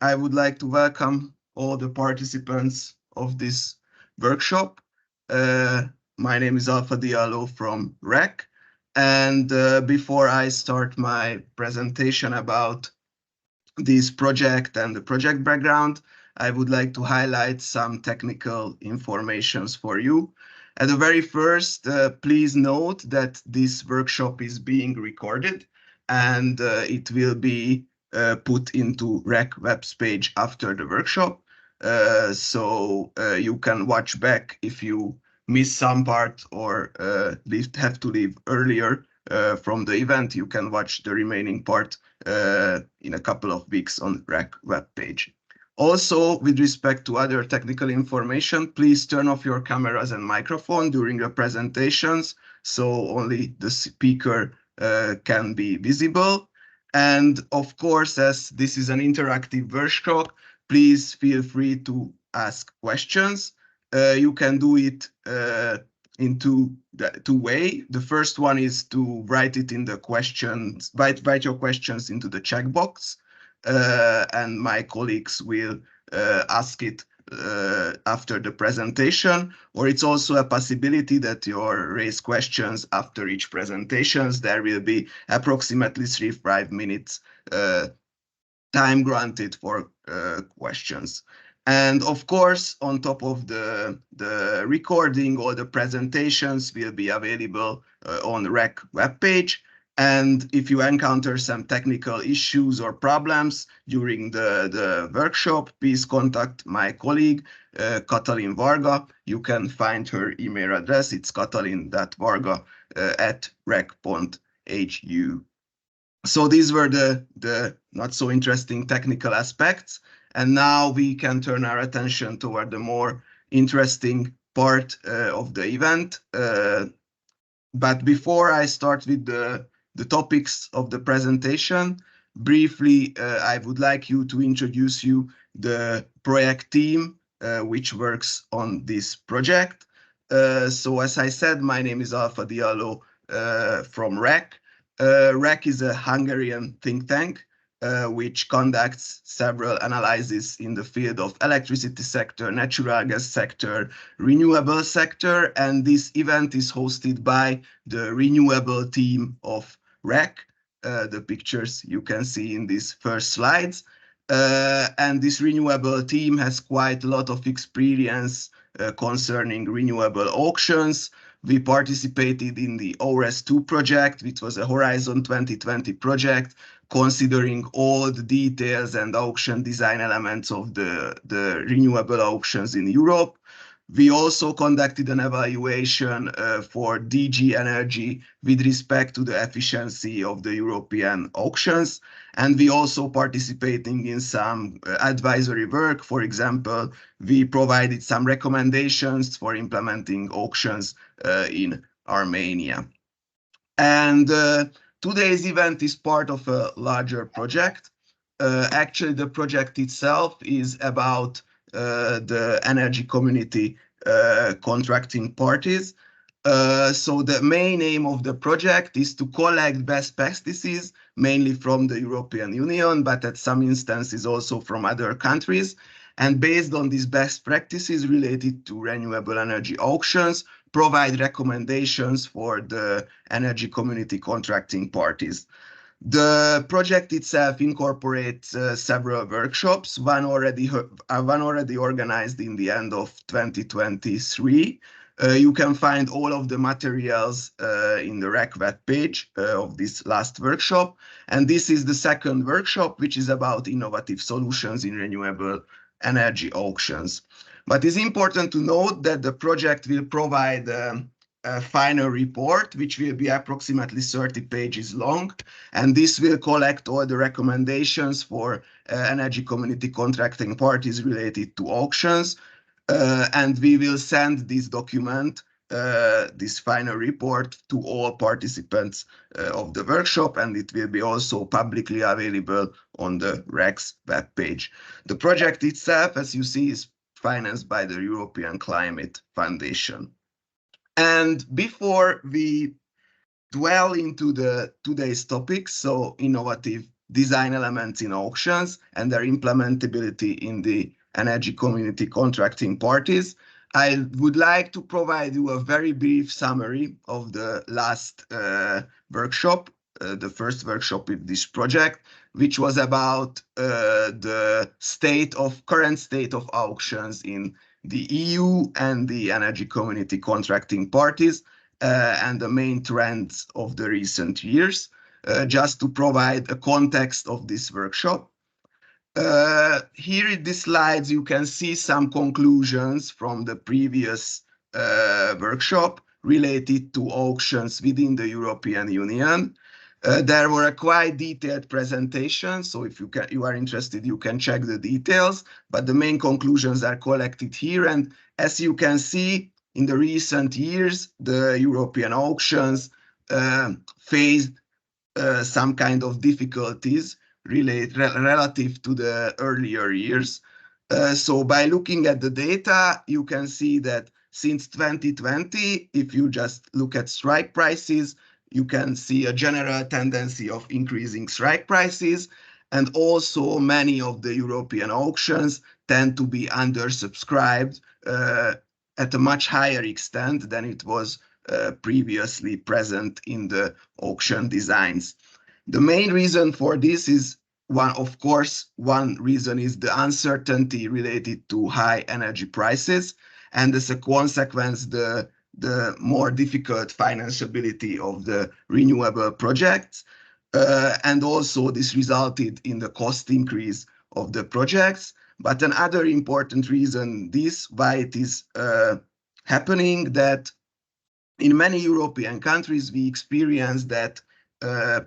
I would like to welcome all the participants of this workshop. My name is Alfa Diallo from REC, and before I start my presentation about this project and the project background, I would like to highlight some technical informations for you. At the very first, please note that this workshop is being recorded and it will be put into REC web page after the workshop. So you can watch back if you miss some part or have to leave earlier from the event. You can watch the remaining part in a couple of weeks on REC web page. Also, with respect to other technical information, please turn off your cameras and microphone during the presentations, so only the speaker can be visible. And of course, as this is an interactive workshop, please feel free to ask questions. You can do it in two ways. The first one is to write it in the questions, write your questions into the checkbox. And my colleagues will ask it after the presentation, or it's also a possibility that you raise questions after each presentation. There will be approximately 3-5 minutes time granted for questions. And of course, on top of the recording, all the presentations will be available on the REC webpage. And if you encounter some technical issues or problems during the workshop, please contact my colleague, Katalin Varga. You can find her email address. It's katalin.varga@rec.hu. So these were the not so interesting technical aspects. And now we can turn our attention toward the more interesting part of the event. But before I start with the topics of the presentation, briefly, I would like to introduce you the project team which works on this project. So as I said, my name is Alfa Diallo from REC. REC is a Hungarian think tank which conducts several analyses in the field of electricity sector, natural gas sector, renewable sector, and this event is hosted by the renewable team of REC, the pictures you can see in these first slides. And this renewable team has quite a lot of experience concerning renewable auctions. We participated in the ORES2 project, which was a Horizon 2020 project, considering all the details and auction design elements of the renewable auctions in Europe. We also conducted an evaluation for DG Energy with respect to the efficiency of the European auctions. And we also participating in some advisory work. For example, we provided some recommendations for implementing auctions in Armenia. And today's event is part of a larger project. Actually, the project itself is about the energy community contracting parties. So the main aim of the project is to collect best practices, mainly from the European Union, but at some instances also from other countries. And based on these best practices related to renewable energy auctions, provide recommendations for the energy community contracting parties. The project itself incorporates several workshops, one already organized in the end of 2023. You can find all of the materials in the REC web page of this last workshop. And this is the second workshop, which is about innovative solutions in renewable energy auctions. But it's important to note that the project will provide a final report, which will be approximately 30 pages long. And this will collect all the recommendations for energy community contracting parties related to auctions. And we will send this document, this final report, to all participants of the workshop, and it will be also publicly available on the REC's webpage. The project itself, as you see, is financed by the European Climate Foundation. And before we dwell into today's topics, so innovative design elements in auctions and their implementability in the energy community contracting parties. I would like to provide you a very brief summary of the last workshop, the first workshop with this project, which was about the current state of auctions in the EU and the energy community contracting parties and the main trends of the recent years, just to provide a context of this workshop. Here in these slides, you can see some conclusions from the previous workshop related to auctions within the European Union. There were a quite detailed presentation, so if you are interested, you can check the details, but the main conclusions are collected here. And as you can see, in the recent years, the European auctions faced some kind of difficulties relative to the earlier years. So by looking at the data, you can see that since 2020, if you just look at strike prices, you can see a general tendency of increasing strike prices. And also many of the European auctions tend to be undersubscribed at a much higher extent than it was previously present in the auction designs. The main reason for this is one reason is the uncertainty related to high energy prices, and as a consequence, the more difficult financeability of the renewable projects. And also this resulted in the cost increase of the projects. But another important reason why it is happening, that in many European countries, we experience that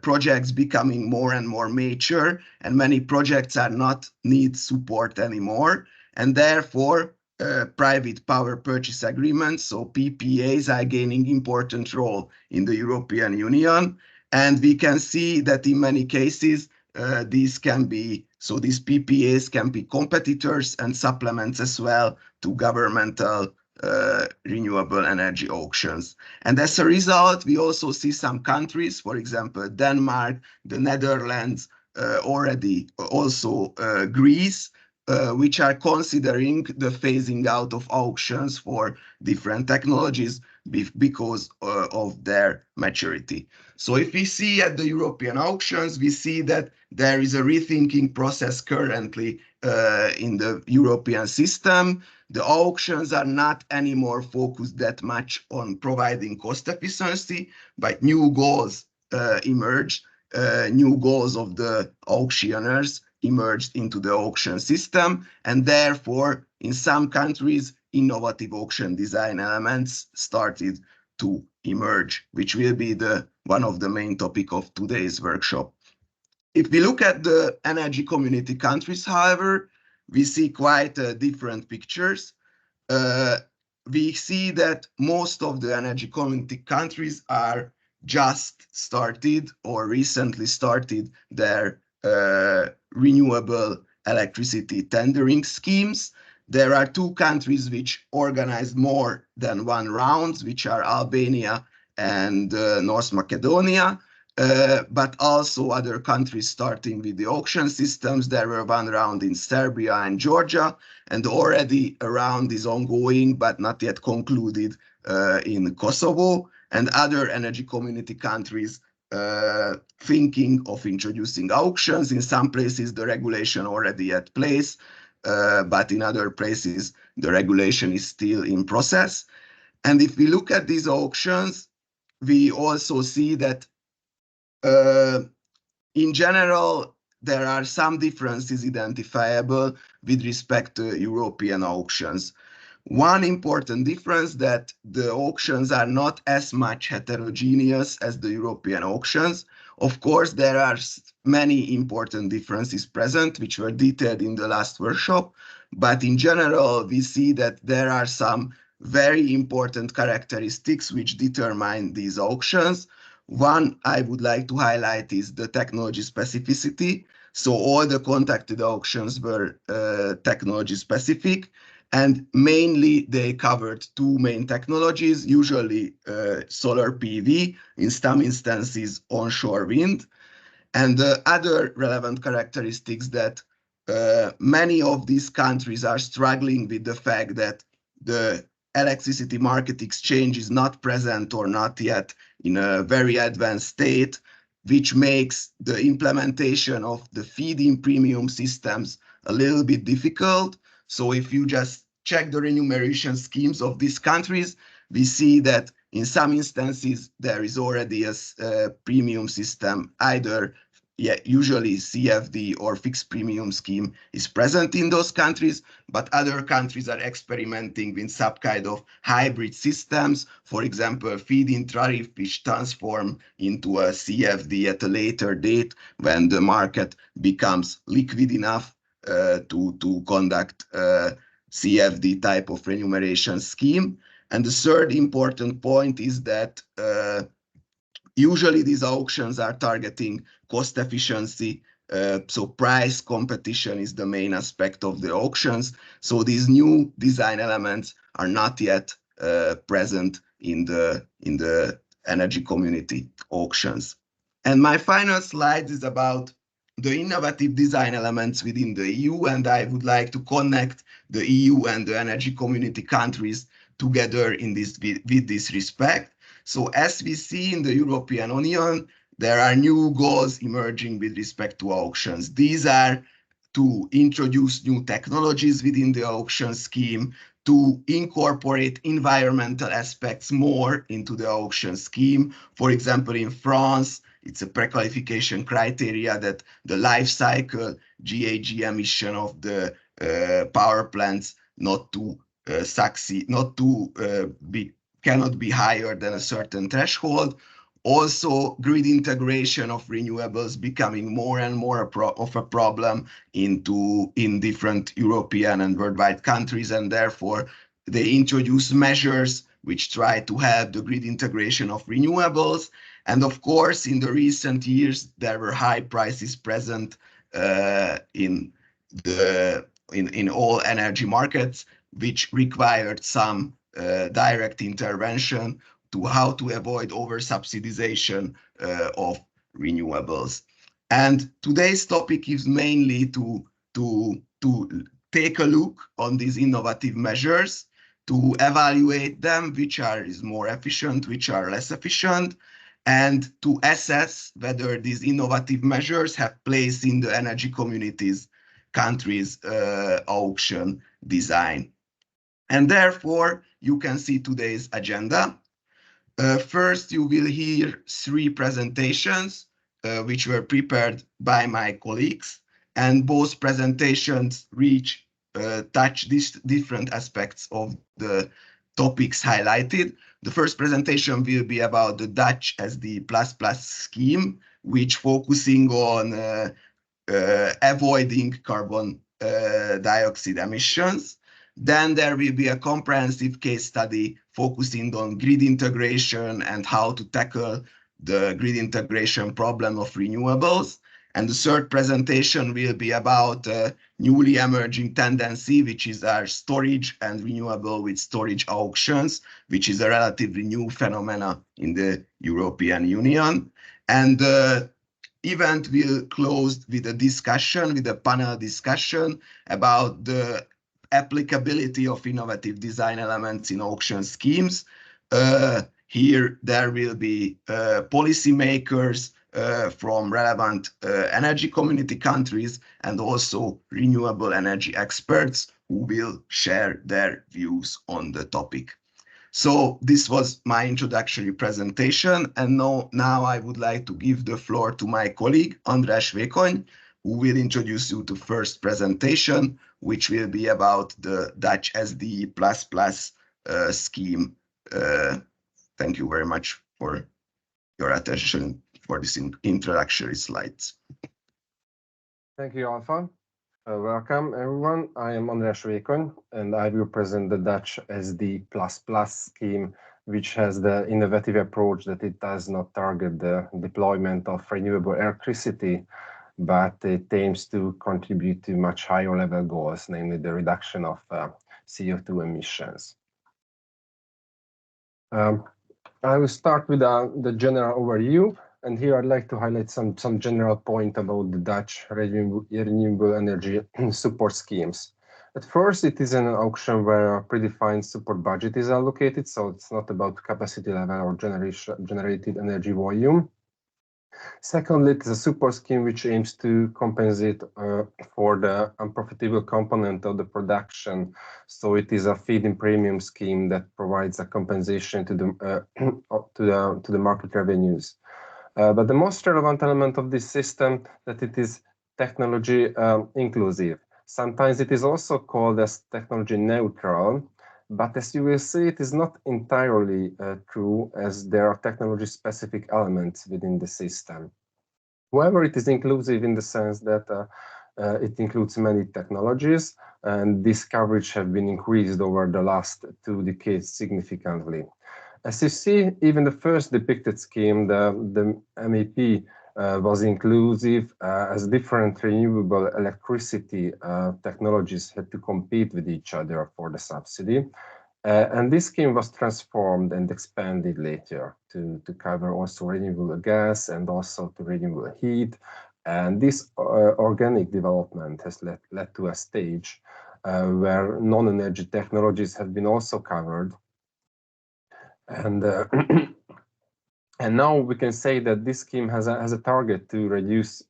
projects becoming more and more mature, and many projects are not need support anymore, and therefore private power purchase agreements, so PPAs, are gaining important role in the European Union. And we can see that in many cases these PPAs can be competitors and supplements as well to governmental renewable energy auctions. And as a result, we also see some countries, for example, Denmark, the Netherlands, also Greece, which are considering the phasing out of auctions for different technologies because of their maturity. So if we see at the European auctions, we see that there is a rethinking process currently in the European system. The auctions are not anymore focused that much on providing cost efficiency, but new goals emerged, new goals of the auctioneers emerged into the auction system, and therefore in some countries innovative auction design elements started to emerge, which will be one of the main topic of today's workshop. If we look at the energy community countries, however, we see quite different pictures. We see that most of the energy community countries are just started or recently started their renewable electricity tendering schemes. There are two countries which organized more than one round, which are Albania and North Macedonia, but also other countries starting with the auction systems. There were one round in Serbia and Georgia, and already a round is ongoing but not yet concluded in Kosovo, and other energy community countries thinking of introducing auctions. In some places the regulation already at place, but in other places the regulation is still in process. And if we look at these auctions, we also see that in general there are some differences identifiable with respect to European auctions. One important difference that the auctions are not as much heterogeneous as the European auctions. Of course, there are many important differences present, which were detailed in the last workshop, but in general, we see that there are some very important characteristics which determine these auctions. One I would like to highlight is the technology specificity. So all the contacted auctions were technology specific, and mainly they covered two main technologies, usually solar PV, in some instances onshore wind. And the other relevant characteristics that many of these countries are struggling with the fact that the electricity market exchange is not present or not yet in a very advanced state, which makes the implementation of the feed-in premium systems a little bit difficult. So if you just check the remuneration schemes of these countries, we see that in some instances there is already a premium system, either usually CFD or fixed premium scheme is present in those countries, but other countries are experimenting with some kind of hybrid systems, for example, feed-in tariff, which transform into a CFD at a later date when the market becomes liquid enough to conduct a CFD type of remuneration scheme. And the third important point is that usually these auctions are targeting cost efficiency, so price competition is the main aspect of the auctions. So these new design elements are not yet present in the energy community auctions. And my final slide is about the innovative design elements within the EU, and I would like to connect the EU and the energy community countries together in this with this respect. So as we see in the European Union, there are new goals emerging with respect to auctions. These are to introduce new technologies within the auction scheme, to incorporate environmental aspects more into the auction scheme. For example, in France, it's a pre-qualification criteria that the life cycle GHG emission of the power plants not to succeed, cannot be higher than a certain threshold. Also, grid integration of renewables becoming more and more of a problem in different European and worldwide countries, and therefore they introduce measures which try to help the grid integration of renewables. And of course, in the recent years, there were high prices present in all energy markets, which required some direct intervention to how to avoid over-subsidization of renewables. And today's topic is mainly to take a look on these innovative measures, to evaluate them, which is more efficient, which are less efficient, and to assess whether these innovative measures have place in the energy communities countries' auction design. And therefore, you can see today's agenda. First, you will hear 3 presentations, which were prepared by my colleagues, and both presentations touch these different aspects of the topics highlighted. The first presentation will be about the Dutch SD++ scheme, which focusing on avoiding carbon dioxide emissions. Then there will be a comprehensive case study focusing on grid integration and how to tackle the grid integration problem of renewables. And the third presentation will be about a newly emerging tendency, which is our storage and renewable with storage auctions, which is a relatively new phenomena in the European Union. And the event will close with a panel discussion about the applicability of innovative design elements in auction schemes. Here there will be policymakers from relevant energy community countries and also renewable energy experts who will share their views on the topic. So this was my introductory presentation, and now I would like to give the floor to my colleague, András Vékony, who will introduce you to first presentation, which will be about the Dutch SD++ scheme. Thank you very much for your attention for this introductory slides. Thank you, Alpha. Welcome, everyone. I am András Vékony, and I will present the Dutch SD++ scheme, which has the innovative approach that it does not target the deployment of renewable electricity, but it aims to contribute to much higher level goals, namely the reduction of CO2 emissions. I will start with the general overview. And here I'd like to highlight some general point about the Dutch renewable energy support schemes. At first, it is an auction where a predefined support budget is allocated, so it's not about capacity level or generated energy volume. Secondly, it is a support scheme which aims to compensate for the unprofitable component of the production. So it is a feed-in premium scheme that provides a compensation to the market revenues. But the most relevant element of this system that it is technology inclusive. Sometimes it is also called as technology neutral, but as you will see, it is not entirely true, as there are technology specific elements within the system. However, it is inclusive in the sense that it includes many technologies, and this coverage has been increased over the last 2 decades significantly. As you see, even the first depicted scheme, the MEP, was inclusive, as different renewable electricity technologies had to compete with each other for the subsidy. And this scheme was transformed and expanded later to cover also renewable gas and also to renewable heat. And this organic development has led to a stage where non-energy technologies have been also covered. And and now we can say that this scheme has a target to reduce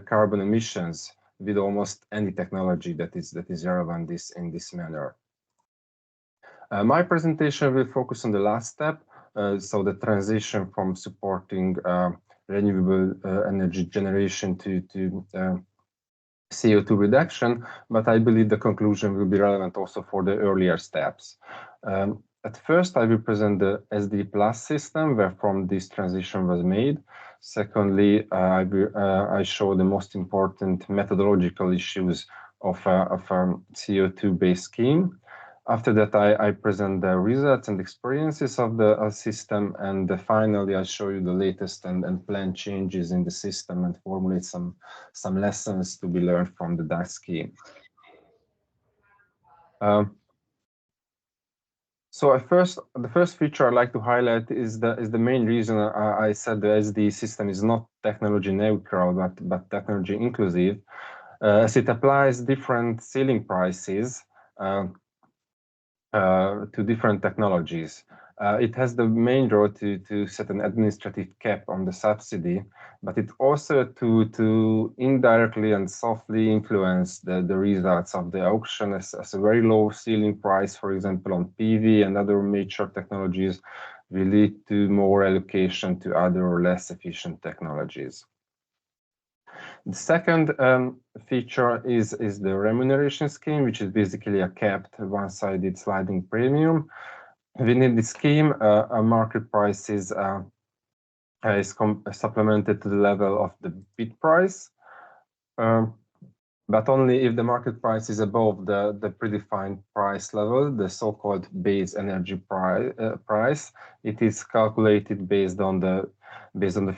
carbon emissions with almost any technology that is relevant in this manner. My presentation will focus on the last step, so the transition from supporting renewable energy generation to CO2 reduction, but I believe the conclusion will be relevant also for the earlier steps. At first, I will present the SD Plus system, where from this transition was made. Secondly, I show the most important methodological issues of a CO2-based scheme. After that, I present the results and experiences of the system, and finally, I show you the latest and planned changes in the system and formulate some lessons to be learned from the Dutch scheme. So the first feature I'd like to highlight is the main reason I said the SD system is not technology neutral, but technology inclusive, as it applies different ceiling prices to different technologies. It has the main role to set an administrative cap on the subsidy, but it also to indirectly and softly influence the results of the auction, as a very low ceiling price, for example, on PV and other major technologies, will lead to more allocation to other or less efficient technologies. The second feature is the remuneration scheme, which is basically a capped one-sided sliding premium. Within the scheme, a market price is supplemented to the level of the bid price, but only if the market price is above the predefined price level, the so-called base energy price. It is calculated based on the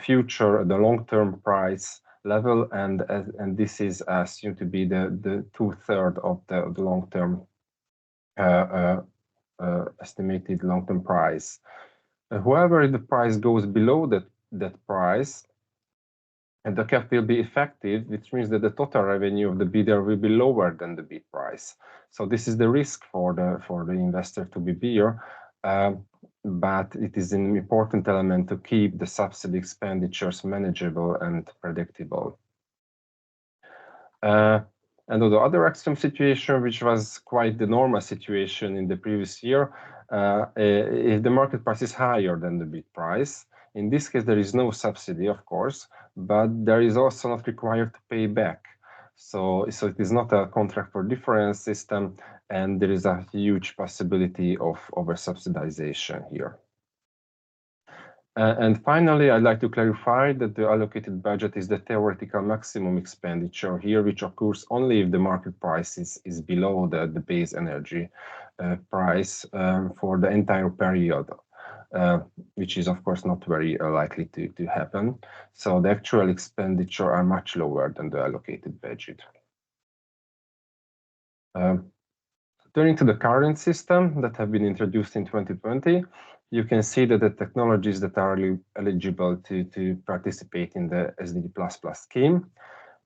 future, the long-term price level, and this is assumed to be the 2/3 of the long-term estimated long-term price. However, if the price goes below that price, and the cap will be effective, which means that the total revenue of the bidder will be lower than the bid price. So this is the risk for the investor to be bear, but it is an important element to keep the subsidy expenditures manageable and predictable. And the other extreme situation, which was quite the normal situation in the previous year, if the market price is higher than the bid price, in this case there is no subsidy, of course, but there is also not required to pay back. So it is not a contract for difference system, and there is a huge possibility of over-subsidization here. And finally, I'd like to clarify that the allocated budget is the theoretical maximum expenditure here, which occurs only if the market price is below the base energy price for the entire period, which is of course not very likely to happen. So the actual expenditure are much lower than the allocated budget. Turning to the current system that have been introduced in 2020, you can see that the technologies that are eligible to participate in the SD++ scheme.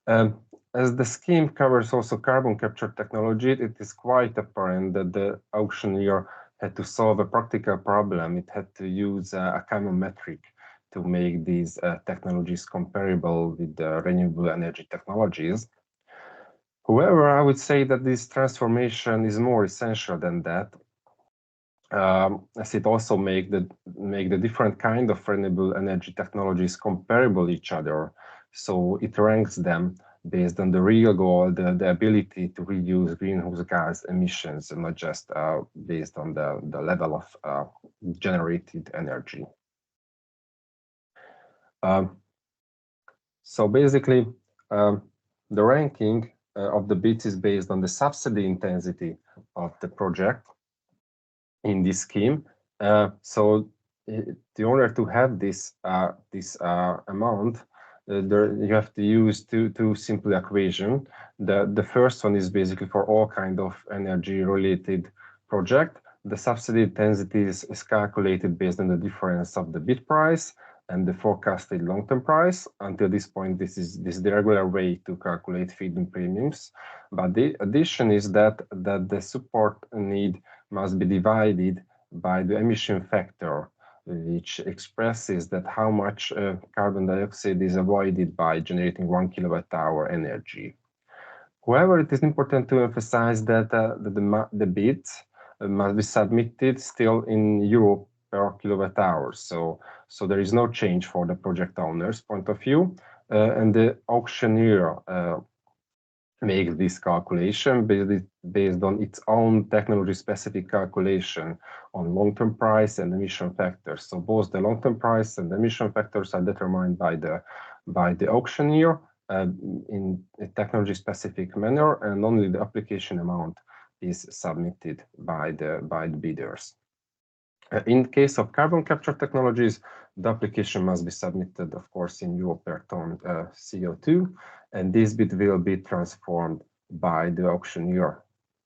As the scheme covers also carbon capture technology, it is quite apparent that the auctioneer had to solve a practical problem. It had to use a common metric to make these technologies comparable with the renewable energy technologies. However, I would say that this transformation is more essential than that, as it also make the different kind of renewable energy technologies comparable each other. So it ranks them based on the real goal, the ability to reduce greenhouse gas emissions, and not just based on the level of generated energy. So basically, the ranking of the bids is based on the subsidy intensity of the project in this scheme. So in order to have this amount, you have to use two simple equations. The first one is basically for all kind of energy-related project. The subsidy intensity is calculated based on the difference of the bid price and the forecasted long-term price. Until this point, this is the regular way to calculate feed-in premiums. But the addition is that the support need must be divided by the emission factor, which expresses that how much carbon dioxide is avoided by generating 1 kilowatt-hour energy. However, it is important to emphasize that the bids must be submitted still in euro per kilowatt-hour. So there is no change for the project owner's point of view, and the auctioneer makes this calculation based on its own technology-specific calculation on long-term price and emission factors. So both the long-term price and the emission factors are determined by the auctioneer in a technology-specific manner, and only the application amount is submitted by the bidders. In case of carbon capture technologies, the application must be submitted, of course, in euro per ton CO2, and this bid will be transformed by the auctioneer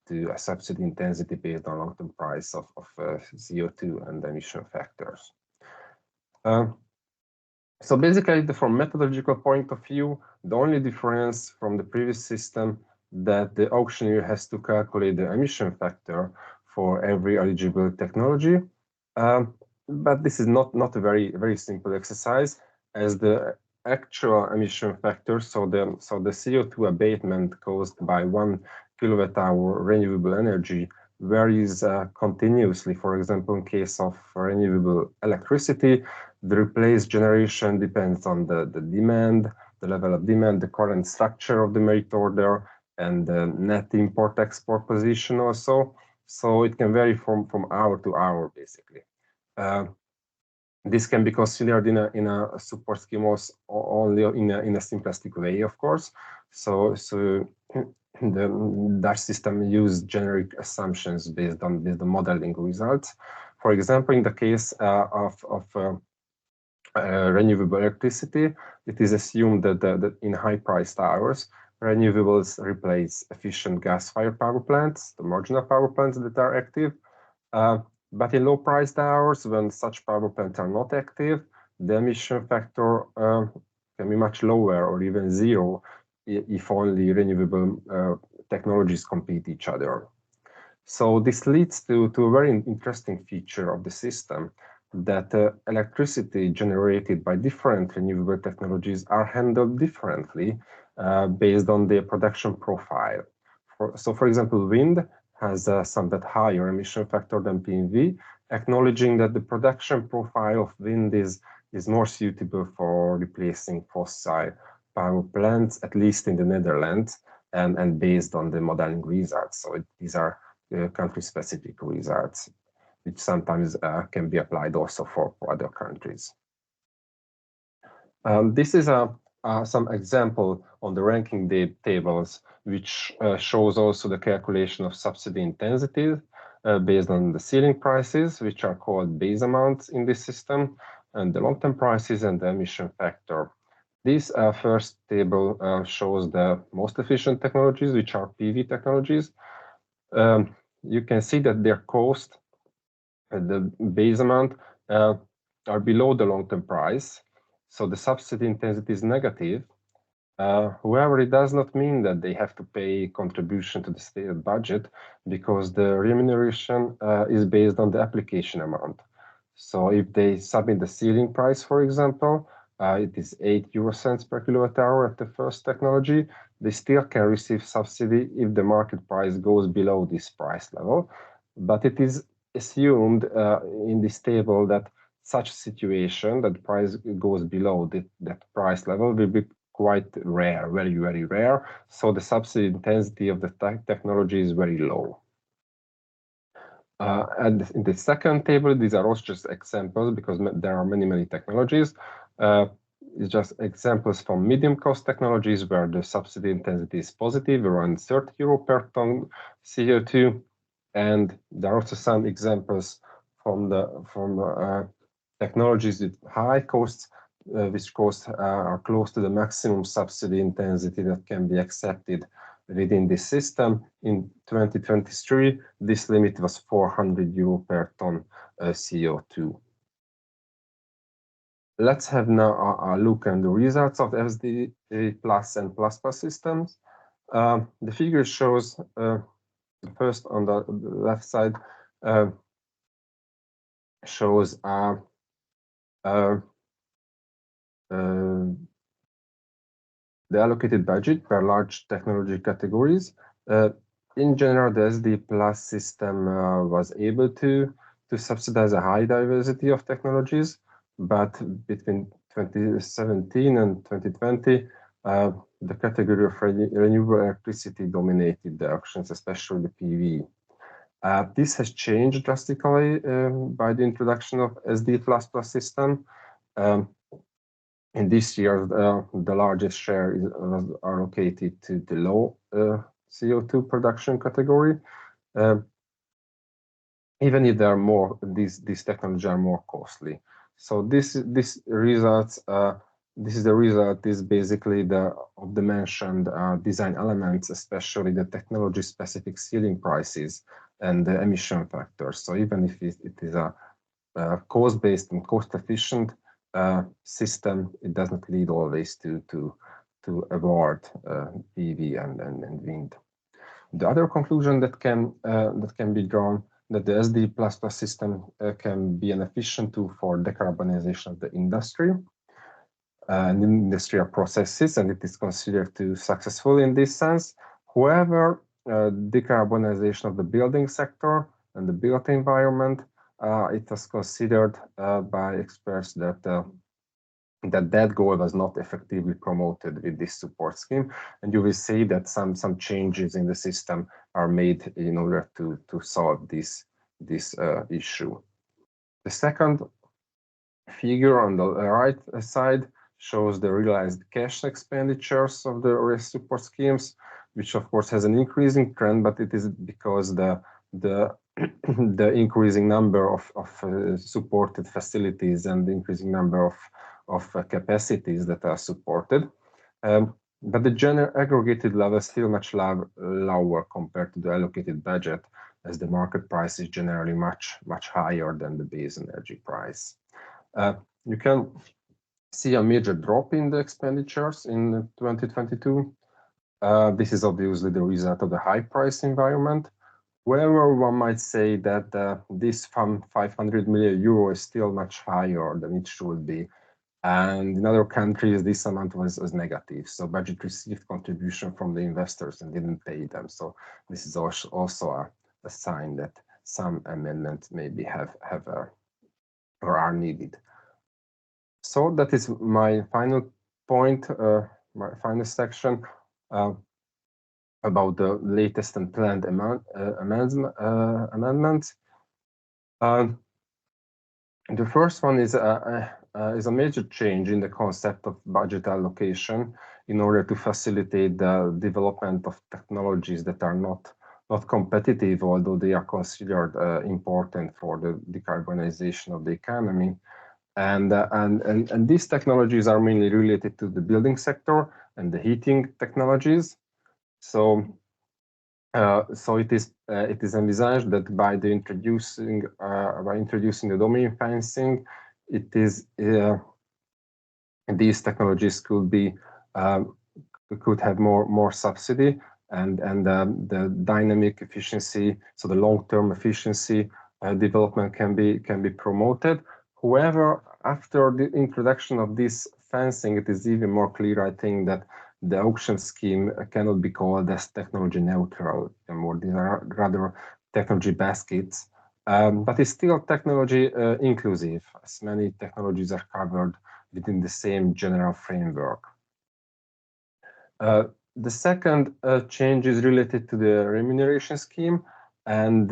to a subsidy intensity based on long-term price of CO2 and emission factors. So basically, from methodological point of view, the only difference from the previous system that the auctioneer has to calculate the emission factor for every eligible technology. But this is not a very simple exercise, as the actual emission factor, so the CO2 abatement caused by 1 kilowatt-hour renewable energy varies continuously. For example, in case of renewable electricity, the replaced generation depends on the demand, the level of demand, the current structure of the merit order, and the net import-export position also. So it can vary from hour to hour, basically. This can be considered in a support scheme only in a simplistic way, of course. So the Dutch system uses generic assumptions based on the modeling results. For example, in the case of renewable electricity, it is assumed that in high-priced hours, renewables replace efficient gas-fired power plants, the marginal power plants that are active. But in low-priced hours, when such power plants are not active, the emission factor can be much lower or even zero if only renewable technologies compete each other. So this leads to a very interesting feature of the system, that electricity generated by different renewable technologies are handled differently based on their production profile. So for example, wind has a somewhat higher emission factor than PV, acknowledging that the production profile of wind is more suitable for replacing fossil power plants, at least in the Netherlands, and based on the modeling results. So these are country-specific results, which sometimes can be applied also for other countries. This is some example on the ranking tables, which shows also the calculation of subsidy intensity based on the ceiling prices, which are called base amounts in this system, and the long-term prices and the emission factor. This first table shows the most efficient technologies, which are PV technologies. you can see that their cost and the base amount are below the long-term price. So the subsidy intensity is negative. However, it does not mean that they have to pay contribution to the state budget, because the remuneration is based on the application amount. So if they submit the ceiling price, for example, it is 8 € per kilowatt hour at the first technology, they still can receive subsidy if the market price goes below this price level. But it is assumed in this table that such situation, that the price goes below that price level, will be quite rare, very, very rare. So the subsidy intensity of the technology is very low. And in the second table, these are also just examples, because there are many, many technologies. It's just examples from medium cost technologies where the subsidy intensity is positive, around 30 € per ton CO2. And there are also some examples from technologies with high costs, which costs are close to the maximum subsidy intensity that can be accepted within this system. In 2023, this limit was 400 € per ton CO2. Let's have now a look at the results of SD Plus and Plus Plus systems. The figure shows, first on the left side, shows the allocated budget per large technology categories. In general, the SD Plus system was able to subsidize a high diversity of technologies, but between 2017 and 2020, the category of renewable electricity dominated the auctions, especially the PV. This has changed drastically by the introduction of SD++ system. In this year, the largest share was allocated to the low CO2 production category. Even if there are more, these technologies are more costly. So this results. This is the result is basically of the mentioned design elements, especially the technology-specific ceiling prices and the emission factors. So even if it is a cost-based and cost-efficient system, it does not lead always to award PV and wind. The other conclusion that can be drawn, that the SD++ system can be an efficient tool for decarbonization of the industry and industrial processes, and it is considered to successful in this sense. However, decarbonization of the building sector and the built environment, it was considered by experts that that goal was not effectively promoted with this support scheme, and you will see that some changes in the system are made in order to solve this issue. The second figure on the right side shows the realized cash expenditures of the RES support schemes, which of course has an increasing trend, but it is because the increasing number of supported facilities and the increasing number of capacities that are supported. But the general aggregated level is still much lower compared to the allocated budget, as the market price is generally much higher than the base energy price. You can see a major drop in the expenditures in 2022. This is obviously the result of the high price environment. However, one might say that this 500 million euro is still much higher than it should be. And in other countries, this amount was negative. So budget received contribution from the investors and didn't pay them. So this is also a sign that some amendments maybe have or are needed. So that is my final point, my final section about the latest and planned amendments. The first one is a major change in the concept of budget allocation in order to facilitate the development of technologies that are not competitive, although they are considered important for the decarbonization of the economy. And these technologies are mainly related to the building sector and the heating technologies. So So it is envisaged that by introducing the domain fencing, these technologies could have more subsidy, and the dynamic efficiency, so the long-term efficiency development can be promoted. However, after the introduction of this fencing, it is even more clear, I think, that the auction scheme cannot be called as technology neutral anymore. These are rather technology baskets, but it's still technology inclusive, as many technologies are covered within the same general framework. The second change is related to the remuneration scheme and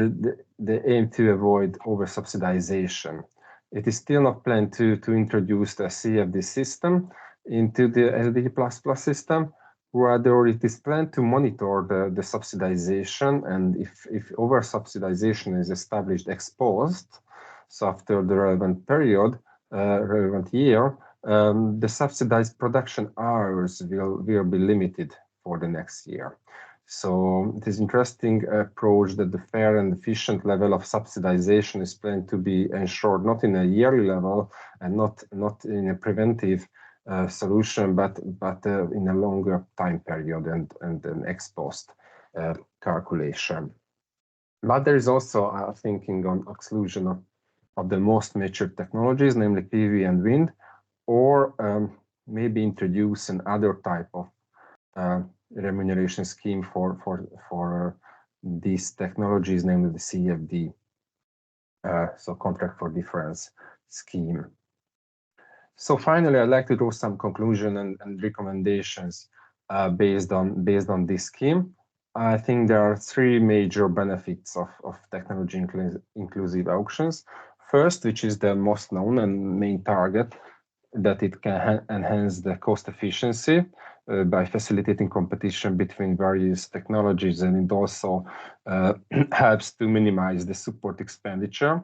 the aim to avoid over-subsidization. It is still not planned to introduce the CFD system into the SD++ system. Rather, it is planned to monitor the subsidization, and if over-subsidization is established ex post, so after the relevant period, relevant year, the subsidized production hours will be limited for the next year. So it is interesting approach that the fair and efficient level of subsidization is planned to be ensured not in a yearly level and not in a preventive solution, but in a longer time period and an ex post calculation. But there is also thinking on exclusion of the most mature technologies, namely PV and wind, or maybe introduce another type of remuneration scheme for these technologies, namely the CFD, so contract for difference scheme. So finally, I'd like to draw some conclusion and recommendations based on this scheme. I think there are three major benefits of technology inclusive auctions. First, which is the most known and main target, that it can enhance the cost efficiency by facilitating competition between various technologies, and it also helps to minimize the support expenditure.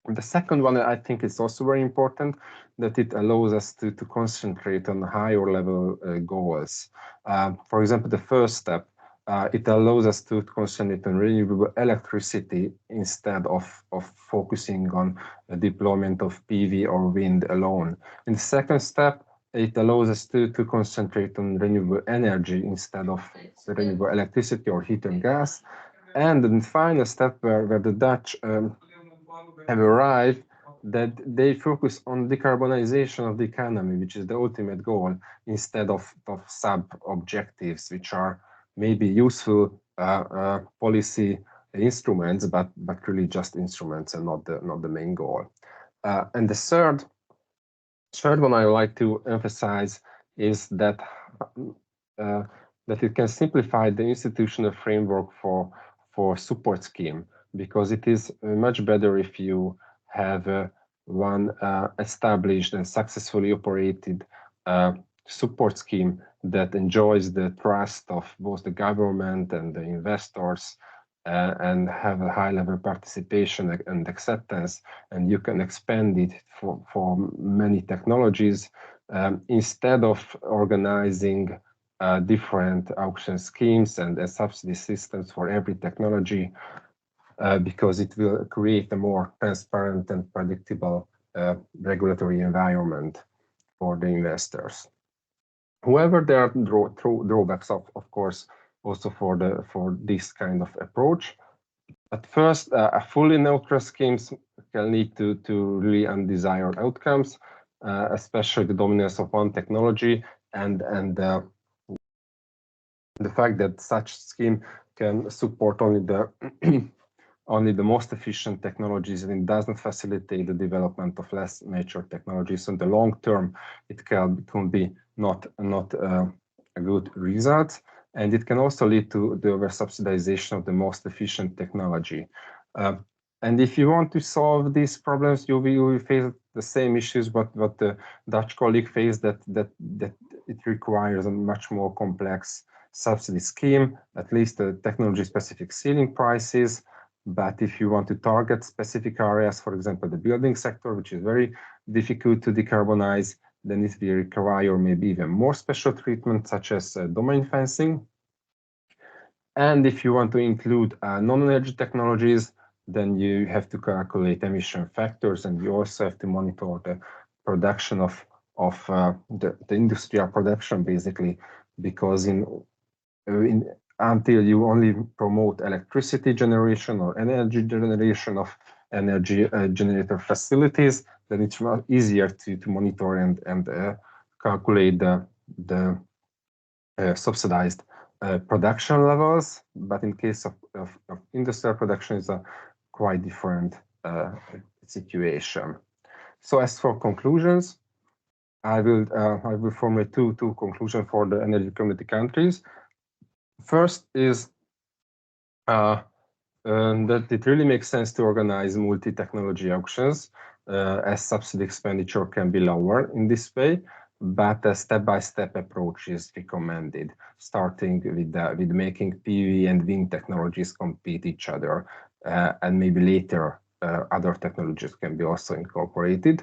The second one, I think, is also very important, that it allows us to concentrate on higher level goals. For example, the first step, it allows us to concentrate on renewable electricity instead of focusing on the deployment of PV or wind alone. In the second step, it allows us to concentrate on renewable energy instead of renewable electricity or heat and gas. And in the final step, where the Dutch have arrived, that they focus on decarbonization of the economy, which is the ultimate goal, instead of sub-objectives, which are maybe useful policy instruments, but really just instruments and not the main goal. And the third one I would like to emphasize is that it can simplify the institutional framework for support scheme, because it is much better if you have one established and successfully operated support scheme that enjoys the trust of both the government and the investors, and have a high level of participation and acceptance, and you can expand it for many technologies, instead of organizing different auction schemes and subsidy systems for every technology, because it will create a more transparent and predictable regulatory environment for the investors. However, there are drawbacks, of course, also for this kind of approach. At first, a fully neutral schemes can lead to really undesired outcomes, especially the dominance of one technology and the fact that such scheme can support only the most efficient technologies, and it does not facilitate the development of less mature technologies. So in the long term, it can be not a good result, and it can also lead to the over-subsidization of the most efficient technology. And if you want to solve these problems, you will face the same issues, but what the Dutch colleague faced, that it requires a much more complex subsidy scheme, at least the technology-specific ceiling prices. But if you want to target specific areas, for example, the building sector, which is very difficult to decarbonize, then it will require maybe even more special treatment, such as domain fencing. And if you want to include non-energy technologies, then you have to calculate emission factors, and you also have to monitor the production of the industrial production, basically, because until you only promote electricity generation or energy generation of energy generator facilities, then it's much easier to monitor and calculate the subsidized production levels. But in case of industrial production, it's a quite different situation. So as for conclusions, I will formulate two conclusions for the energy community countries. First is that it really makes sense to organize multi-technology auctions, as subsidy expenditure can be lower in this way, but a step-by-step approach is recommended, starting with making PV and wind technologies compete each other, and maybe later other technologies can be also incorporated.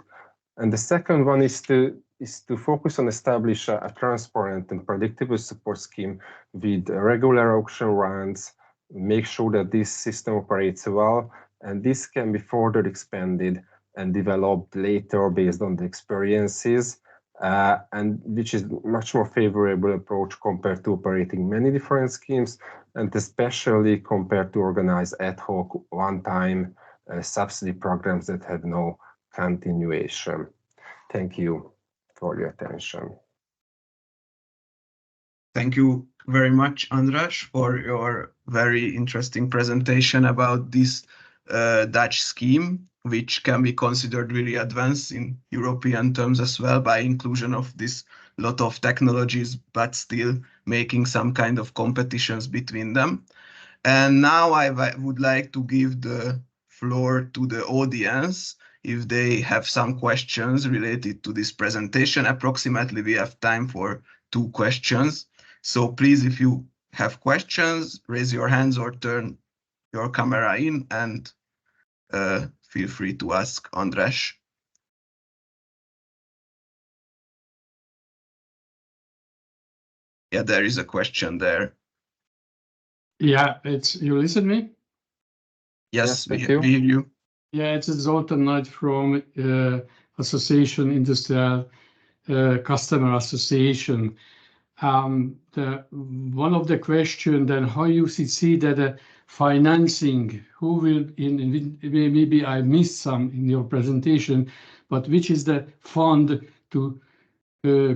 And the second one is to focus on establish a transparent and predictable support scheme with regular auction rounds, make sure that this system operates well, and this can be further expanded and developed later based on the experiences, and which is much more favorable approach compared to operating many different schemes, and especially compared to organize ad hoc one-time subsidy programs that have no continuation. Thank you for your attention. Thank you very much, András, for your very interesting presentation about this Dutch scheme, which can be considered really advanced in European terms as well by inclusion of this lot of technologies, but still making some kind of competitions between them. And now I would like to give the floor to the audience if they have some questions related to this presentation. Approximately we have time for 2 questions. So please, if you have questions, raise your hands or turn your camera in and feel free to ask András. Yeah, there is a question there. Yeah, you listen me? Yes, we hear you. Yeah, it's Zoltan Nagy from Association Industrial Customer Association. One of the question then, how you see that financing, who will maybe I missed some in your presentation, but which is the fund to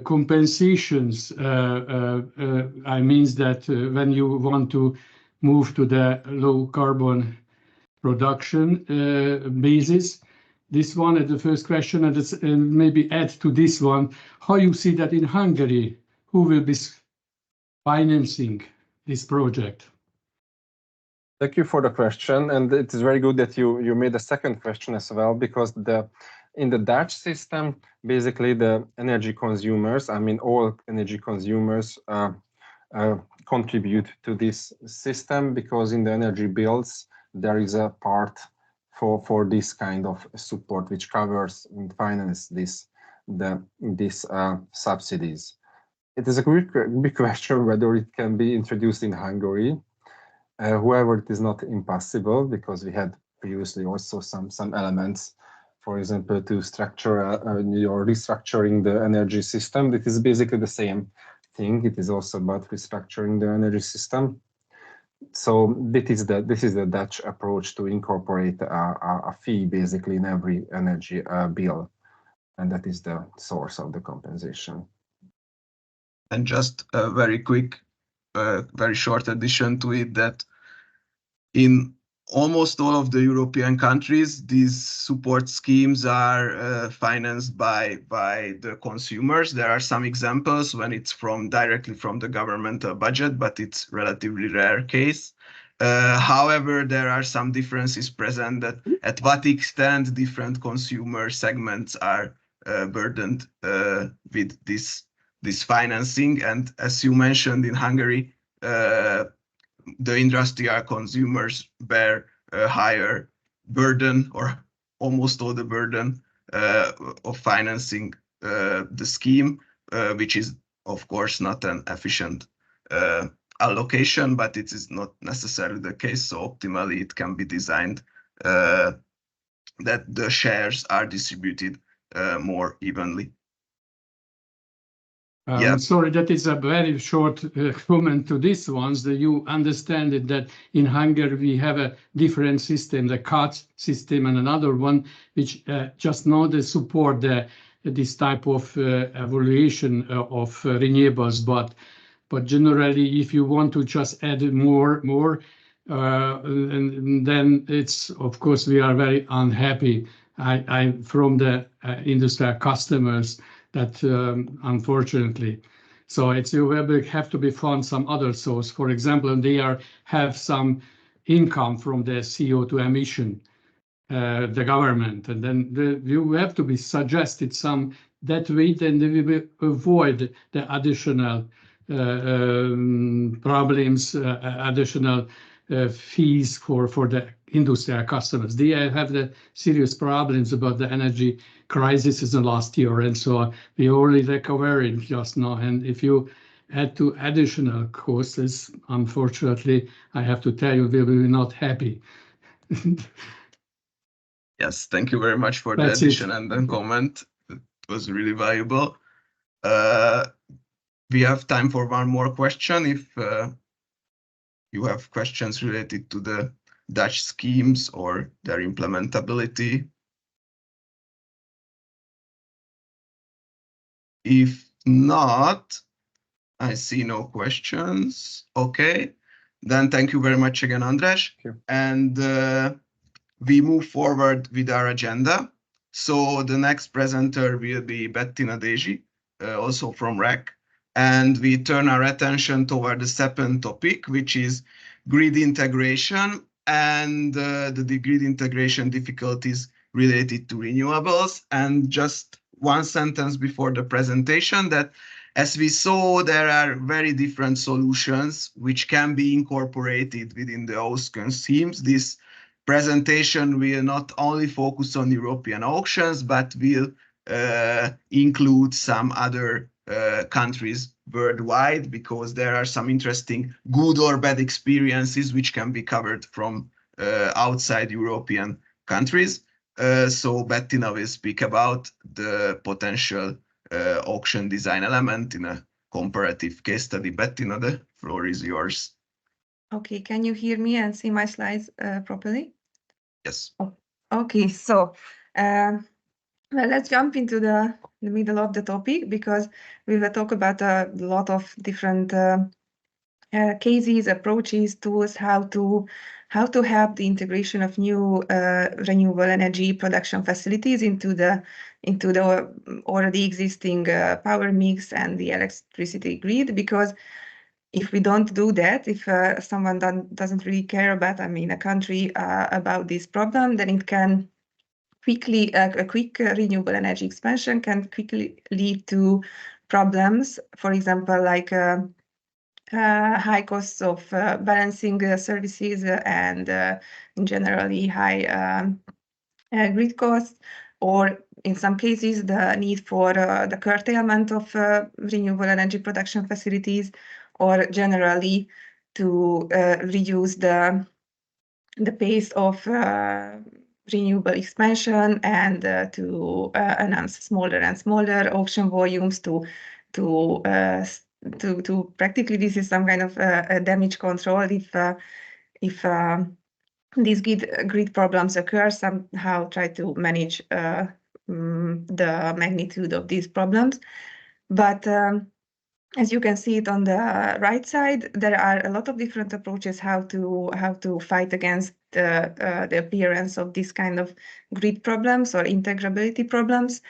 compensations? I means that when you want to move to the low carbon production basis. This one is the first question, and maybe add to this one, how you see that in Hungary, who will be financing this project? Thank you for the question, and it is very good that you made a second question as well, because in the Dutch system, basically the energy consumers, I mean all energy consumers contribute to this system, because in the energy bills there is a part for this kind of support which covers and finances these subsidies. It is a big question whether it can be introduced in Hungary. However, it is not impossible, because we had previously also some elements, for example, to structure or restructuring the energy system. It is basically the same thing. It is also about restructuring the energy system. So this is the Dutch approach to incorporate a fee basically in every energy bill, and that is the source of the compensation. And just a very quick, very short addition to it, that in almost all of the European countries, these support schemes are financed by the consumers. There are some examples when it's directly from the governmental budget, but it's relatively rare case. However, there are some differences present, that at what extent different consumer segments are burdened with this financing. And as you mentioned, in Hungary, the industrial consumers bear a higher burden, or almost all the burden of financing the scheme, which is of course not an efficient allocation, but it is not necessarily the case. So optimally, it can be designed that the shares are distributed more evenly. Yeah. Sorry, that is a very short comment to this one. That you understand it, that in Hungary we have a different system, the CAT system, and another one which just now they support this type of evaluation of renewables. But generally, if you want to just add more, and then it's, of course, we are very unhappy. I from the industrial customers that unfortunately, so it's you have to be found some other source. For example, they have some income from the CO2 emission, the government, and then you have to be suggested some that way. Then we will avoid the additional problems, additional fees for the industrial customers. They have the serious problems about the energy crisis in the last year, and so we already recovering just now. And if you add to additional costs, unfortunately, I have to tell you, we will be not happy. Yes, thank you very much for the addition and the comment. It was really valuable. We have time for one more question. If you have questions related to the Dutch schemes or their implementability. If not, I see no questions. Okay, then thank you very much again, András. And we move forward with our agenda. So the next presenter will be Bettina Desi, also from REC. And we turn our attention toward the second topic, which is grid integration and the grid integration difficulties related to renewables. And just one sentence before the presentation, that as we saw, there are very different solutions which can be incorporated within the auction schemes. This presentation will not only focus on European auctions, but will include some other countries worldwide, because there are some interesting good or bad experiences which can be covered from outside European countries. So Bettina will speak about the potential auction design element in a comparative case study. Bettina, the floor is yours. Okay, can you hear me and see my slides properly? Yes. Oh, okay, so well, let's jump into the middle of the topic, because we will talk about a lot of different cases, approaches, tools, how to help the integration of new renewable energy production facilities into the already existing power mix and the electricity grid. Because if we don't do that, if someone doesn't really care about, a country about this problem, then it can quickly, a quick renewable energy expansion can quickly lead to problems. For example, like high costs of balancing services and generally high grid costs, or in some cases the need for the curtailment of renewable energy production facilities, or generally to reduce the pace of renewable expansion and to announce smaller and smaller auction volumes to practically, this is some kind of damage control. If these grid problems occur, somehow try to manage the magnitude of these problems. But as you can see it on the right side, there are a lot of different approaches how to fight against the appearance of this kind of grid problems or integrability problems,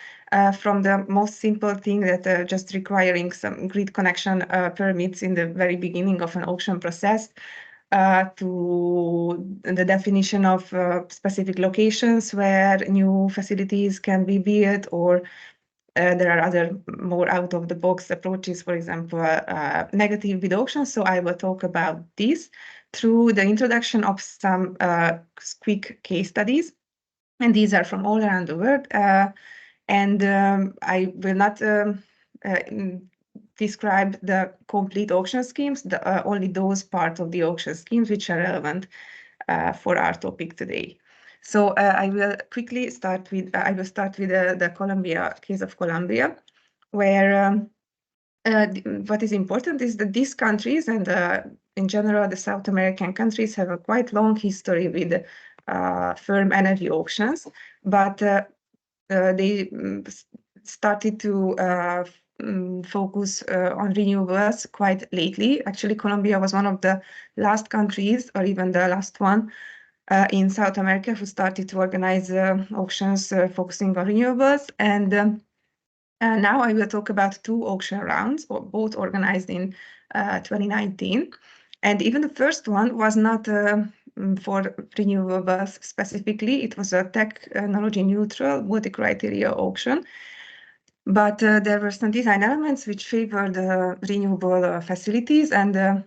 from the most simple thing that just requiring some grid connection permits in the very beginning of an auction process, to the definition of specific locations where new facilities can be built, or there are other more out-of-the-box approaches, for example, negative bid auctions. So I will talk about this through the introduction of some quick case studies. And these are from all around the world. I will not describe the complete auction schemes, only those parts of the auction schemes which are relevant for our topic today. So I will quickly start with the Colombia case of Colombia, where what is important is that these countries and in general the South American countries have a quite long history with firm energy auctions, but they started to focus on renewables quite lately. Actually, Colombia was one of the last countries, or even the last one, in South America who started to organize auctions focusing on renewables. And now I will talk about 2 auction rounds, both organized in 2019. And even the first one was not for renewables specifically. It was a technology neutral multi-criteria auction. But there were some design elements which favored renewable facilities, and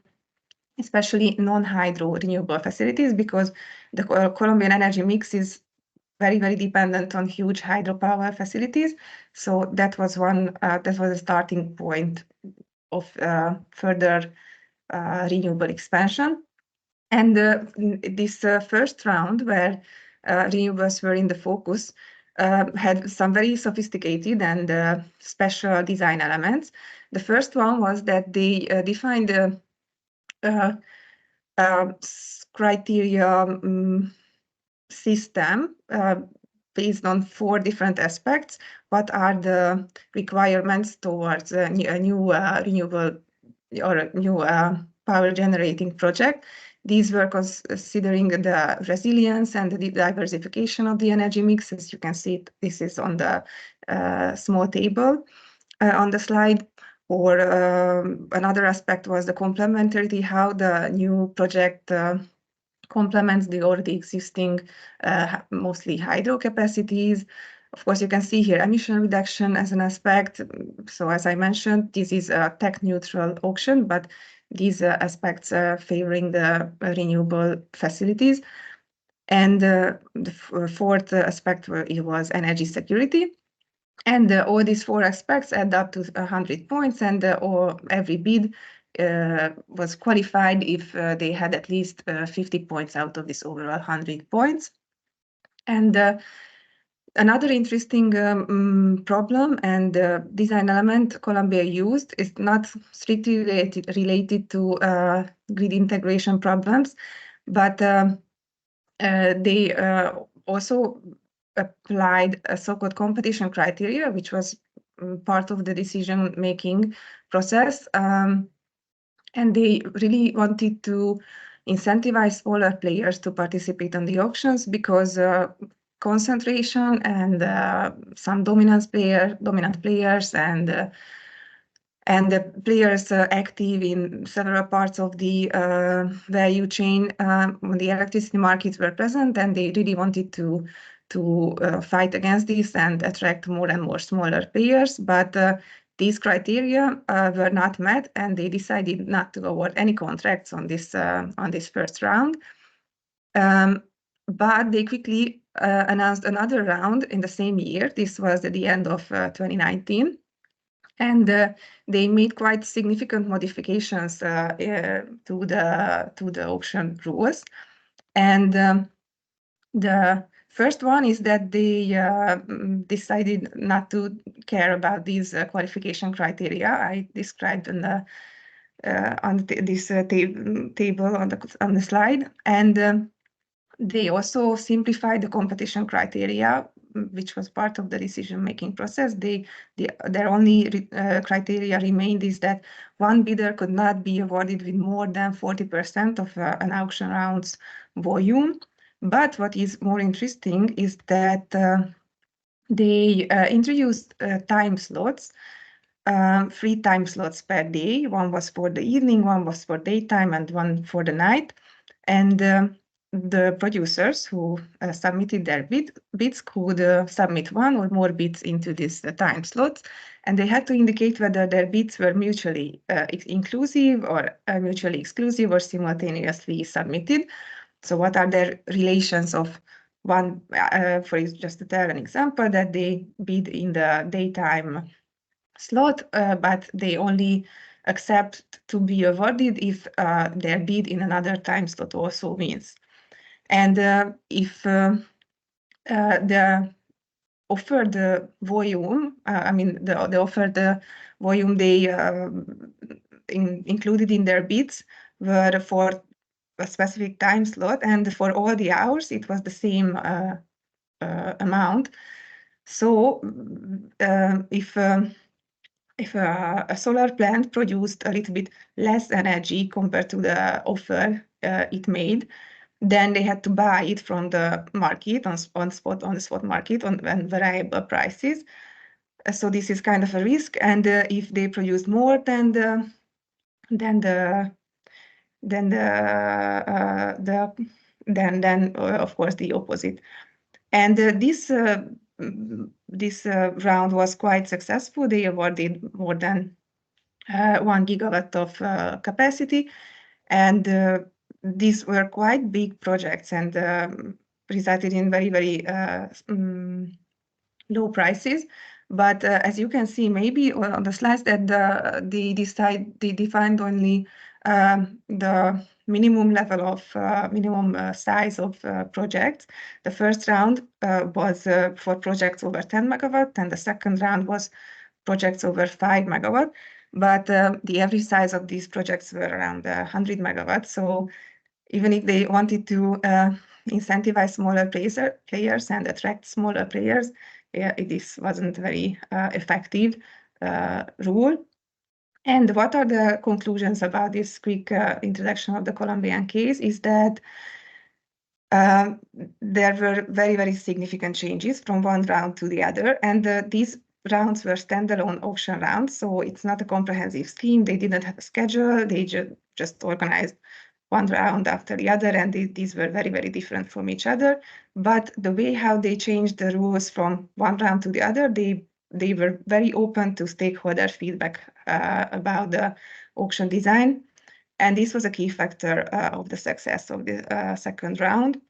especially non-hydro renewable facilities, because the Colombian energy mix is very, very dependent on huge hydropower facilities. So that was a starting point of further renewable expansion. And this first round, where renewables were in the focus, had some very sophisticated and special design elements. The first one was that they defined criteria system based on 4 different aspects. What are the requirements towards a new renewable or a new power generating project? These were considering the resilience and the diversification of the energy mix. As you can see, this is on the small table on the slide. Or another aspect was the complementarity, how the new project complements the already existing mostly hydro capacities. Of course, you can see here emission reduction as an aspect. So as I mentioned, this is a tech neutral auction, but these aspects are favoring the renewable facilities. And the 4th aspect was energy security. And all these 4 aspects add up to 100 points, and every bid was qualified if they had at least 50 points out of this overall 100 points. And another interesting problem and design element Colombia used is not strictly related to grid integration problems, but they also applied a so-called competition criteria, which was part of the decision-making process. And they really wanted to incentivize smaller players to participate on the auctions, because concentration and some dominant players and the players active in several parts of the value chain on the electricity market were present, and they really wanted to fight against this and attract more and more smaller players. But these criteria were not met, and they decided not to award any contracts on this first round. But they quickly announced another round in the same year. This was at the end of 2019. And they made quite significant modifications to the auction rules. And the first one is that they decided not to care about these qualification criteria I described on this table on the slide. And they also simplified the competition criteria, which was part of the decision-making process. Their only criteria remained is that one bidder could not be awarded with more than 40% of an auction round's volume. But what is more interesting is that they introduced time slots, 3 time slots per day. One was for the evening, one was for daytime, and one for the night. And the producers who submitted their bids could submit 1 or more bids into this time slots, and they had to indicate whether their bids were mutually inclusive or mutually exclusive or simultaneously submitted. So what are their relations of one, for just to tell an example, that they bid in the daytime slot, but they only accept to be awarded if their bid in another time slot also wins. And if the offered volume, the offered volume they included in their bids were for a specific time slot, and for all the hours it was the same amount. So if a solar plant produced a little bit less energy compared to the offer it made, then they had to buy it from the market on the spot market on variable prices. So this is kind of a risk, and if they produce more than of course the opposite. And this round was quite successful. They awarded more than 1 gigawatt of capacity, and these were quite big projects and resulted in very, very low prices. But as you can see, maybe on the slides that they defined only the minimum level of minimum size of projects. The first round was for projects over 10 megawatt, and the second round was projects over 5 megawatt. But the average size of these projects were around 100 megawatts. So even if they wanted to incentivize smaller players and attract smaller players, this wasn't very effective rule. And what are the conclusions about this quick introduction of the Colombian case is that there were very, very significant changes from one round to the other. And these rounds were standalone auction rounds. So it's not a comprehensive scheme. They didn't have a schedule. They just organized one round after the other. And these were very, very different from each other. But the way how they changed the rules from one round to the other, they were very open to stakeholder feedback about the auction design. And this was a key factor of the success of the second round.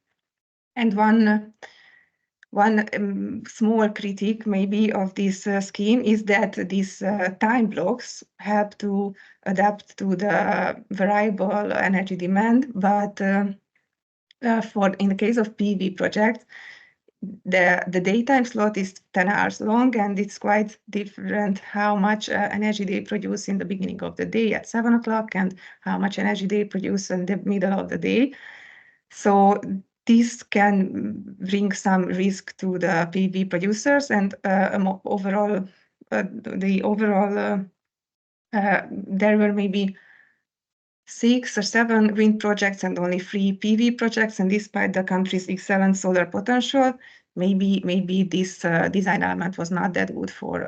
And one small critique maybe of this scheme is that these time blocks help to adapt to the variable energy demand. But in the case of PV projects, the daytime slot is 10 hours long, and it's quite different how much energy they produce in the beginning of the day at 7 o'clock and how much energy they produce in the middle of the day. So this can bring some risk to the PV producers, and overall, there were maybe 6 or 7 wind projects and only 3 PV projects, and despite the country's excellent solar potential, maybe this design element was not that good for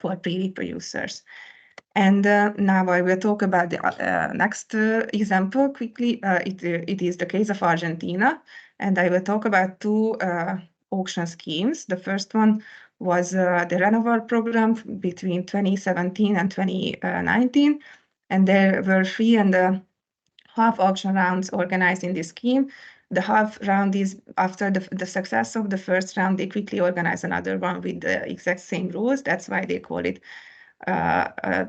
PV producers. And now I will talk about the next example quickly. It is the case of Argentina, and I will talk about 2 auction schemes. The first one was the renewable program between 2017 and 2019. And there were 3.5 auction rounds organized in this scheme. The half round is after the success of the first round, they quickly organize another one with the exact same rules. That's why they call it a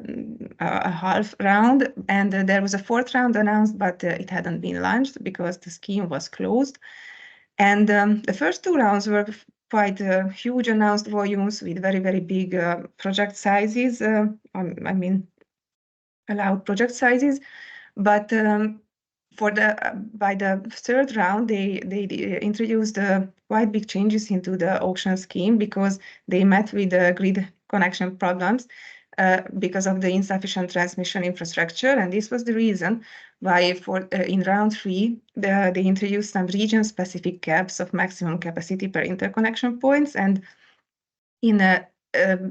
half round. And there was a 4th round announced, but it hadn't been launched because the scheme was closed. And the first 2 rounds were quite huge announced volumes with very, very big project sizes. Allowed project sizes, but by the 3rd round, they introduced quite big changes into the auction scheme because they met with the grid connection problems because of the insufficient transmission infrastructure, and this was the reason why in round 3 they introduced some region-specific caps of maximum capacity per interconnection points, and in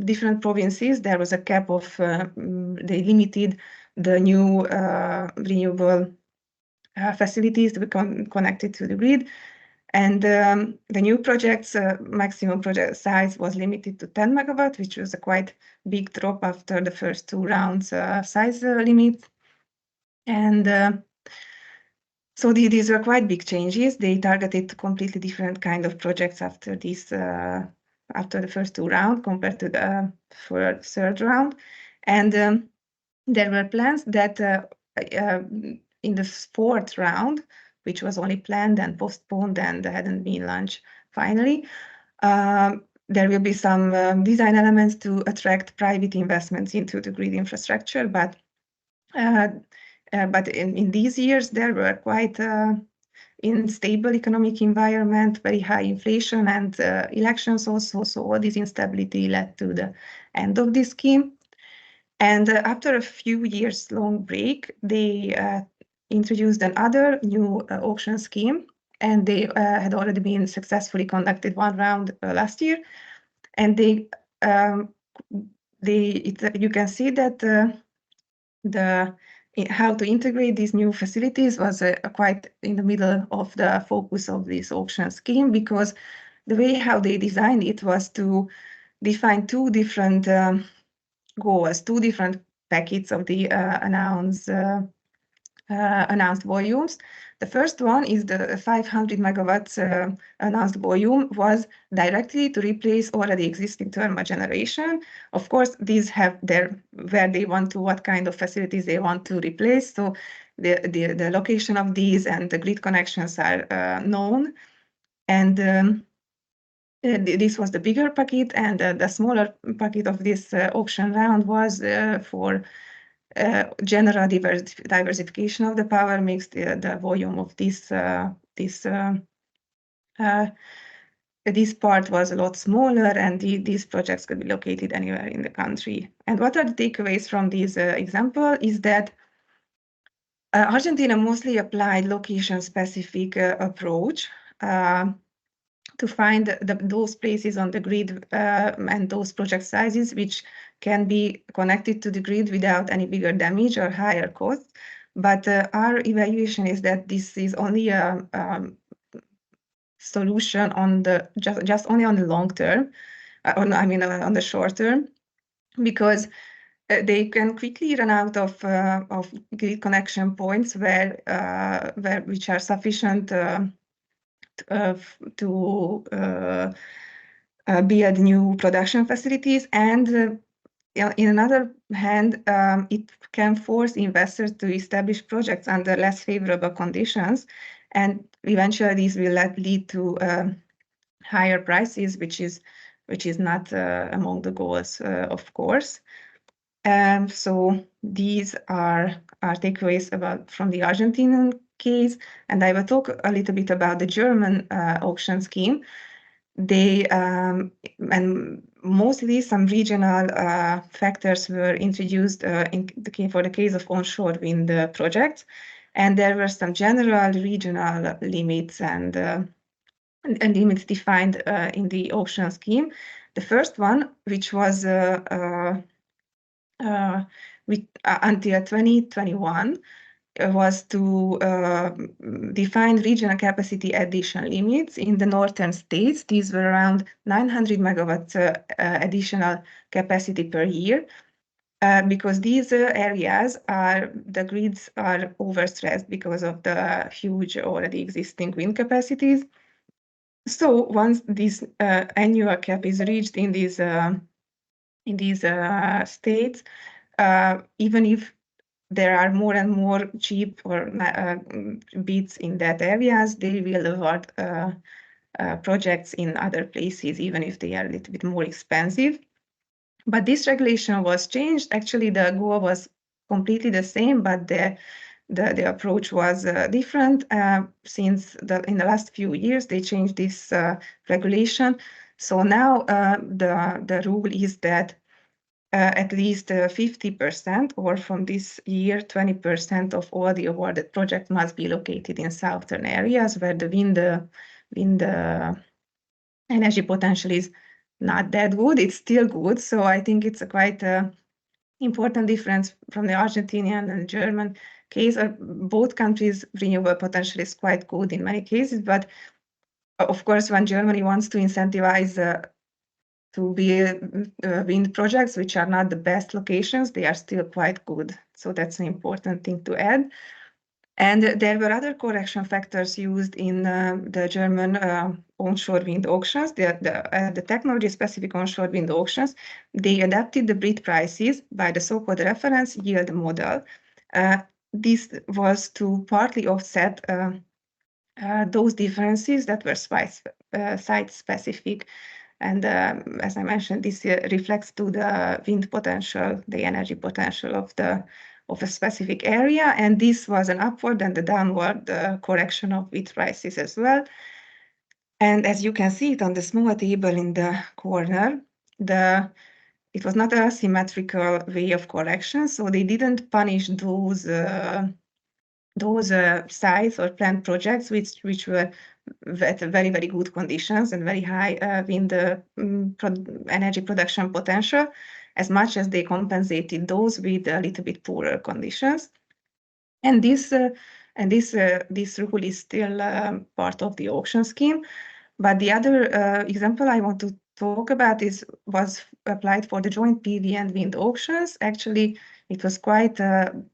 different provinces, there was a cap of, they limited the new renewable facilities to become connected to the grid. And the new project's maximum project size was limited to 10 megawatt, which was a quite big drop after the first 2 rounds size limit. And so these were quite big changes. They targeted completely different kind of projects after this after the first two rounds compared to the third round. And there were plans that in the fourth round, which was only planned and postponed and hadn't been launched finally, there will be some design elements to attract private investments into the grid infrastructure, but in these years there were quite unstable economic environment, very high inflation, and elections also. So all this instability led to the end of this scheme. And after a few years long break, they introduced another new auction scheme, and they had already been successfully conducted one round last year. And you can see that how to integrate these new facilities was quite in the middle of the focus of this auction scheme, because the way how they designed it was to define two different goals, two different packets of the announced volumes. The first one is the 500 megawatts announced volume was directly to replace already existing thermal generation. Of course, these have where they want to, what kind of facilities they want to replace. So the location of these and the grid connections are known. And this was the bigger packet, and the smaller packet of this auction round was for general diversification of the power mix. The volume of this part was a lot smaller, and these projects could be located anywhere in the country. And what are the takeaways from this example is that Argentina mostly applied location-specific approach to find those places on the grid and those project sizes which can be connected to the grid without any bigger damage or higher costs. But our evaluation is that this is only a solution on the just only on the long term, on the short term, because they can quickly run out of grid connection points which are sufficient to build new production facilities. And in another hand, it can force investors to establish projects under less favorable conditions, and eventually these will lead to higher prices, which is not among the goals, of course. So these are our takeaways from the Argentinian case, and I will talk a little bit about the German auction scheme. They and mostly some regional factors were introduced for the case of onshore wind projects, and there were some general regional limits and limits defined in the auction scheme. The first one, which was until 2021, was to define regional capacity addition limits in the northern states. These were around 900 megawatts additional capacity per year, because these areas the grids are overstressed because of the huge already existing wind capacities. So once this annual cap is reached in these states, even if there are more and more cheap or bids in that areas, they will award projects in other places, even if they are a little bit more expensive. But this regulation was changed. Actually, the goal was completely the same, but the approach was different since in the last few years they changed this regulation. So now the rule is that at least 50%, or from this year 20% of all the awarded projects must be located in southern areas where the wind energy potential is not that good. It's still good, so I think it's a quite important difference from the Argentinian and German case. Both countries' renewable potential is quite good in many cases, but of course, when Germany wants to incentivize to build wind projects, which are not the best locations, they are still quite good. So that's an important thing to add. And there were other correction factors used in the German onshore wind auctions, the technology-specific onshore wind auctions, they adapted the bid prices by the so-called reference yield model. This was to partly offset those differences that were site-specific. And as I mentioned, this reflects to the wind potential, the energy potential of a specific area. And this was an upward and a downward correction of bid prices as well. And as you can see it on the small table in the corner, it was not a symmetrical way of correction, so they didn't punish those sites or planned projects which were at very, very good conditions and very high wind energy production potential, as much as they compensated those with a little bit poorer conditions. And this rule is still part of the auction scheme. But the other example I want to talk about was applied for the joint PV and wind auctions. Actually, it was quite the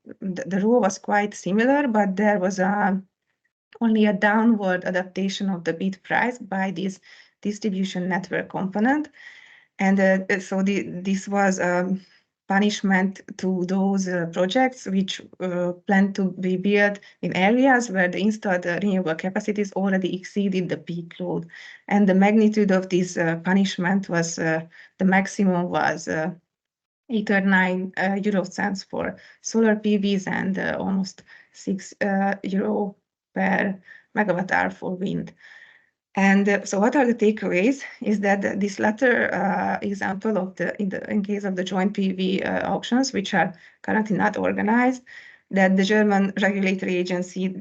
rule was quite similar, but there was only a downward adaptation of the bid price by this distribution network component, and so this was punishment to those projects which planned to be built in areas where the installed renewable capacities already exceeded the peak load. And the magnitude of this punishment was, the maximum was 8 or 9 euro cents for solar PVs and almost 6 euro per megawatt hour for wind. And so what are the takeaways is that this latter example of in case of the joint PV auctions, which are currently not organized, that the German regulatory agency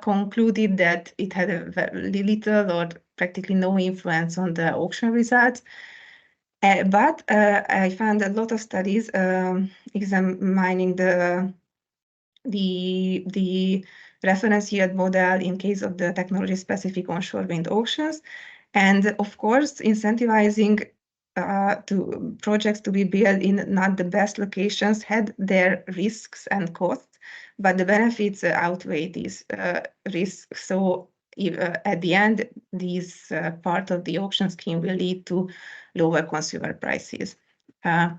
concluded that it had a very little or practically no influence on the auction results. But I found a lot of studies examining the reference yield model in case of the technology-specific onshore wind auctions, and of course, incentivizing to projects to be built in not the best locations had their risks and costs, but the benefits outweigh these risks. So at the end, this part of the auction scheme will lead to lower consumer prices. And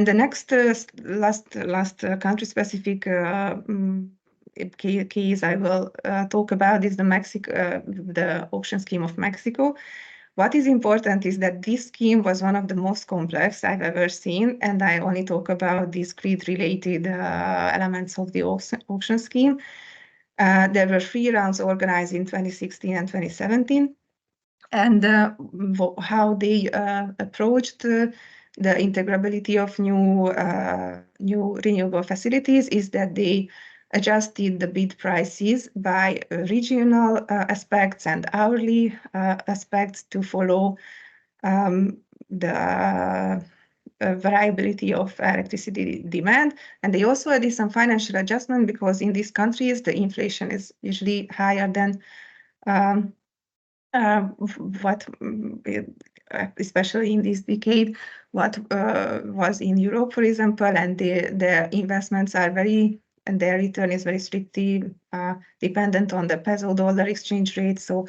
the next last country-specific case I will talk about is the auction scheme of Mexico. What is important is that this scheme was one of the most complex I've ever seen, and I only talk about these grid-related elements of the auction scheme. There were 3 rounds organized in 2016 and 2017, and how they approached the integrability of new renewable facilities is that they adjusted the bid prices by regional aspects and hourly aspects to follow the variability of electricity demand. And they also did some financial adjustment because in these countries, the inflation is usually higher than what, especially in this decade, what was in Europe, for example, and their investments are and their return is very strictly dependent on the peso-dollar exchange rate. So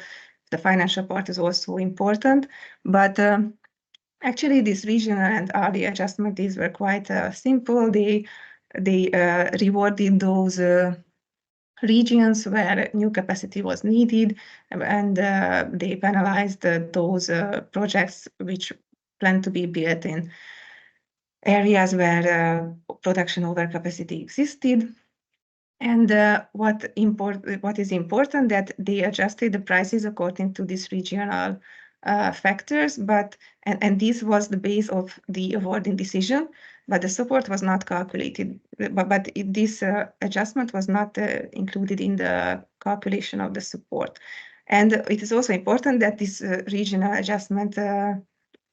the financial part is also important. But actually, this regional and hourly adjustment, these were quite simple. They rewarded those regions where new capacity was needed, and they penalized those projects which plan to be built in areas where production overcapacity existed. And what is important that they adjusted the prices according to these regional factors, and this was the base of the awarding decision, but the support was not calculated. But this adjustment was not included in the calculation of the support. And it is also important that this regional adjustment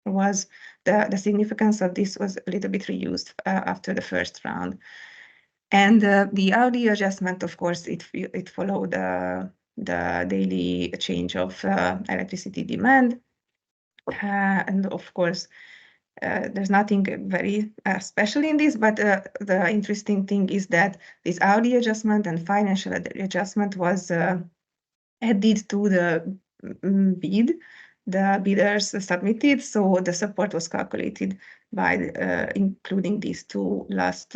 was the significance of this was a little bit reduced after the first round. And the hourly adjustment, of course, it followed the daily change of electricity demand. And of course, there's nothing very special in this, but the interesting thing is that this hourly adjustment and financial adjustment was added to the bid the bidders submitted, so the support was calculated by including these two last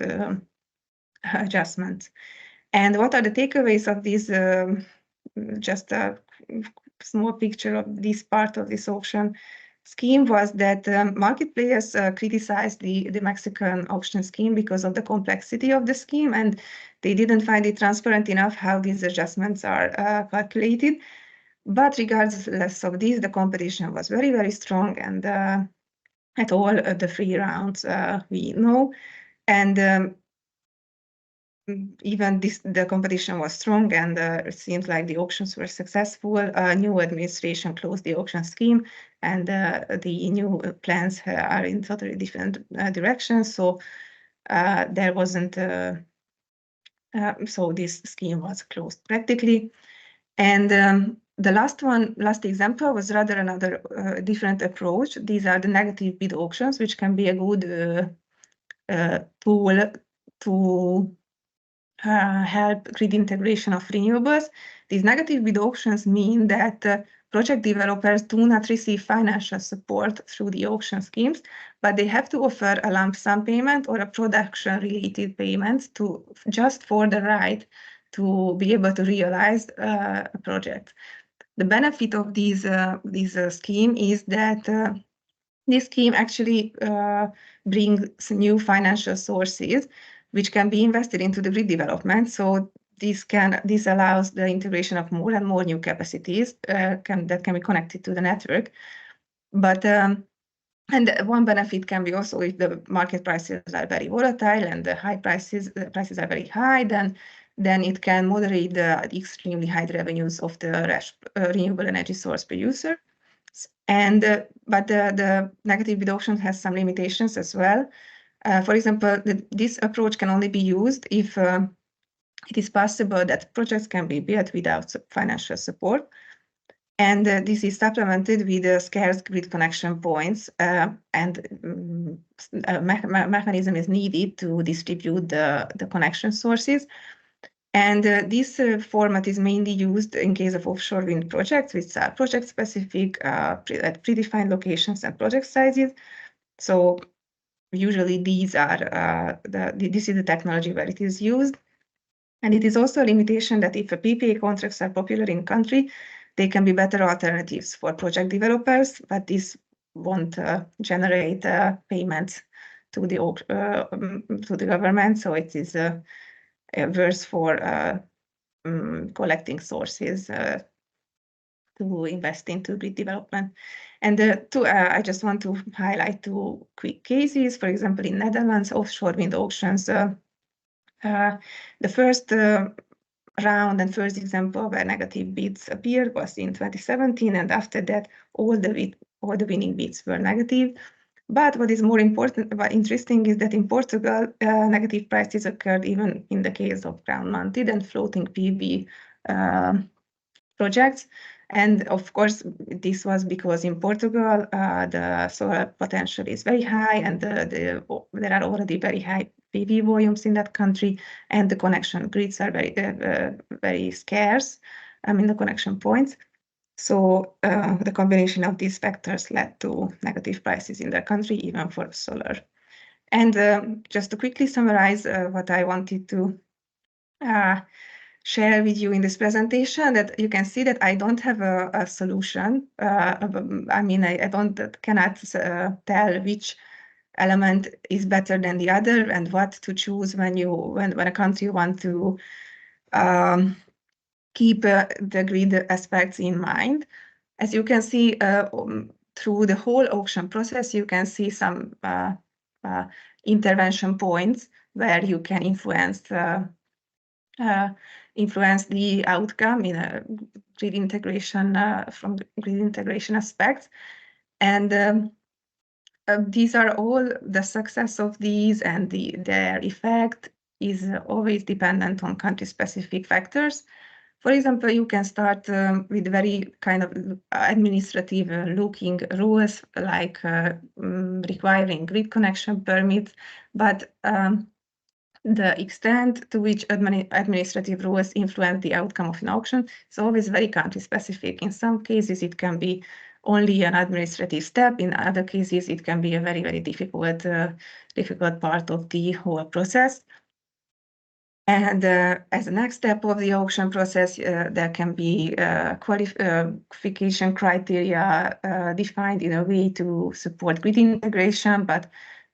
adjustments. And what are the takeaways of this? Just a small picture of this part of this auction scheme was that market players criticized the Mexican auction scheme because of the complexity of the scheme, and they didn't find it transparent enough how these adjustments are calculated. But regardless of this, the competition was very, very strong, and at all the 3 rounds we know. And even the competition was strong, and it seems like the auctions were successful. New administration closed the auction scheme, and the new plans are in totally different directions. So there wasn't, so this scheme was closed practically. And the last example was rather another different approach. These are the negative bid auctions, which can be a good tool to help grid integration of renewables. These negative bid auctions mean that project developers do not receive financial support through the auction schemes, but they have to offer a lump sum payment or a production-related payment just for the right to be able to realize a project. The benefit of this scheme is that this scheme actually brings new financial sources which can be invested into the grid development. So this allows the integration of more and more new capacities that can be connected to the network. But and one benefit can be also if the market prices are very volatile and the prices are very high, then it can moderate the extremely high revenues of the renewable energy source producer. And but the negative bid auction has some limitations as well. For example, this approach can only be used if it is possible that projects can be built without financial support. And this is supplemented with scarce grid connection points, and a mechanism is needed to distribute the connection sources. And this format is mainly used in case of offshore wind projects, which are project-specific at predefined locations and project sizes. So usually these are this is the technology where it is used. And it is also a limitation that if PPA contracts are popular in country, they can be better alternatives for project developers, but this won't generate payments to the government. So it is worse for collecting sources to invest into grid development. And I just want to highlight 2 quick cases. For example, in Netherlands, offshore wind auctions, the first round and first example where negative bids appeared was in 2017, and after that, all the winning bids were negative. But what is more important, but interesting, is that in Portugal, negative prices occurred even in the case of ground-mounted and floating PV projects. And of course, this was because in Portugal, the solar potential is very high, and there are already very high PV volumes in that country, and the connection grids are very scarce. The connection points. So the combination of these factors led to negative prices in their country, even for solar. And just to quickly summarize what I wanted to share with you in this presentation, that you can see that I don't have a solution. I cannot tell which element is better than the other and what to choose when a country wants to keep the grid aspects in mind. As you can see through the whole auction process, you can see some intervention points where you can influence the outcome in a grid integration from grid integration aspects. And these are all the success of these, and their effect is always dependent on country-specific factors. For example, you can start with very kind of administrative looking rules like requiring grid connection permits, but the extent to which administrative rules influence the outcome of an auction is always very country specific. In some cases, it can be only an administrative step. In other cases, it can be a very, very difficult part of the whole process. And as a next step of the auction process, there can be qualification criteria defined in a way to support grid integration. But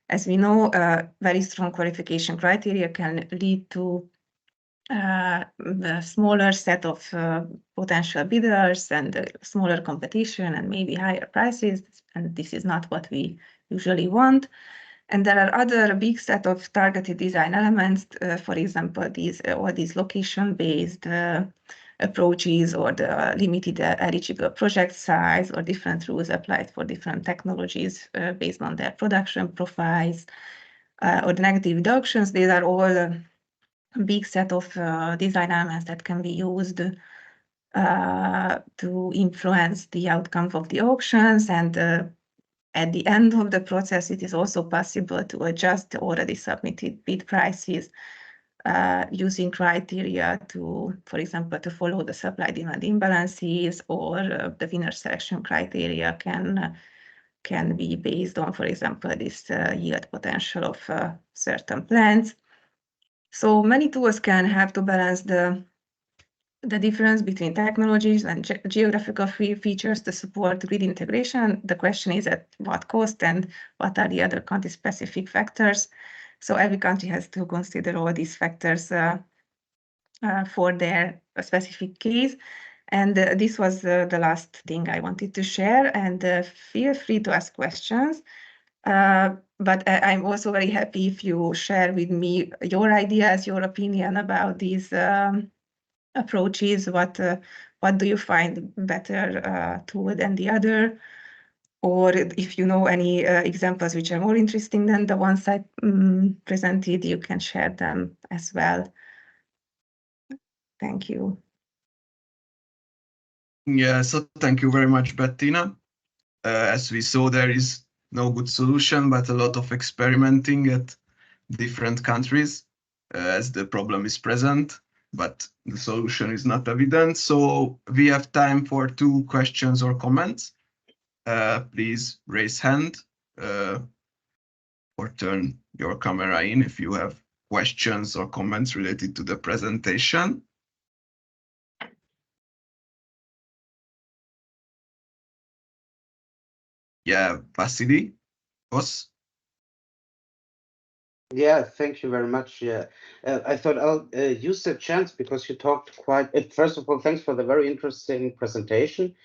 as we know, very strong qualification criteria can lead to a smaller set of potential bidders and smaller competition and maybe higher prices. And this is not what we usually want. And there are other big set of targeted design elements, for example, all these location-based approaches or the limited eligible project size or different rules applied for different technologies based on their production profiles or the negative deductions. These are all a big set of design elements that can be used to influence the outcome of the auctions. And at the end of the process, it is also possible to adjust the already submitted bid prices using criteria to, for example, to follow the supply-demand imbalances, or the winner selection criteria can be based on, for example, this yield potential of certain plants. So many tools can help to balance the difference between technologies and geographical features to support grid integration. The question is at what cost and what are the other country-specific factors. So every country has to consider all these factors for their specific case. And this was the last thing I wanted to share. And feel free to ask questions. But I'm also very happy if you share with me your ideas, your opinion about these approaches. What do you find better tool than the other? Or if you know any examples which are more interesting than the ones I presented, you can share them as well. Thank you. Yeah, so thank you very much, Bettina. As we saw, there is no good solution, but a lot of experimenting at different countries as the problem is present, but the solution is not evident. So we have time for 2 questions or comments. Please raise hand or turn your camera in if you have questions or comments related to the presentation. Yeah, Vasily, boss. Yeah, thank you very much. Yeah, I thought I'll use the chance because you talked quite. First of all, thanks for the very interesting presentation.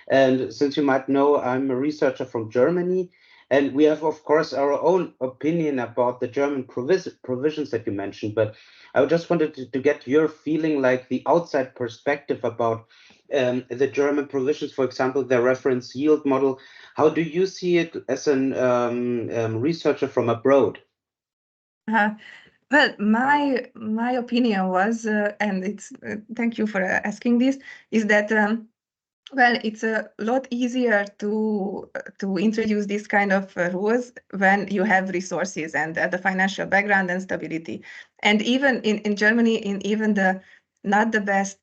And since you might know, I'm a researcher from Germany, and we have, of course, our own opinion about the German provisions that you mentioned. But I just wanted to get your feeling, like the outside perspective about the German provisions, for example, the reference yield model. How do you see it as a researcher from abroad? Well, my opinion was, and it's thank you for asking this, is that well, it's a lot easier to introduce this kind of rules when you have resources and the financial background and stability. And even in Germany, in even the not the best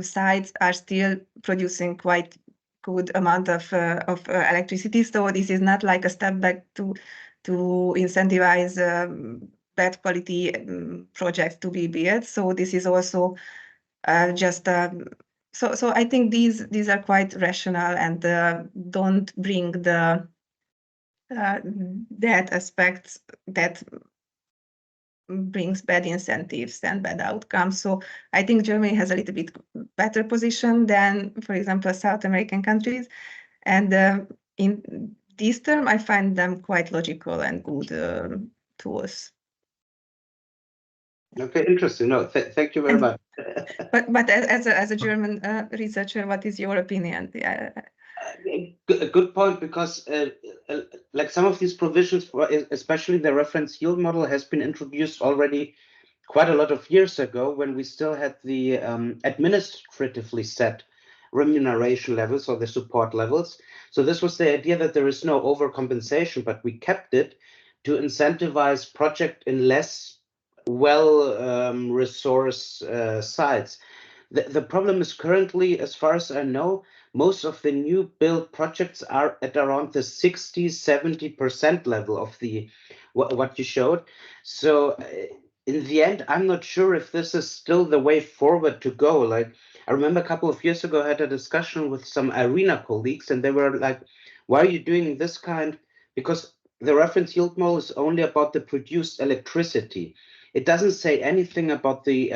sites are still producing quite good amount of electricity. So this is not like a step back to incentivize bad quality projects to be built. So this is also just so I think these are quite rational and don't bring the that aspects that brings bad incentives and bad outcomes. So I think Germany has a little bit better position than, for example, South American countries. And in this term, I find them quite logical and good tools. Okay, interesting. No, thank you very much. But as a German researcher, what is your opinion? A good point, because like some of these provisions, especially the reference yield model, has been introduced already quite a lot of years ago, when we still had the administratively set remuneration levels or the support levels. So this was the idea that there is no overcompensation, but we kept it to incentivize project in less well-resourced sites. The problem is currently, as far as I know, most of the new build projects are at around the 60–70% level of the what you showed. So in the end, I'm not sure if this is still the way forward to go. Like, I remember a couple of years ago, I had a discussion with some arena colleagues, and they were like, why are you doing this kind? Because the reference yield model is only about the produced electricity. It doesn't say anything about the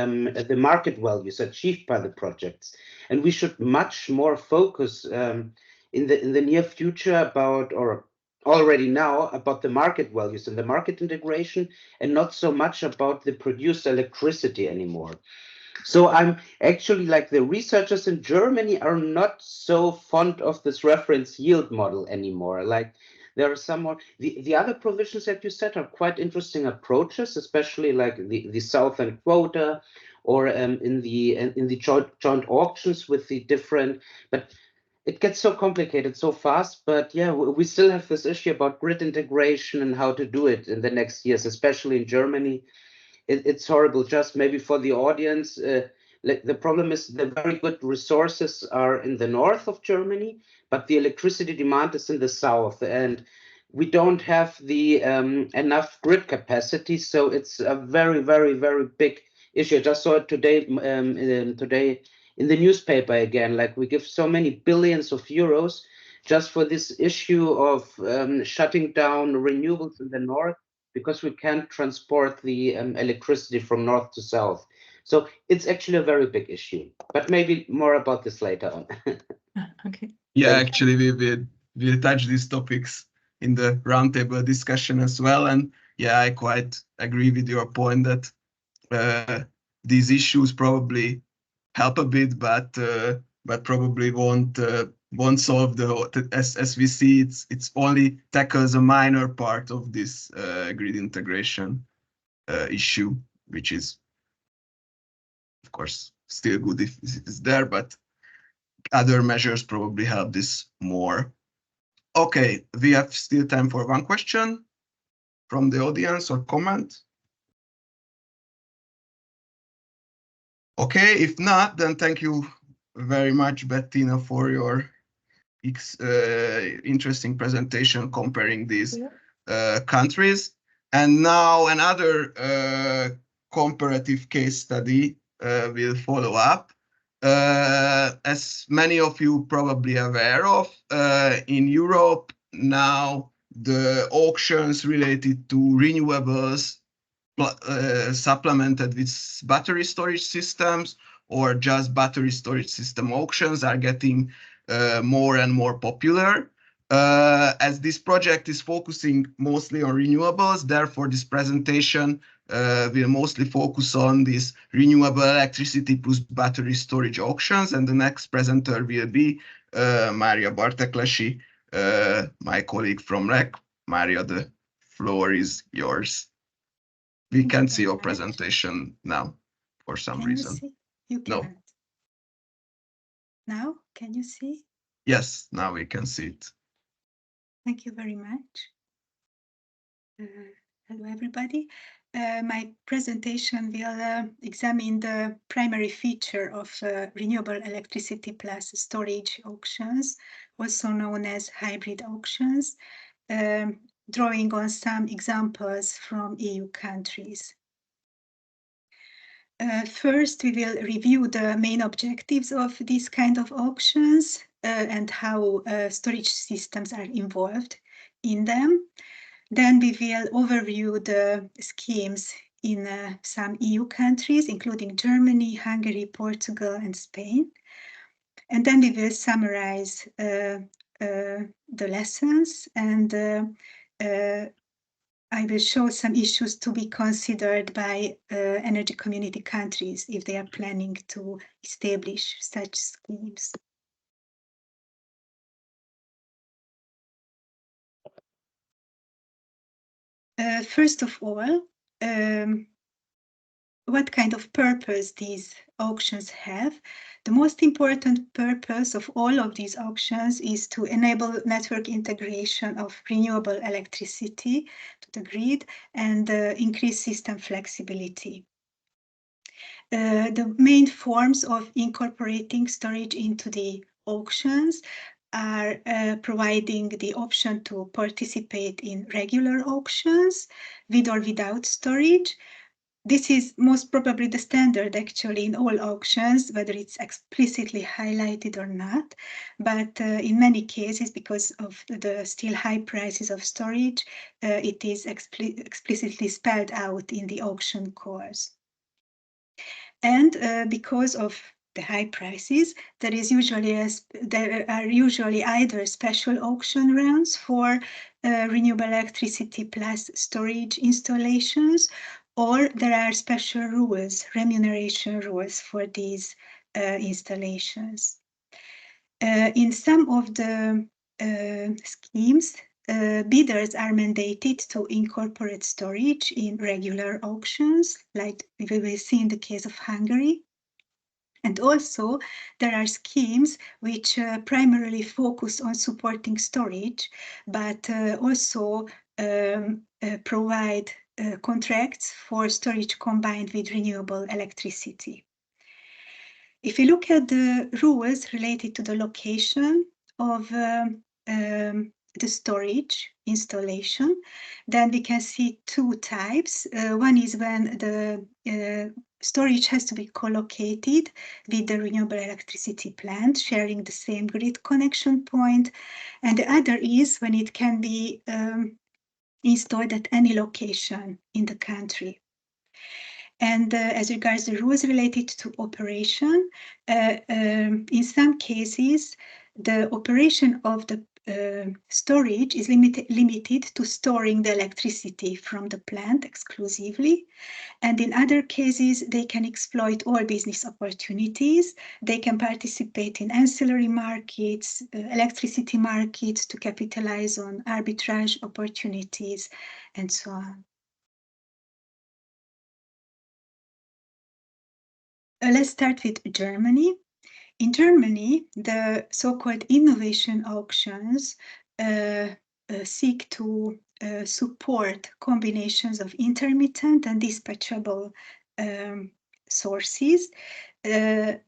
market values achieved by the projects. And we should much more focus in the near future about, or already now, about the market values and the market integration, and not so much about the produced electricity anymore. So I'm actually, like, the researchers in Germany are not so fond of this reference yield model anymore. Like, there are some more, the other provisions that you said are quite interesting approaches, especially like the southern quota, or in the joint auctions with the different, but it gets so complicated so fast. But yeah, we still have this issue about grid integration and how to do it in the next years, especially in Germany. It's horrible. Just maybe for the audience, the problem is the very good resources are in the north of Germany, but the electricity demand is in the south, and we don't have the enough grid capacity. So it's a very, very, very big issue. I just saw it today today in the newspaper again. Like, we give so many billions of euros just for this issue of shutting down renewables in the north, because we can't transport the electricity from north to south. So it's actually a very big issue, but maybe more about this later on. Okay. Yeah, actually, we'll touch these topics in the roundtable discussion as well. And yeah, I quite agree with your point that these issues probably help a bit, but probably won't solve the whole. As we see, it's only tackles a minor part of this grid integration issue, which is, of course, still good if it's there, but other measures probably help this more. Okay, we have still time for one question from the audience or comment. Okay, if not, then thank you very much, Bettina, for your interesting presentation comparing these countries. And now another comparative case study will follow up. As many of you probably aware of, in Europe now the auctions related to renewables supplemented with battery storage systems or just battery storage system auctions are getting more and more popular. As this project is focusing mostly on renewables, therefore this presentation will mostly focus on this renewable electricity plus battery storage auctions, and the next presenter will be Maria Barteklesi, my colleague from REC. Maria, the floor is yours. We can't see your presentation now for some reason. You can't. No. Now, can you see? Yes, now we can see it. Thank you very much. Hello, everybody. My presentation will examine the primary feature of renewable electricity plus storage auctions, also known as hybrid auctions, drawing on some examples from EU countries. First, we will review the main objectives of these kind of auctions and how storage systems are involved in them. Then we will overview the schemes in some EU countries, including Germany, Hungary, Portugal, and Spain. And then we will summarize the lessons, and I will show some issues to be considered by energy community countries if they are planning to establish such schemes. First of all, what kind of purpose these auctions have. The most important purpose of all of these auctions is to enable network integration of renewable electricity to the grid and increase system flexibility. The main forms of incorporating storage into the auctions are providing the option to participate in regular auctions with or without storage. This is most probably the standard actually in all auctions, whether it's explicitly highlighted or not. But in many cases, because of the still high prices of storage, it is explicitly spelled out in the auction calls. And because of the high prices, there are usually either special auction rounds for renewable electricity plus storage installations, or there are special rules, remuneration rules for these installations. In some of the schemes, bidders are mandated to incorporate storage in regular auctions, like we will see in the case of Hungary. And also, there are schemes which primarily focus on supporting storage, but also provide contracts for storage combined with renewable electricity. If you look at the rules related to the location of the storage installation, then we can see two types. One is when the storage has to be co-located with the renewable electricity plant, sharing the same grid connection point. And the other is when it can be installed at any location in the country. And as regards the rules related to operation, in some cases, the operation of the storage is limited to storing the electricity from the plant exclusively. And in other cases, they can exploit all business opportunities. They can participate in ancillary markets, electricity markets to capitalize on arbitrage opportunities, and so on. Let's start with Germany. In Germany, the so-called innovation auctions seek to support combinations of intermittent and dispatchable sources, the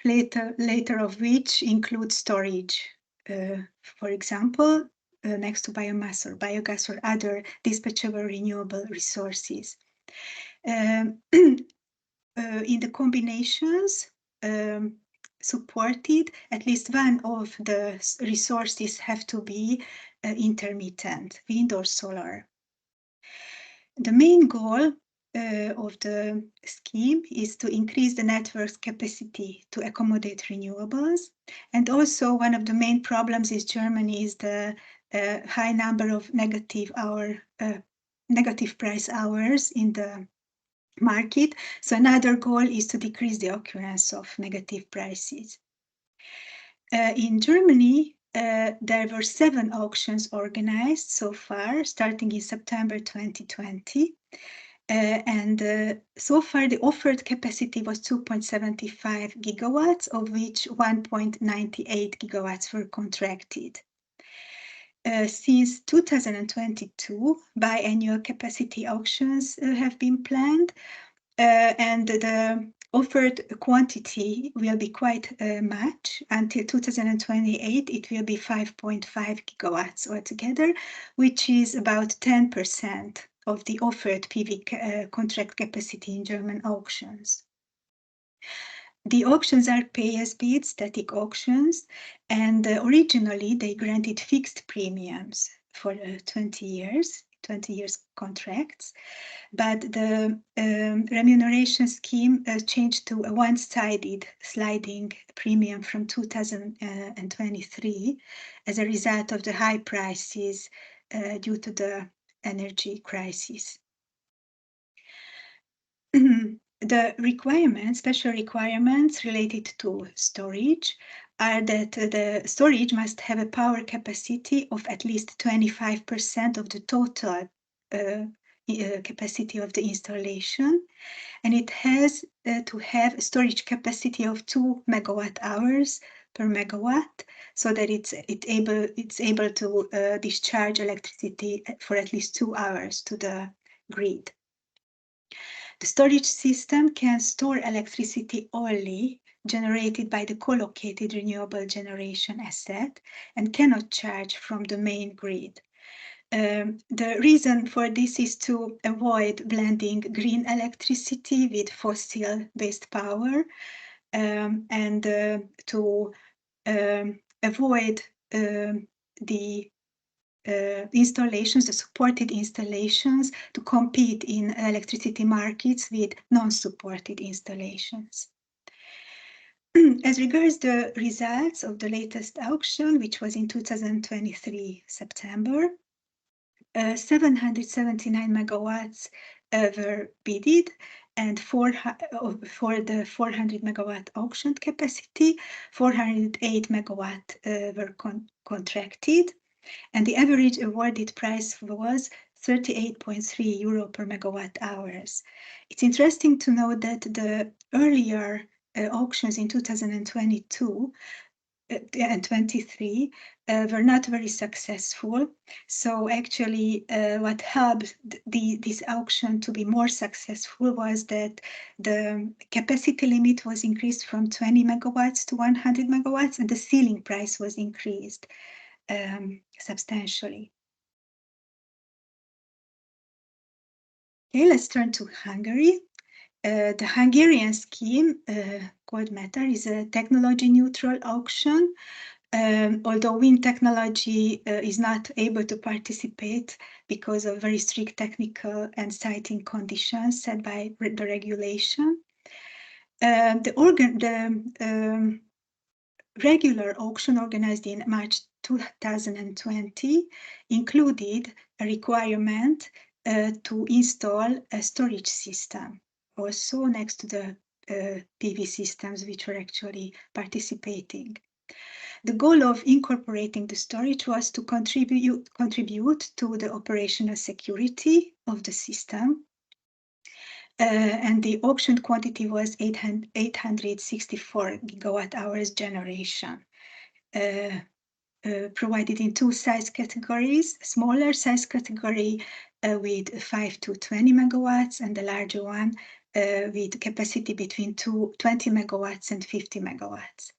later of which include storage, for example, next to biomass or biogas or other dispatchable renewable resources. In the combinations supported, at least one of the resources have to be intermittent, wind or solar. The main goal of the scheme is to increase the network's capacity to accommodate renewables. And also one of the main problems in Germany is the high number of negative price hours in the market. So another goal is to decrease the occurrence of negative prices. In Germany, there were 7 auctions organized so far, starting in September 2020. And so far the offered capacity was 2.75 gigawatts, of which 1.98 gigawatts were contracted. Since 2022, biannual capacity auctions have been planned, and the offered quantity will be quite much. Until 2028, it will be 5.5 gigawatts altogether, which is about 10% of the offered PV contract capacity in German auctions. The auctions are pay-as-bid static auctions, and originally they granted fixed premiums for 20 years contracts, but the remuneration scheme changed to a one-sided sliding premium from 2023 as a result of the high prices due to the energy crisis. The requirements, special requirements related to storage are that the storage must have a power capacity of at least 25% of the total capacity of the installation, and it has to have a storage capacity of 2 megawatt-hours per megawatt, so that it's able to discharge electricity for at least 2 hours to the grid. The storage system can store electricity only generated by the co-located renewable generation asset and cannot charge from the main grid. The reason for this is to avoid blending green electricity with fossil-based power, and to avoid the installations, the supported installations, to compete in electricity markets with non-supported installations. As regards the results of the latest auction, which was in 2023 September, 779 megawatts were bidded, and for the 400 megawatt auctioned capacity, 408 megawatt were contracted, and the average awarded price was 38.3 euro per megawatt hours. It's interesting to note that the earlier auctions in 2022 and 23 were not very successful. So actually what helped this auction to be more successful was that the capacity limit was increased from 20 megawatts to 100 megawatts, and the ceiling price was increased substantially. Okay, let's turn to Hungary. The Hungarian scheme, called METAR, is a technology-neutral auction. Although wind technology is not able to participate because of very strict technical and siting conditions set by the regulation. The regular auction organized in March 2020 included a requirement to install a storage system, also next to the PV systems which were actually participating. The goal of incorporating the storage was to contribute to the operational security of the system. And the auctioned quantity was 864 gigawatt hours generation, provided in 2 size categories: smaller size category with 5 to 20 megawatts, and the larger one with capacity between 20 megawatts and 50 megawatts.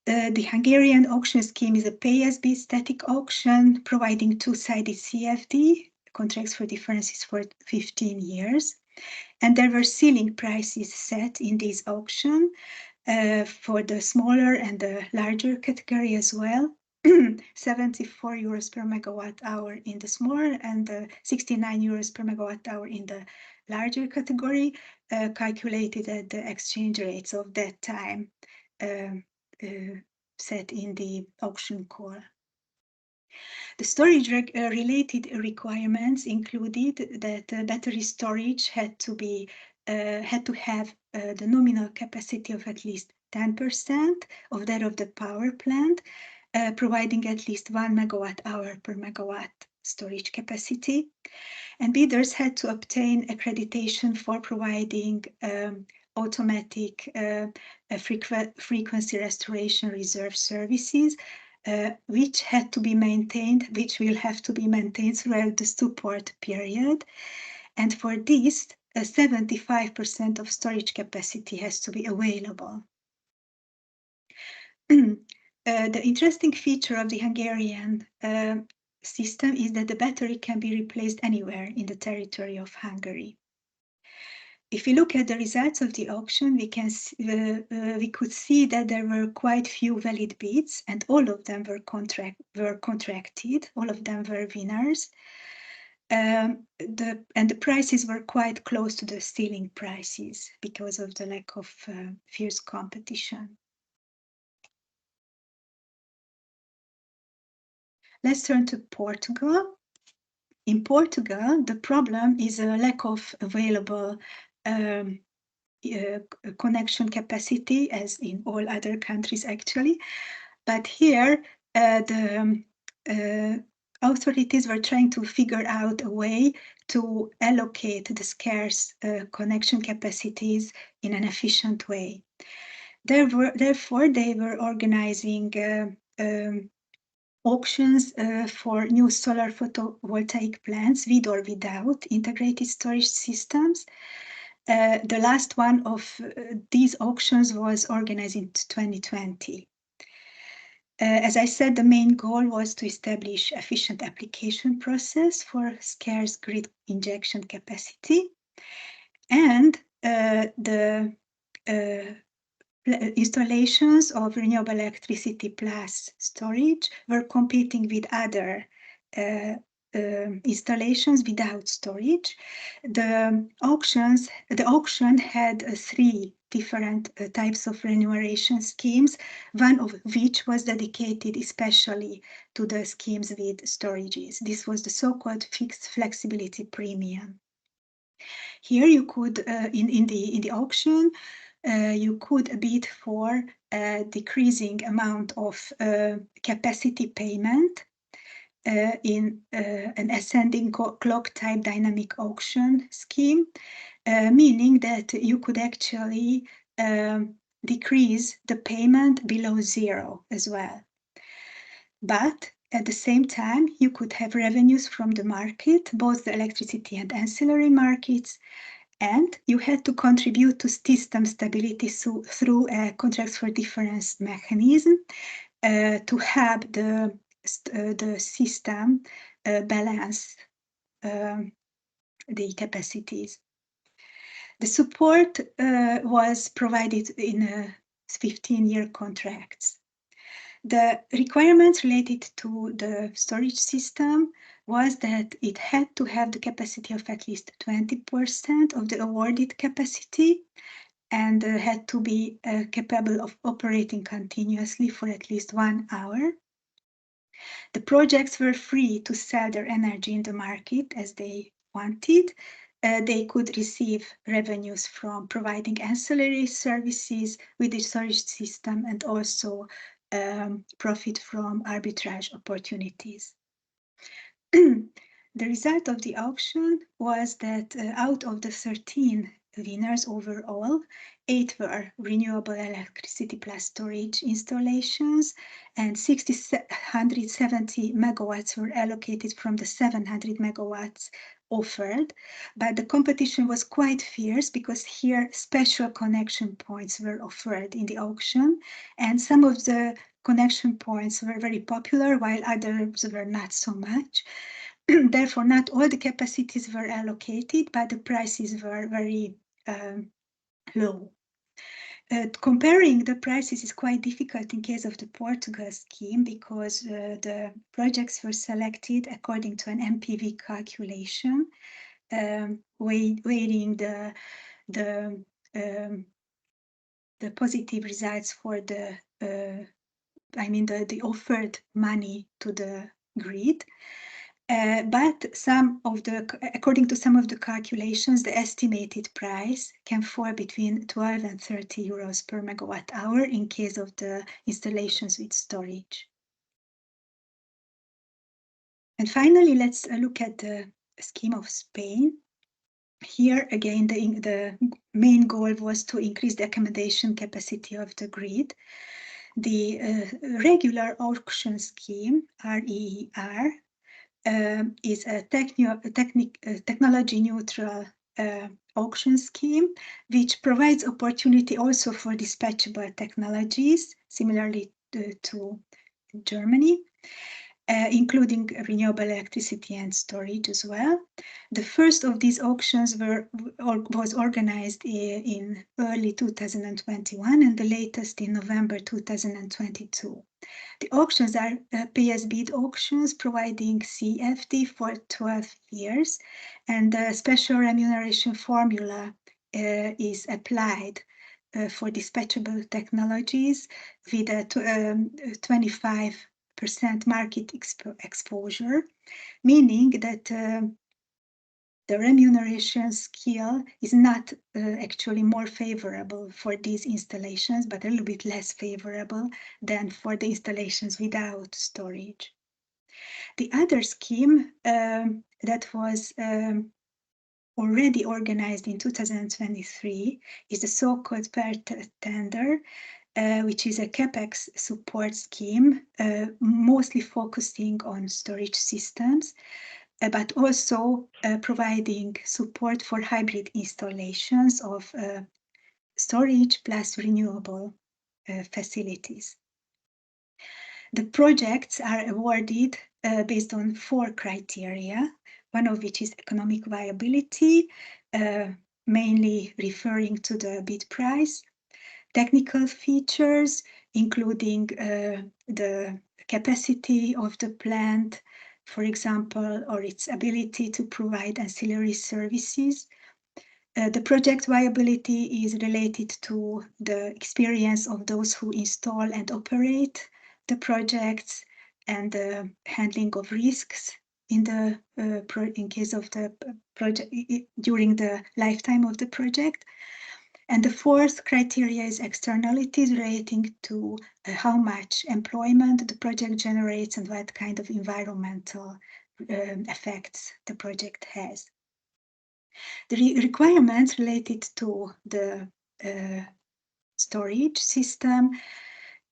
The Hungarian auction scheme is a pay-as-bid static auction, providing 2-sided CFD, contracts for differences for 15 years. And there were ceiling prices set in this auction for the smaller and the larger category as well. 74 euros per megawatt hour in the smaller and 69 euros per megawatt hour in the larger category, calculated at the exchange rates of that time, set in the auction call. The storage related requirements included that battery storage had to have the nominal capacity of at least 10% of that of the power plant, providing at least 1 megawatt hour per megawatt storage capacity. And bidders had to obtain accreditation for providing automatic frequency restoration reserve services, which will have to be maintained throughout the support period. And for this, 75% of storage capacity has to be available. The interesting feature of the Hungarian system is that the battery can be replaced anywhere in the territory of Hungary. If we look at the results of the auction, we could see that there were quite few valid bids, and all of them were contracted. All of them were winners, and the prices were quite close to the ceiling prices because of the lack of fierce competition. Let's turn to Portugal. In Portugal, the problem is a lack of available connection capacity, as in all other countries actually. But here, the authorities were trying to figure out a way to allocate the scarce connection capacities in an efficient way. Therefore, they were organizing auctions for new solar photovoltaic plants with or without integrated storage systems. The last one of these auctions was organized in 2020. As I said, the main goal was to establish efficient application process for scarce grid injection capacity, and the installations of renewable electricity plus storage were competing with other installations without storage. The auction had three different types of remuneration schemes, one of which was dedicated especially to the schemes with storages. This was the so-called fixed flexibility premium. Here you could, in the auction, you could bid for a decreasing amount of capacity payment in an ascending clock type dynamic auction scheme, meaning that you could actually decrease the payment below zero as well. But at the same time, you could have revenues from the market, both the electricity and ancillary markets, and you had to contribute to system stability through a contracts for difference mechanism to have the system balance the capacities. The support was provided in 15-year contracts. The requirements related to the storage system was that it had to have the capacity of at least 20% of the awarded capacity and had to be capable of operating continuously for at least 1 hour. The projects were free to sell their energy in the market as they wanted. They could receive revenues from providing ancillary services with the storage system and also profit from arbitrage opportunities. The result of the auction was that out of the 13 winners overall, 8 were renewable electricity plus storage installations, and 670 megawatts were allocated from the 700 megawatts offered. But the competition was quite fierce because here special connection points were offered in the auction, and some of the connection points were very popular while others were not so much. Therefore, not all the capacities were allocated, but the prices were very low. Comparing the prices is quite difficult in case of the Portugal scheme because the projects were selected according to an MPV calculation, weighing the positive results for the offered money to the grid. But according to some of the calculations, the estimated price can fall between 12 and 30 euros per megawatt hour in case of the installations with storage. And finally, let's look at the scheme of Spain. Here again, the main goal was to increase the accommodation capacity of the grid. The regular auction scheme, REER, is a technology-neutral auction scheme, which provides opportunity also for dispatchable technologies, similarly to Germany, including renewable electricity and storage as well. The first of these auctions was organized in early 2021 and the latest in November 2022. The auctions are pay-as-bid auctions providing CFD for 12 years, and the special remuneration formula is applied for dispatchable technologies with a 25% market exposure, meaning that the remuneration scale is not actually more favorable for these installations, but a little bit less favorable than for the installations without storage. The other scheme that was already organized in 2023 is the so-called PERT tender, which is a CapEx support scheme, mostly focusing on storage systems, but also providing support for hybrid installations of storage plus renewable facilities. The projects are awarded based on 4 criteria, one of which is economic viability, mainly referring to the bid price, technical features, including the capacity of the plant, for example, or its ability to provide ancillary services. The project viability is related to the experience of those who install and operate the projects and the handling of risks in case of the project during the lifetime of the project. And the 4th criteria is externalities relating to how much employment the project generates and what kind of environmental effects the project has. The requirements related to the storage system,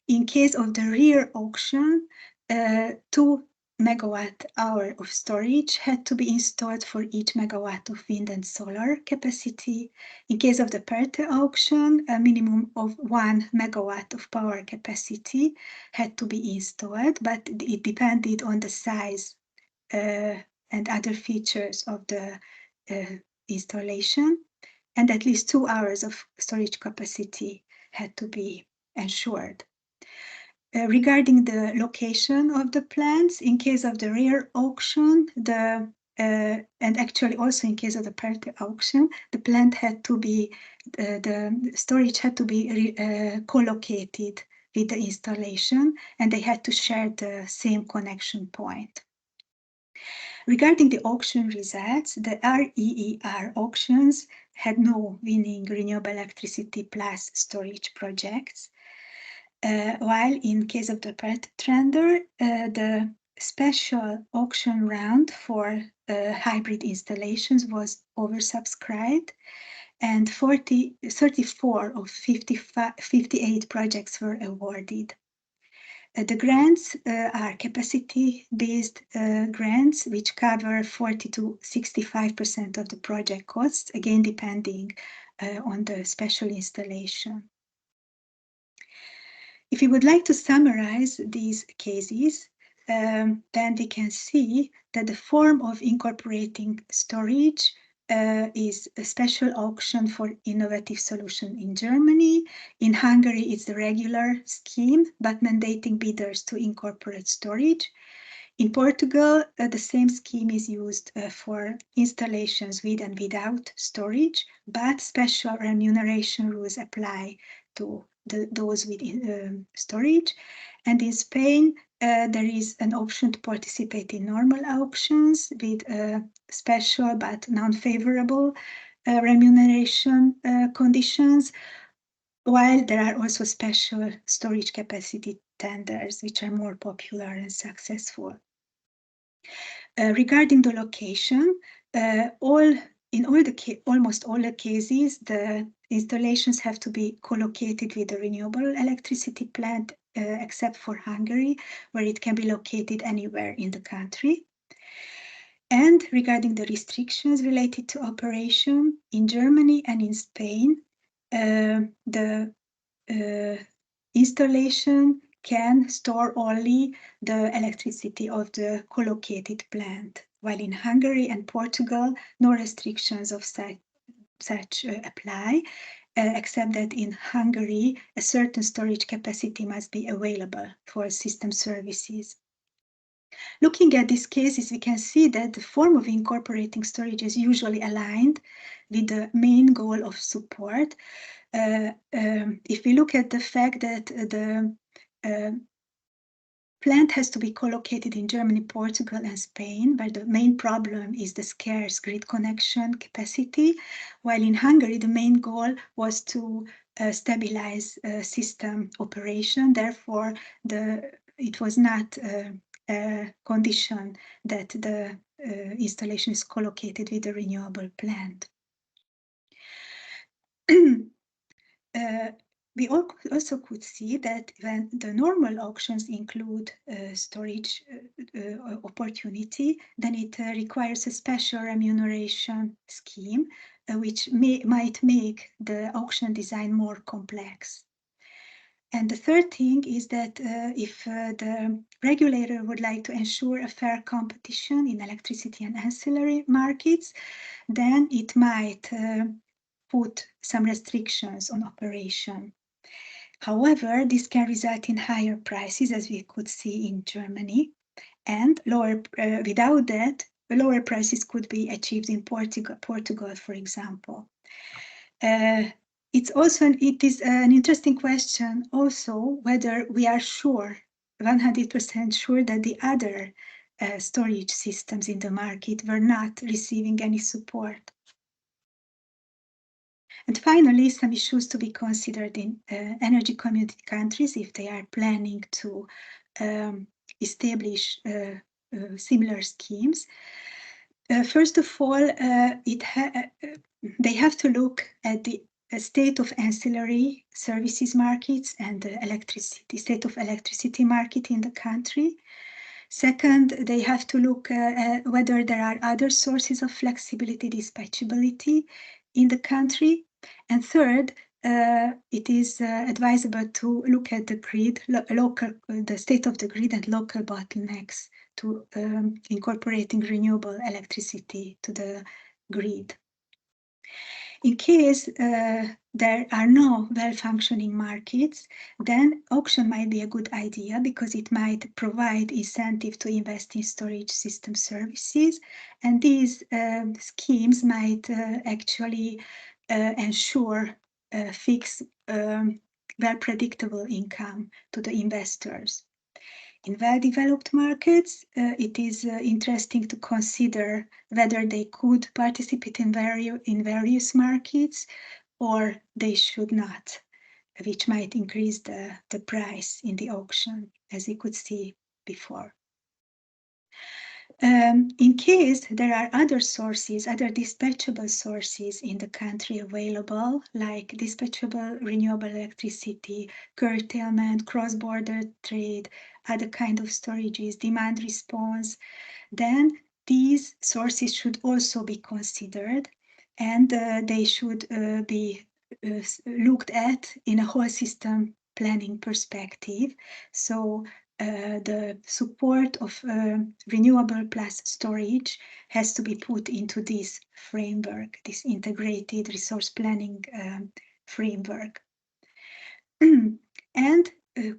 in case of the rear auction, 2 megawatt-hour of storage had to be installed for each megawatt of wind and solar capacity. In case of the PERT auction, a minimum of 1 megawatt of power capacity had to be installed, but it depended on the size and other features of the installation, and at least 2 hours of storage capacity had to be ensured. Regarding the location of the plants, in case of the rear auction, and actually also in case of the PERT auction, the plant had to be, the storage had to be co-located with the installation, and they had to share the same connection point. Regarding the auction results, the REER auctions had no winning renewable electricity plus storage projects. While in case of the PERT tender, the special auction round for hybrid installations was oversubscribed, and 34 of 58 projects were awarded. The grants are capacity-based grants, which cover 40 to 65% of the project costs, again depending on the special installation. If you would like to summarize these cases, then we can see that the form of incorporating storage is a special auction for innovative solution in Germany. In Hungary, it's the regular scheme, but mandating bidders to incorporate storage. In Portugal, the same scheme is used for installations with and without storage, but special remuneration rules apply to those with storage. And in Spain, there is an option to participate in normal auctions with special but non-favorable remuneration conditions, while there are also special storage capacity tenders, which are more popular and successful. Regarding the location, almost all the cases, the installations have to be co-located with a renewable electricity plant, except for Hungary, where it can be located anywhere in the country. And regarding the restrictions related to operation, in Germany and in Spain, the installation can store only the electricity of the co-located plant, while in Hungary and Portugal, no restrictions of such apply, except that in Hungary, a certain storage capacity must be available for system services. Looking at these cases, we can see that the form of incorporating storage is usually aligned with the main goal of support. If we look at the fact that the plant has to be co-located in Germany, Portugal, and Spain, where the main problem is the scarce grid connection capacity, while in Hungary, the main goal was to stabilize system operation. Therefore, it was not a condition that the installation is co-located with a renewable plant. We also could see that when the normal auctions include storage opportunity, then it requires a special remuneration scheme, which might make the auction design more complex. And the third thing is that if the regulator would like to ensure a fair competition in electricity and ancillary markets, then it might put some restrictions on operation. However, this can result in higher prices, as we could see in Germany, and without that, lower prices could be achieved in Portugal, for example. It is an interesting question also whether we are 100% sure that the other storage systems in the market were not receiving any support. And finally, some issues to be considered in energy community countries if they are planning to establish similar schemes. First of all, they have to look at the state of ancillary services markets and the state of electricity market in the country. Second, they have to look at whether there are other sources of flexibility, dispatchability in the country. And third, it is advisable to look at the grid, the state of the grid and local bottlenecks to incorporating renewable electricity to the grid. In case there are no well-functioning markets, then auction might be a good idea because it might provide incentive to invest in storage system services, and these schemes might actually ensure fixed, well-predictable income to the investors. In well-developed markets, it is interesting to consider whether they could participate in various markets or they should not, which might increase the price in the auction, as we could see before. In case there are other dispatchable sources in the country available, like dispatchable renewable electricity, curtailment, cross-border trade, other kind of storages, demand response, then these sources should also be considered, and they should be looked at in a whole system planning perspective. So the support of renewable plus storage has to be put into this framework, this integrated resource planning framework. And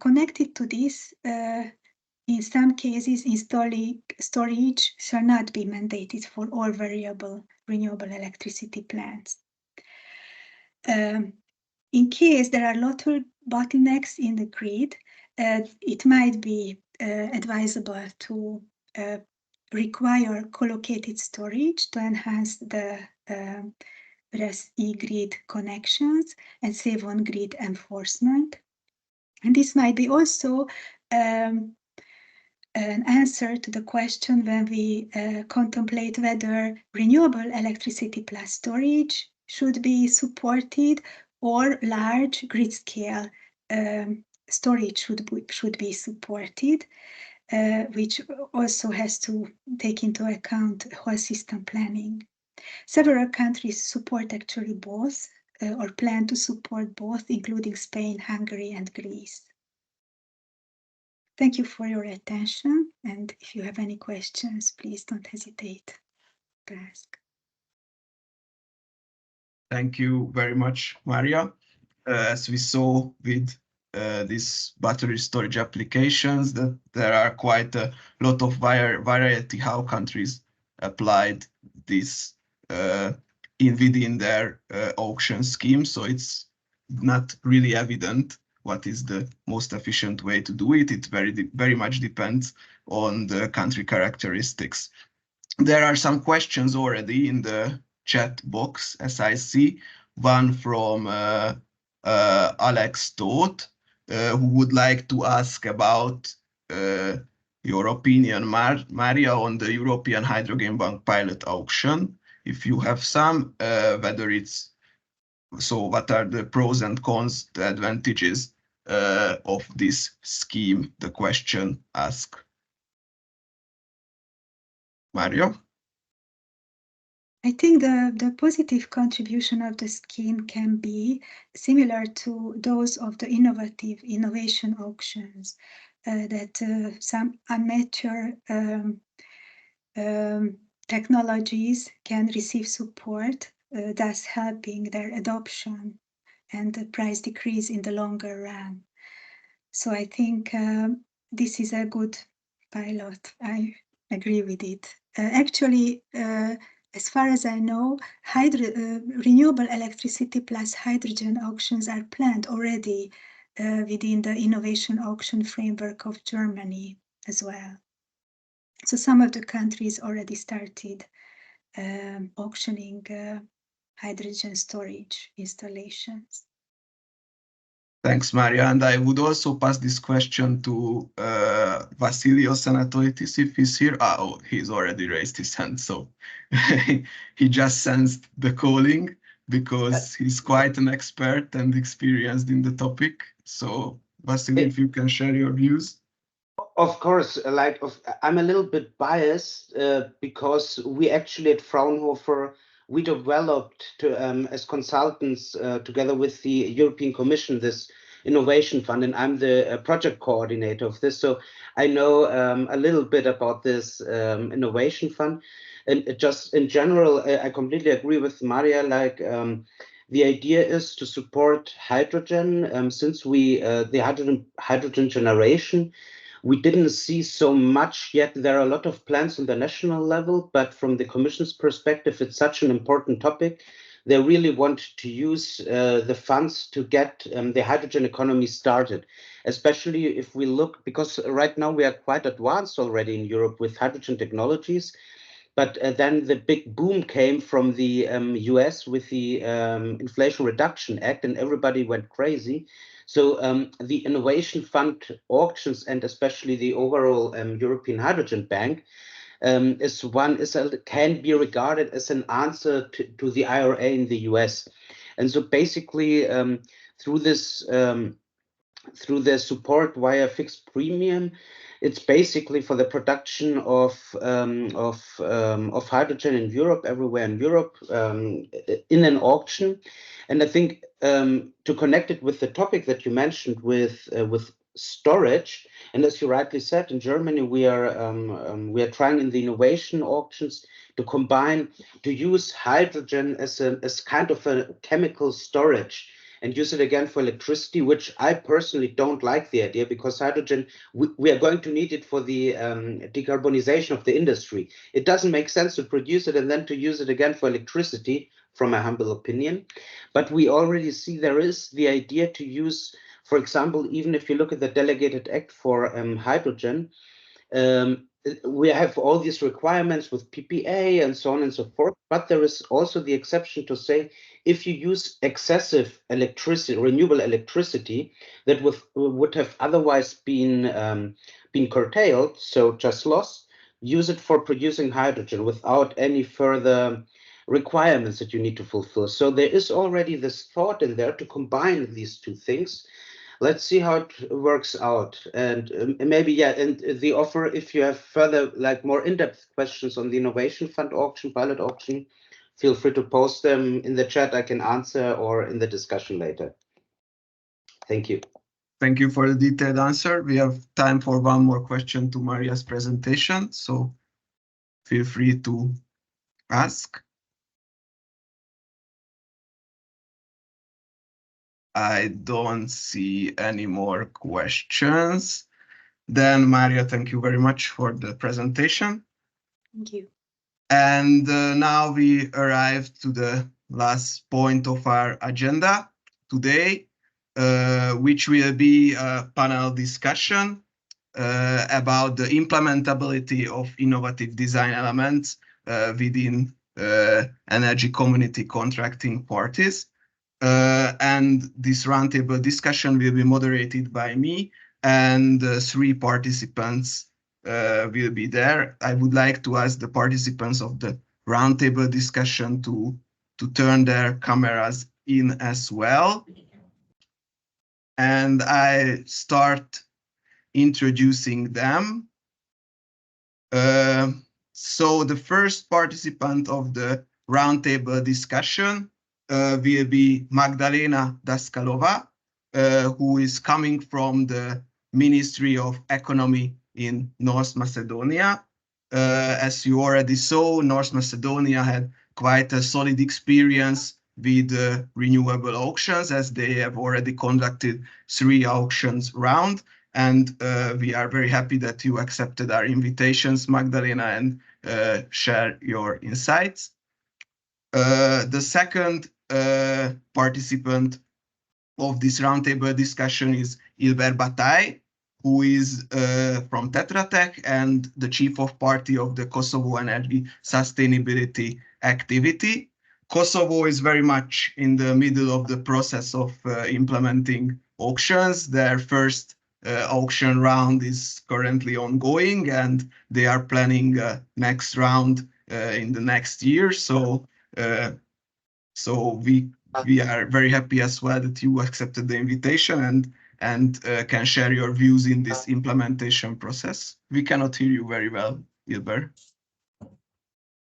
connected to this, in some cases, installing storage shall not be mandated for all variable renewable electricity plants. In case there are local bottlenecks in the grid, it might be advisable to require co-located storage to enhance the RES-E-grid connections and save on grid enforcement. And this might be also an answer to the question when we contemplate whether renewable electricity plus storage should be supported or large grid scale storage should be supported, which also has to take into account whole system planning. Several countries support actually both or plan to support both, including Spain, Hungary, and Greece. Thank you for your attention, and if you have any questions, please don't hesitate to ask. Thank you very much, Maria. As we saw with these battery storage applications, that there are quite a lot of variety how countries applied this within their auction scheme. So it's not really evident what is the most efficient way to do it. It very much depends on the country characteristics. There are some questions already in the chat box, as I see. One from Alex Toth, who would like to ask about your opinion, Maria, on the European Hydrogen Bank pilot auction, if you have some, whether it's, so what are the pros and cons, the advantages of this scheme, the question asked. Mario? I think the positive contribution of the scheme can be similar to those of the innovation auctions, that some amateur technologies can receive support, thus helping their adoption and the price decrease in the longer run. So I think this is a good pilot. I agree with it. Actually, as far as I know, renewable electricity plus hydrogen auctions are planned already within the innovation auction framework of Germany as well. So some of the countries already started auctioning hydrogen storage installations. Thanks, Maria. And I would also pass this question to Vasilios Anatoitis if he's here. Oh, he's already raised his hand, so he just sensed the calling because he's quite an expert and experienced in the topic. So, Vasily, if you can share your views. Of course, I'm a little bit biased because we actually at Fraunhofer, we developed as consultants together with the European Commission this innovation fund, and I'm the project coordinator of this. So I know a little bit about this innovation fund. And just in general, I completely agree with Maria, the idea is to support hydrogen since the hydrogen generation. We didn't see so much yet. There are a lot of plans on the national level, but from the Commission's perspective, it's such an important topic. They really want to use the funds to get the hydrogen economy started, especially if we look, because right now we are quite advanced already in Europe with hydrogen technologies. But then the big boom came from the US with the Inflation Reduction Act, and everybody went crazy. So the Innovation Fund auctions, and especially the overall European Hydrogen Bank, can be regarded as an answer to the IRA in the US. And so basically through their support via fixed premium, it's basically for the production of hydrogen in Europe, everywhere in Europe, in an auction. And I think to connect it with the topic that you mentioned with storage, and as you rightly said, in Germany we are trying in the innovation auctions to use hydrogen as kind of a chemical storage and use it again for electricity, which I personally don't like the idea, because hydrogen, we are going to need it for the decarbonization of the industry. It doesn't make sense to produce it and then to use it again for electricity, from my humble opinion. But we already see there is the idea to use, for example, even if you look at the delegated act for hydrogen, we have all these requirements with PPA and so on and so forth, but there is also the exception to say, if you use excessive electricity, renewable electricity, that would have otherwise been curtailed, so just lost, use it for producing hydrogen without any further requirements that you need to fulfill. So there is already this thought in there to combine these two things. Let's see how it works out. And maybe, yeah, and the offer, if you have further, more in-depth questions on the Innovation Fund auction, pilot auction, feel free to post them in the chat. I can answer, or in the discussion later. Thank you. Thank you for the detailed answer. We have time for one more question to Maria's presentation, so feel free to ask. I don't see any more questions. Then, Maria, thank you very much for the presentation. Thank you. And now we arrive to the last point of our agenda today, which will be a panel discussion about the implementability of innovative design elements within energy community contracting parties. And this roundtable discussion will be moderated by me and 3 participants will be there. I would like to ask the participants of the roundtable discussion to turn their cameras in as well. And I start introducing them. So the first participant of the roundtable discussion will be Magdalena Daskalova, who is coming from the Ministry of Economy in North Macedonia. As you already saw, North Macedonia had quite a solid experience with renewable auctions, as they have already conducted 3 auctions round. And we are very happy that you accepted our invitations, Magdalena, and share your insights. The second participant of this roundtable discussion is Ilber Batai, who is from Tetra Tech and the chief of party of the Kosovo Energy Sustainability Activity. Kosovo is very much in the middle of the process of implementing auctions. Their first auction round is currently ongoing, and they are planning next round in the next year. So we are very happy as well that you accepted the invitation and can share your views in this implementation process. We cannot hear you very well, Ilber.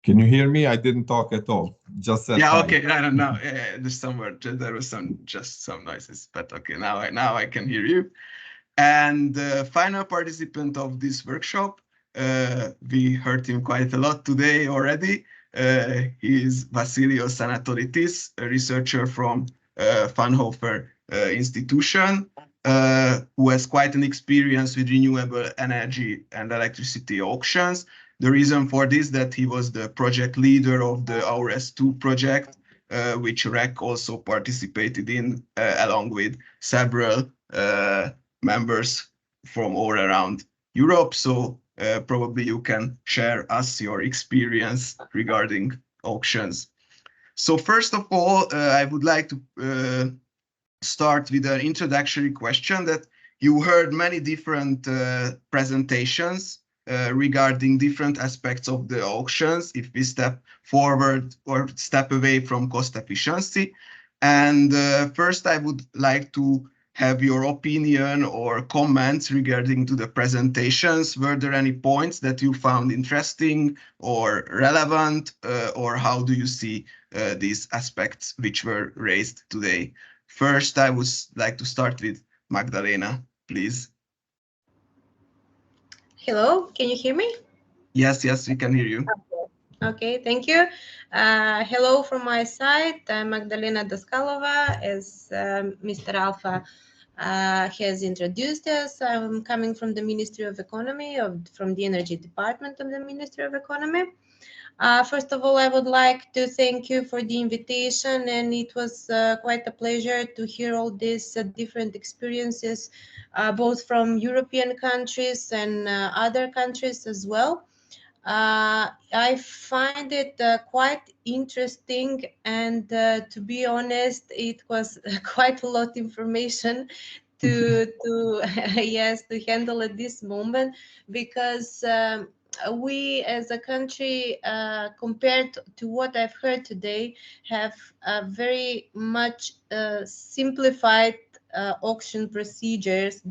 Can you hear me? I didn't talk at all. Just said yeah. hi. Okay. I don't know. There's somewhere there was just some noises, but okay. Now I can hear you. And the final participant of this workshop, we heard him quite a lot today already. He is Vasilios Anatolitis, a researcher from Fraunhofer Institution, who has quite an experience with renewable energy and electricity auctions. The reason for this is that he was the project leader of the AURES-2 project, which REC also participated in, along with several members from all around Europe. So probably you can share us your experience regarding auctions. So first of all, I would like to start with an introductory question that you heard many different presentations regarding different aspects of the auctions, if we step forward or step away from cost efficiency. And first, I would like to have your opinion or comments regarding to the presentations. Were there any points that you found interesting or relevant, or how do you see these aspects which were raised today? First, I would like to start with Magdalena, please. Hello, can you hear me? Yes, we can hear you. Okay, thank you. Hello from my side. I'm Magdalena Daskalova, as Mr. Alpha has introduced us. I'm coming from the Ministry of Economy, from the Energy Department of the Ministry of Economy. First of all, I would like to thank you for the invitation, and it was quite a pleasure to hear all these different experiences, both from European countries and other countries as well. I find it quite interesting, and to be honest, it was quite a lot of information to yes, to handle at this moment, because we as a country, compared to what I've heard today, have very much simplified auction procedures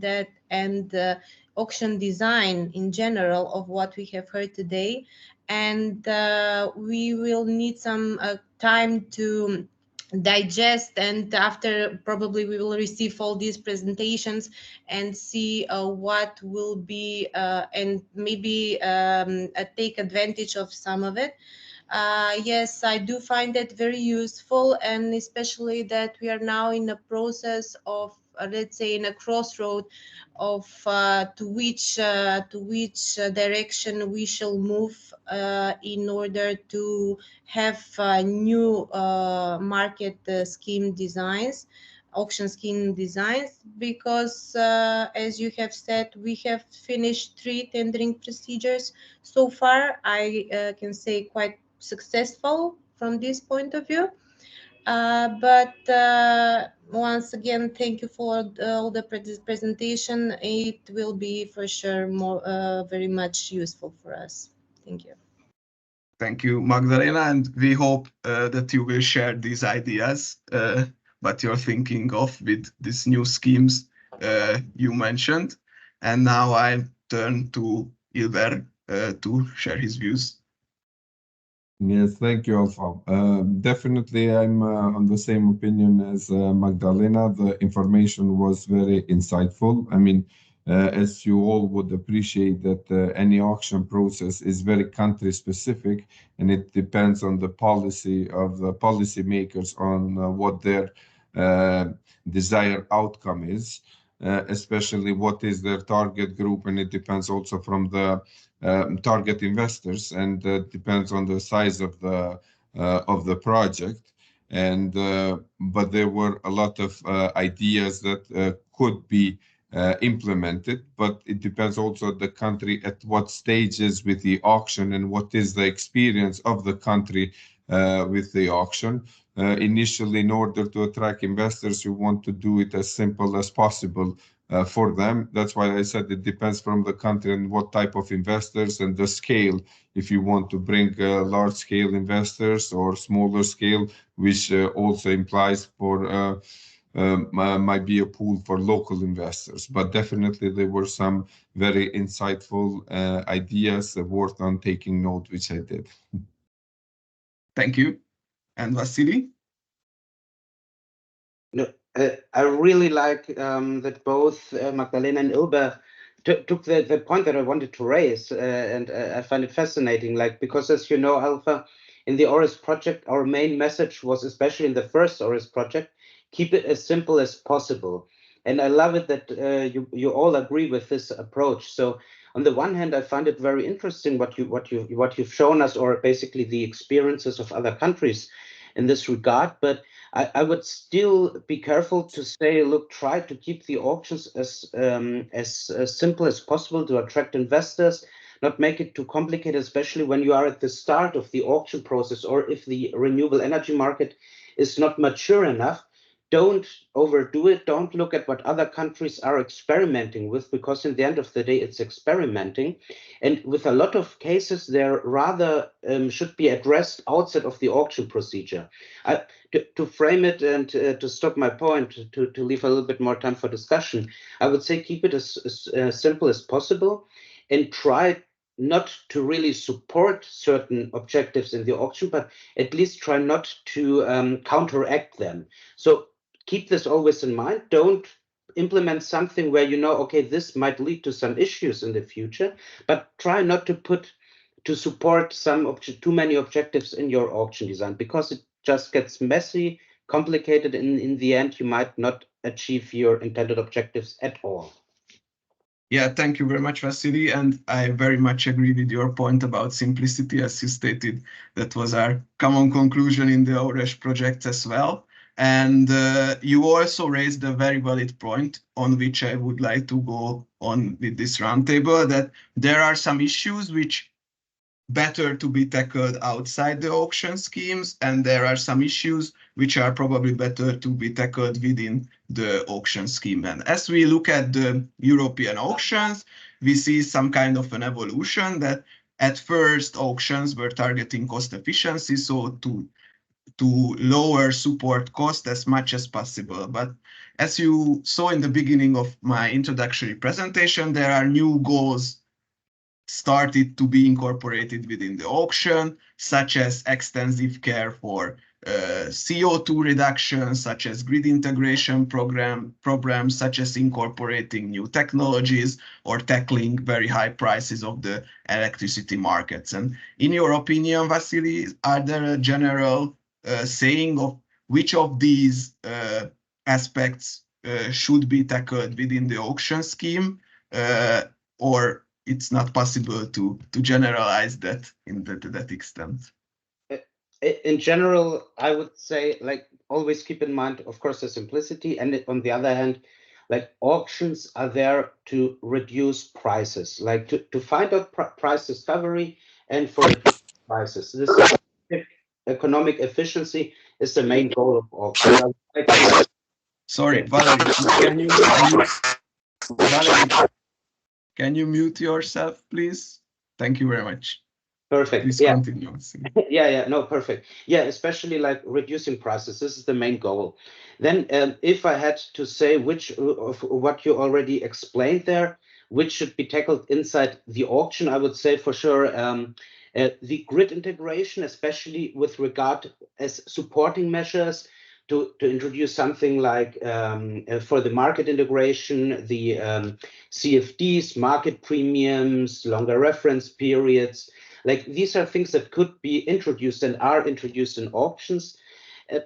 and auction design in general of what we have heard today. And we will need some time to digest, and after probably we will receive all these presentations and see what will be and maybe take advantage of some of it. Yes, I do find it very useful, and especially that we are now in a process of let's say in a crossroad of to which direction we shall move in order to have new market scheme designs, auction scheme designs, because as you have said, we have finished 3 tendering procedures so far. I can say quite successful from this point of view. But once again, thank you for all the presentation. It will be for sure more very much useful for us. Thank you. Thank you, Magdalena, and we hope that you will share these ideas, what you're thinking of with these new schemes you mentioned. And now I turn to Ilber to share his views. Yes, thank you, Alfa. Definitely, I'm on the same opinion as Magdalena. The information was very insightful. I mean, as you all would appreciate that any auction process is very country specific, and it depends on the policy of the policymakers on what their desired outcome is, especially what is their target group, and it depends also from the target investors, and depends on the size of the project. And but there were a lot of ideas that could be implemented, but it depends also the country at what stages with the auction and what is the experience of the country with the auction. Initially, in order to attract investors, you want to do it as simple as possible for them. That's why I said it depends from the country and what type of investors and the scale. If you want to bring large scale investors or smaller scale, which also implies for might be a pool for local investors. But definitely there were some very insightful ideas worth on taking note, which I did. Thank you. And Vasily? No, I really like that both Magdalena and Ilber took the point that I wanted to raise, and I find it fascinating. Like, because as you know, Alpha, in the ORIS project, our main message was, especially in the first ORIS project, keep it as simple as possible. And I love it that you all agree with this approach. So on the one hand, I find it very interesting what you've shown us, or basically the experiences of other countries in this regard. But I would still be careful to say, look, try to keep the auctions as simple as possible to attract investors, not make it too complicated, especially when you are at the start of the auction process, or if the renewable energy market is not mature enough. Don't overdo it. Don't look at what other countries are experimenting with, because in the end of the day, it's experimenting. And with a lot of cases, they're rather should be addressed outside of the auction procedure. To frame it and to stop my point, to leave a little bit more time for discussion, I would say keep it as simple as possible, and try not to really support certain objectives in the auction, but at least try not to counteract them. So keep this always in mind. Don't implement something where you know, okay, this might lead to some issues in the future, but try not to support too many objectives in your auction design, because it just gets messy, complicated, and in the end, you might not achieve your intended objectives at all. Yeah, thank you very much, Vasily. And I very much agree with your point about simplicity, as you stated. That was our common conclusion in the ORES project as well. And you also raised a very valid point on which I would like to go on with this roundtable, that there are some issues which better to be tackled outside the auction schemes, and there are some issues which are probably better to be tackled within the auction scheme. And as we look at the European auctions, we see some kind of an evolution that at first auctions were targeting cost efficiency, so to lower support cost as much as possible. But as you saw in the beginning of my introductory presentation, there are new goals started to be incorporated within the auction, such as extensive care for CO2 reduction, such as grid integration programs, such as incorporating new technologies or tackling very high prices of the electricity markets. And in your opinion, Vasily, are there a general saying of which of these aspects should be tackled within the auction scheme, or it's not possible to generalize that in that extent? In general, I would say, like, always keep in mind, of course, the simplicity, and on the other hand, like, auctions are there to reduce prices, like to find out price discovery and for prices. This economic efficiency is the main goal of auctions. Sorry, Valerie, can you mute yourself, please? Thank you very much. Perfect. Please Yeah. continue. Yeah, no, perfect. Yeah, especially like reducing prices. This is the main goal. Then if I had to say which of what you already explained there, which should be tackled inside the auction, I would say for sure the grid integration, especially with regard as supporting measures to introduce something like for the market integration, the CFDs, market premiums, longer reference periods. Like these are things that could be introduced and are introduced in auctions.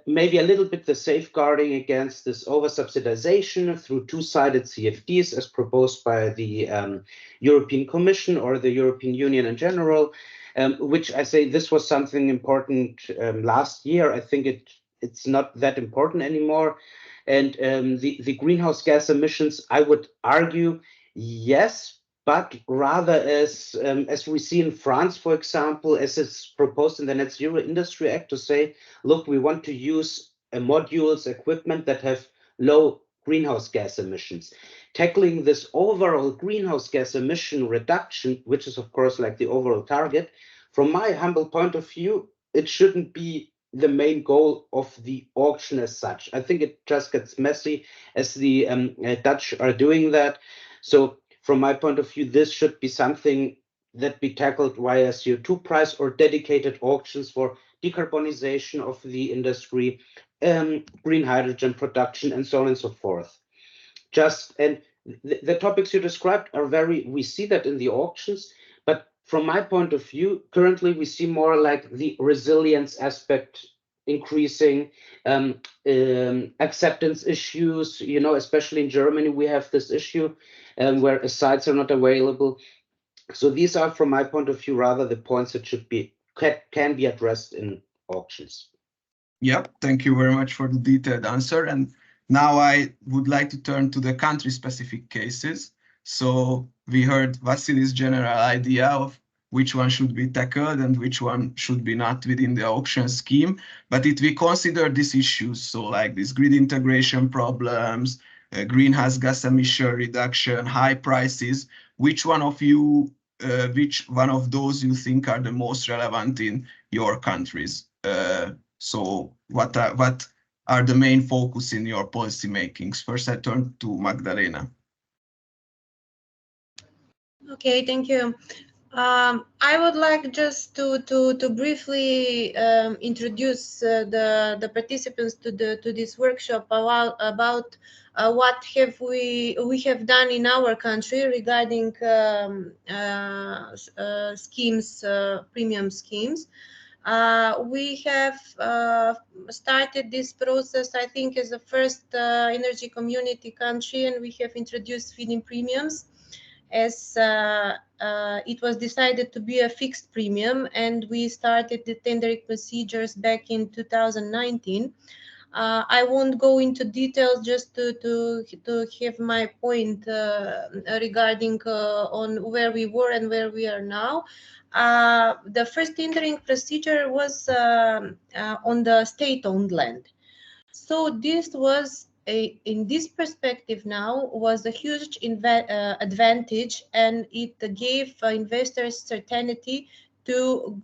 Maybe a little bit the safeguarding against this over-subsidization through two-sided CFDs as proposed by the European Commission or the European Union in general, which I say this was something important last year. I think it's not that important anymore. And the greenhouse gas emissions, I would argue, yes, but rather as we see in France, for example, as it's proposed in the Net Zero Industry Act to say, look, we want to use modules, equipment that have low greenhouse gas emissions. Tackling this overall greenhouse gas emission reduction, which is of course like the overall target, from my humble point of view, it shouldn't be the main goal of the auction as such. I think it just gets messy as the Dutch are doing that. So from my point of view, this should be something that be tackled via CO2 price or dedicated auctions for decarbonization of the industry, green hydrogen production, and so on and so forth. And the topics you described are we see that in the auctions, but from my point of view, currently we see more like the resilience aspect increasing, acceptance issues, especially in Germany, we have this issue where sites are not available. So these are, from my point of view, rather the points that can be addressed in auctions. Yep, thank you very much for the detailed answer. And now I would like to turn to the country-specific cases. So we heard Vasily's general idea of which one should be tackled and which one should be not within the auction scheme. But if we consider these issues, so like these grid integration problems, greenhouse gas emission reduction, high prices, which one of those you think are the most relevant in your countries? So what are the main focus in your policy makings? First, I turn to Magdalena. Okay, thank you. I would like just to briefly introduce the participants to this workshop about what we have done in our country regarding schemes, premium schemes. We have started this process, I think, as the first energy community country, and we have introduced feed-in premiums as it was decided to be a fixed premium, and we started the tendering procedures back in 2019. I won't go into details, just to have my point regarding on where we were and where we are now. The first tendering procedure was on the state-owned land. So this was in this perspective now was a huge advantage, and it gave investors certainty to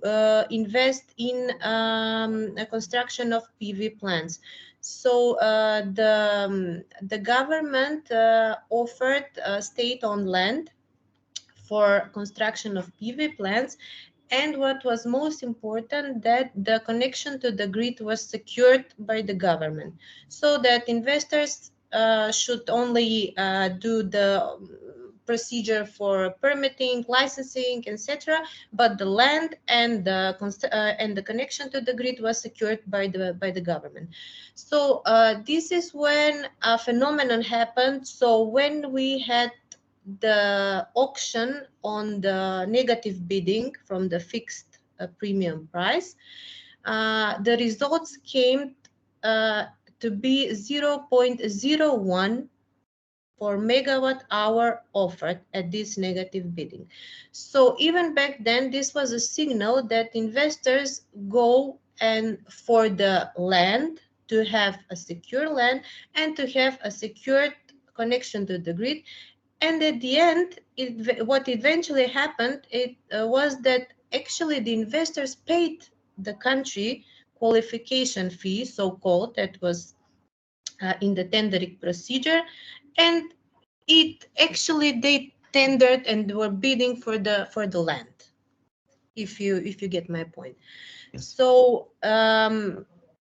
invest in a construction of PV plants. So the government offered state-owned land for construction of PV plants. And what was most important, that the connection to the grid was secured by the government, so that investors should only do the procedure for permitting, licensing, etc. But the land and the connection to the grid was secured by the government. So this is when a phenomenon happened. So when we had the auction on the negative bidding from the fixed premium price, the results came to be 0.01 per megawatt hour offered at this negative bidding. So even back then, this was a signal that investors go and for the land to have a secure land and to have a secured connection to the grid. And at the end, what eventually happened, was that actually the investors paid the country qualification fee, so-called, that was in the tendering procedure, and they tendered and were bidding for the land. If you get my point. Yes. So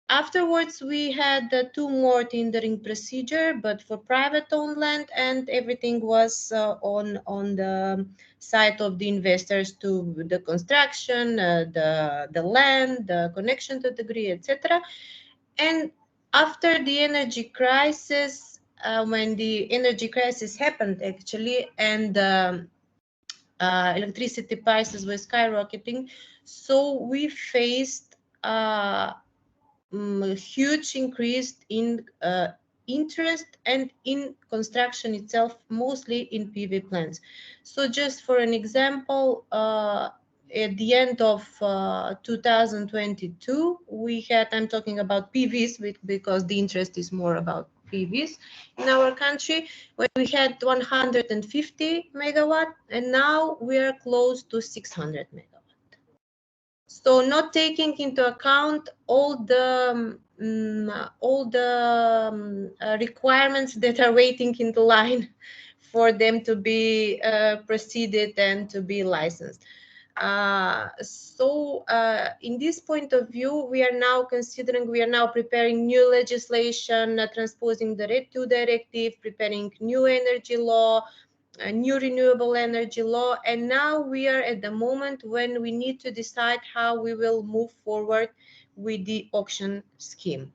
afterwards we had 2 more tendering procedure, but for private-owned land, and everything was on the side of the investors, to the construction, the land, the connection to the grid, etc. And after the energy crisis, when the energy crisis happened actually, and electricity prices were skyrocketing, so we faced a huge increase in interest and in construction itself, mostly in PV plants. So just for an example, at the end of 2022, we had, I'm talking about PVs because the interest is more about PVs in our country, where we had 150 megawatt, and now we are close to 600 megawatt. So not taking into account all the requirements that are waiting in the line for them to be proceeded and to be licensed. In this point of view, we are now preparing new legislation, transposing the RED II directive, preparing new energy law, a new renewable energy law, and now we are at the moment when we need to decide how we will move forward with the auction scheme.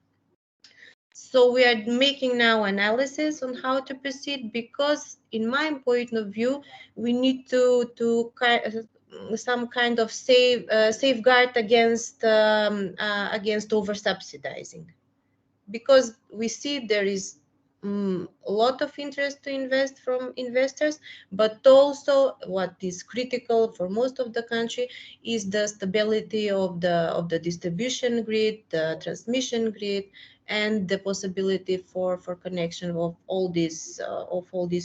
So we are making now analysis on how to proceed, because in my point of view, we need to some kind of safeguard against over subsidizing, because we see there is a lot of interest to invest from investors, but also what is critical for most of the country is the stability of the distribution grid, the transmission grid, and the possibility for connection of all these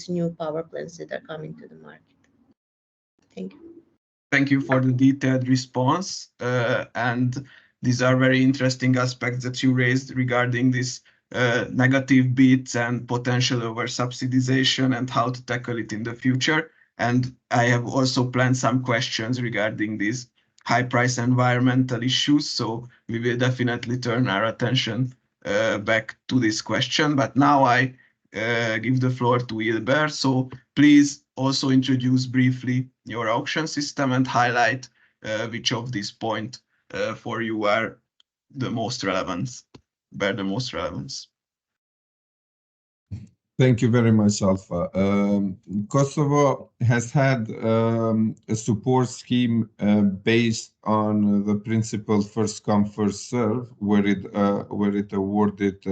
new power plants that are coming to the market. Thank you. Thank you for the detailed response, and these are very interesting aspects that you raised regarding this negative bids and potential over subsidization and how to tackle it in the future. And I have also planned some questions regarding these high price environmental issues, so we will definitely turn our attention back to this question. But now I give the floor to Ilber, so please also introduce briefly your auction system and highlight which of these points for you are the most relevant, bear the most relevance. Thank you very much, Alpha. Kosovo has had a support scheme based on the principle first come, first serve, where it awarded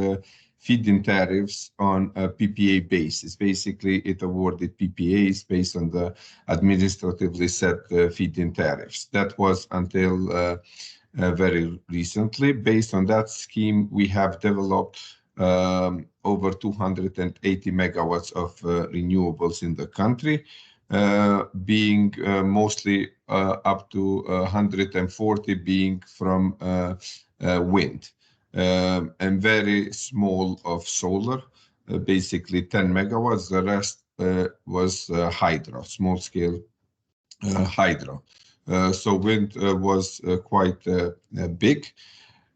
feed-in tariffs on a PPA basis. Basically, it awarded PPAs based on the administratively set feed-in tariffs. That was until very recently. Based on that scheme, we have developed over 280 megawatts of renewables in the country, being mostly up to 140 being from wind. And very small of solar, basically 10 megawatts. The rest was hydro, small scale hydro. So wind was quite big.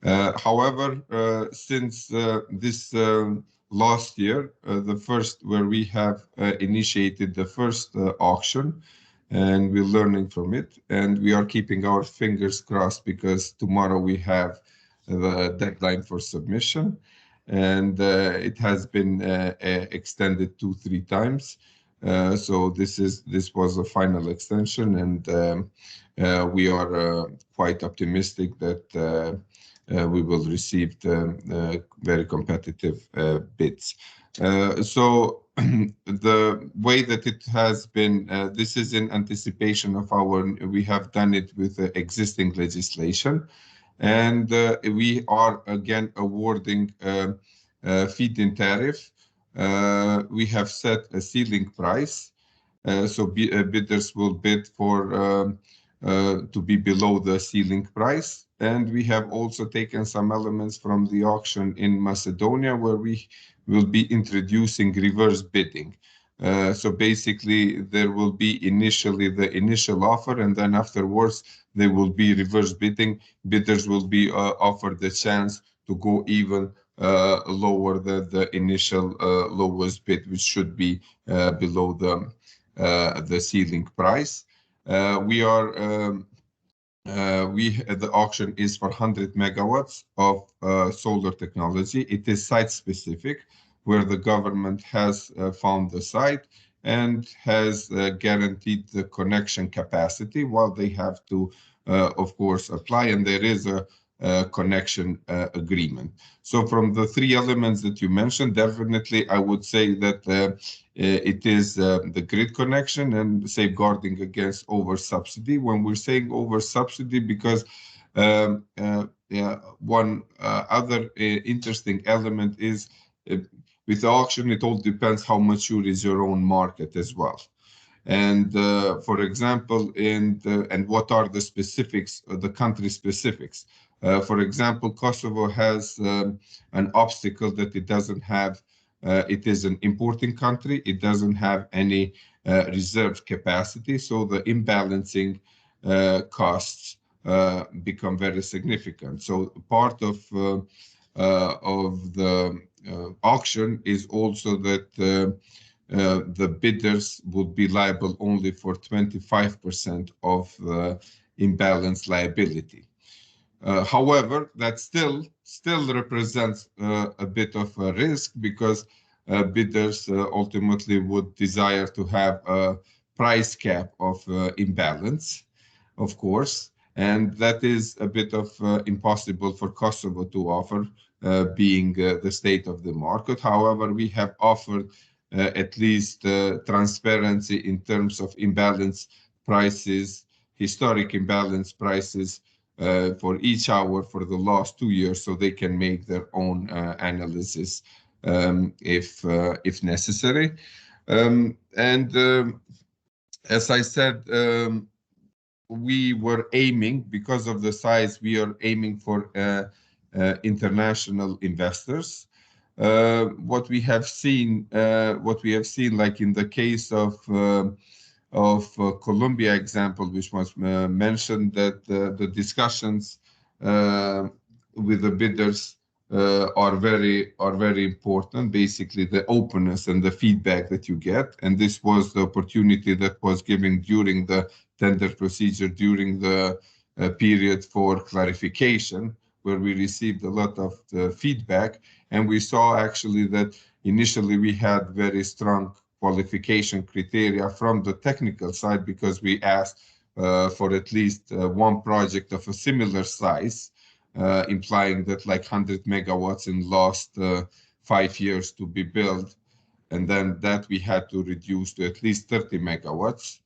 However, since this last year, the first where we have initiated the first auction, and we're learning from it, and we are keeping our fingers crossed because tomorrow we have the deadline for submission, and it has been extended 2-3 times. So this was a final extension, and we are quite optimistic that we will receive the very competitive bids. So the way that it has been, this is in anticipation of we have done it with existing legislation. And we are again awarding feed-in tariff. We have set a ceiling price, so bidders will bid for to be below the ceiling price. And we have also taken some elements from the auction in Macedonia, where we will be introducing reverse bidding. So basically, there will be initially the initial offer, and then afterwards there will be reverse bidding. Bidders will be offered the chance to go even lower than the initial lowest bid, which should be below the ceiling price. The auction is for 100 megawatts of solar technology. It is site specific, where the government has found the site and has guaranteed the connection capacity, while they have to, of course, apply, and there is a connection agreement. So from the three elements that you mentioned, definitely I would say that it is the grid connection and safeguarding against over-subsidy. When we're saying over-subsidy, because one other interesting element is with the auction, it all depends how mature is your own market as well. And for example, and what are the specifics, the country specifics? For example, Kosovo has an obstacle that it doesn't have. It is an importing country. It doesn't have any reserve capacity, so the imbalancing costs become very significant. So part of the auction is also that the bidders would be liable only for 25% of the imbalance liability. However, that still represents a bit of a risk, because bidders ultimately would desire to have a price cap of imbalance, of course, and that is a bit of impossible for Kosovo to offer, being the state of the market. However, we have offered at least transparency in terms of imbalance prices, historic imbalance prices, for each hour for the last 2 years, so they can make their own analysis if necessary. As I said, we were aiming, because of the size, we are aiming for international investors. What we have seen, like in the case of Colombia example, which was mentioned, that the discussions with the bidders are very important. Basically, the openness and the feedback that you get, and this was the opportunity that was given during the tender procedure, during the period for clarification, where we received a lot of feedback, and we saw actually that initially we had very strong qualification criteria from the technical side, because we asked for at least one project of a similar size, implying that like 100 megawatts in last 5 years to be built, and then that we had to reduce to at least 30 megawatts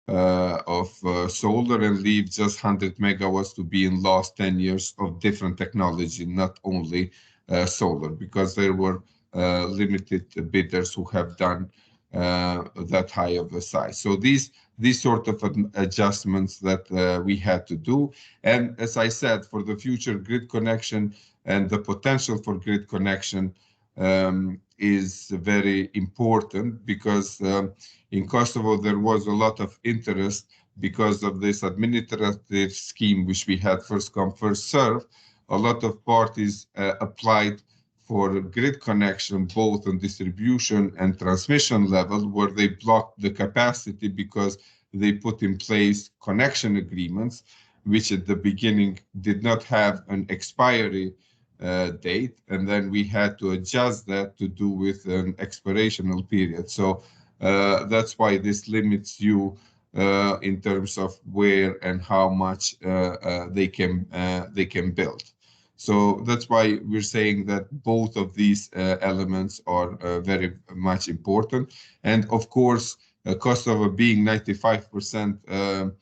of solar, and leave just 100 megawatts to be in last 10 years of different technology, not only solar, because there were limited bidders who have done that high of a size. So these sort of adjustments that we had to do. And as I said, for the future grid connection and the potential for grid connection is very important, because in Kosovo there was a lot of interest because of this administrative scheme, which we had first come, first serve. A lot of parties applied for grid connection, both on distribution and transmission level, where they blocked the capacity because they put in place connection agreements, which at the beginning did not have an expiry date, and then we had to adjust that to do with an expirational period. So that's why this limits you in terms of where and how much they can build. So that's why we're saying that both of these elements are very much important. And of course, Kosovo being 95%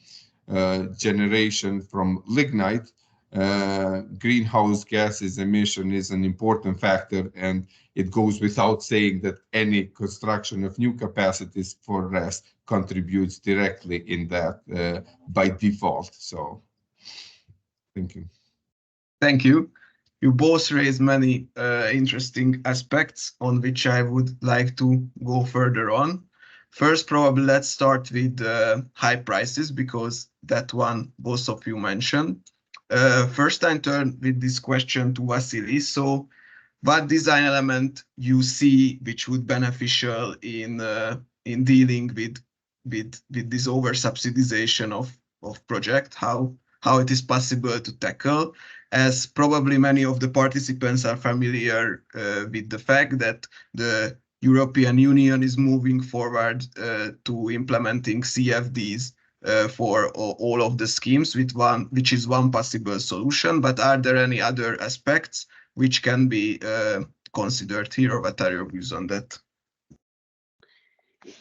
generation from lignite, greenhouse gases emission is an important factor, and it goes without saying that any construction of new capacities for RES contributes directly in that by default. So, thank you. Thank you. You both raised many interesting aspects on which I would like to go further on. First, probably let's start with high prices, because that one both of you mentioned. First, I turn with this question to Vasily. So, what design element you see which would beneficial in dealing with this over-subsidization of project? How it is possible to tackle? As probably many of the participants are familiar with the fact that the European Union is moving forward to implementing CFDs for all of the schemes, which is one possible solution. But are there any other aspects which can be considered here, or what are your views on that?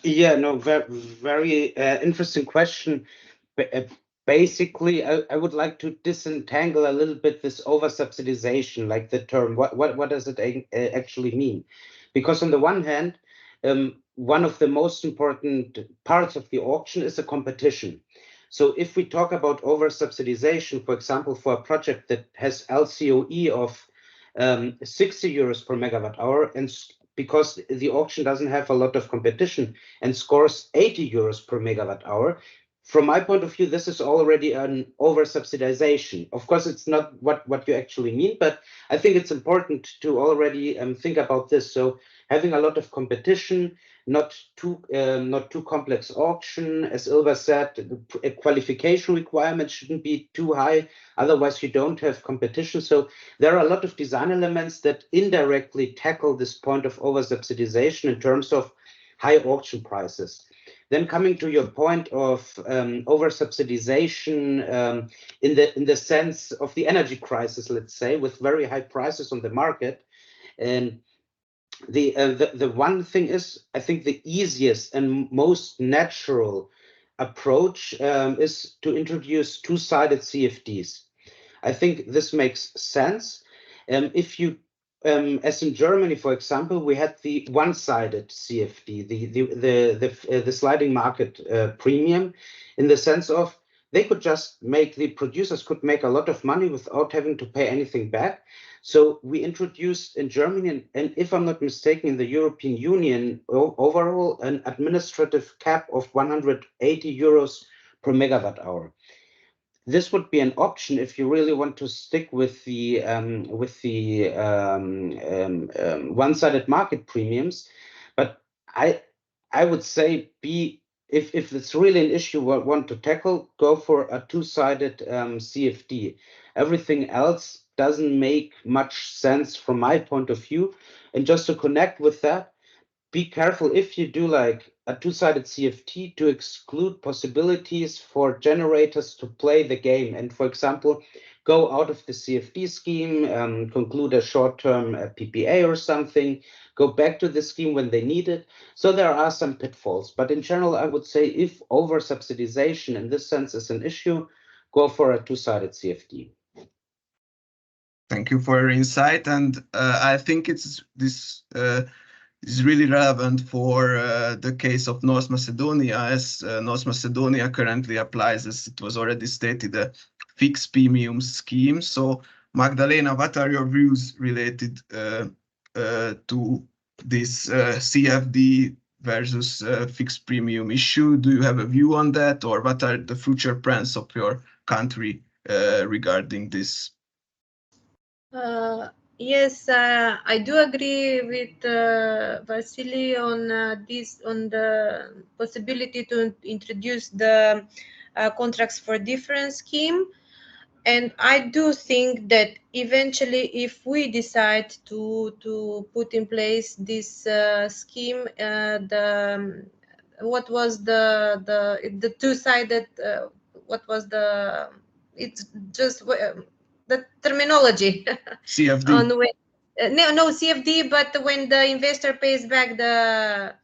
Yeah, no, very interesting question. Basically, I would like to disentangle a little bit this over-subsidization, like the term. What does it actually mean? Because on the one hand, one of the most important parts of the auction is a competition. So if we talk about over-subsidization, for example, for a project that has LCOE of 60 euros per megawatt hour, and because the auction doesn't have a lot of competition and scores 80 euros per megawatt hour, from my point of view, this is already an over-subsidization. Of course, it's not what you actually mean, but I think it's important to already think about this. So having a lot of competition, not too complex auction, as Ilva said, a qualification requirement shouldn't be too high, otherwise you don't have competition. So there are a lot of design elements that indirectly tackle this point of over-subsidization in terms of high auction prices. Then coming to your point of over-subsidization in the sense of the energy crisis, let's say, with very high prices on the market, and the one thing is, I think the easiest and most natural approach is to introduce two-sided CFDs. I think this makes sense. If you as in Germany, for example, we had the one-sided CFD, the sliding market premium, in the sense of they could just make, the producers could make a lot of money without having to pay anything back. So we introduced in Germany, and if I'm not mistaken, in the European Union overall, an administrative cap of 180 euros per megawatt hour. This would be an option if you really want to stick with the one-sided market premiums. But I would say if it's really an issue we want to tackle, go for a two-sided CFD. Everything else doesn't make much sense from my point of view. And just to connect with that, be careful if you do like a two-sided CFD to exclude possibilities for generators to play the game. And for example, go out of the CFD scheme, conclude a short-term PPA or something, go back to the scheme when they need it. So there are some pitfalls. But in general, I would say if over-subsidization in this sense is an issue, go for a two-sided CFD. Thank you for your insight. And I think this is really relevant for the case of North Macedonia, as North Macedonia currently applies, as it was already stated, a fixed premium scheme. So Magdalena, what are your views related to this CFD versus fixed premium issue? Do you have a view on that, or what are the future plans of your country regarding this? Yes, I do agree with Vasily on on the possibility to introduce the contracts for difference scheme. And I do think that eventually, if we decide to put in place this scheme, what was the two-sided? What was the? It's just the terminology. CFD. On when, no CFD, but when the investor pays back the.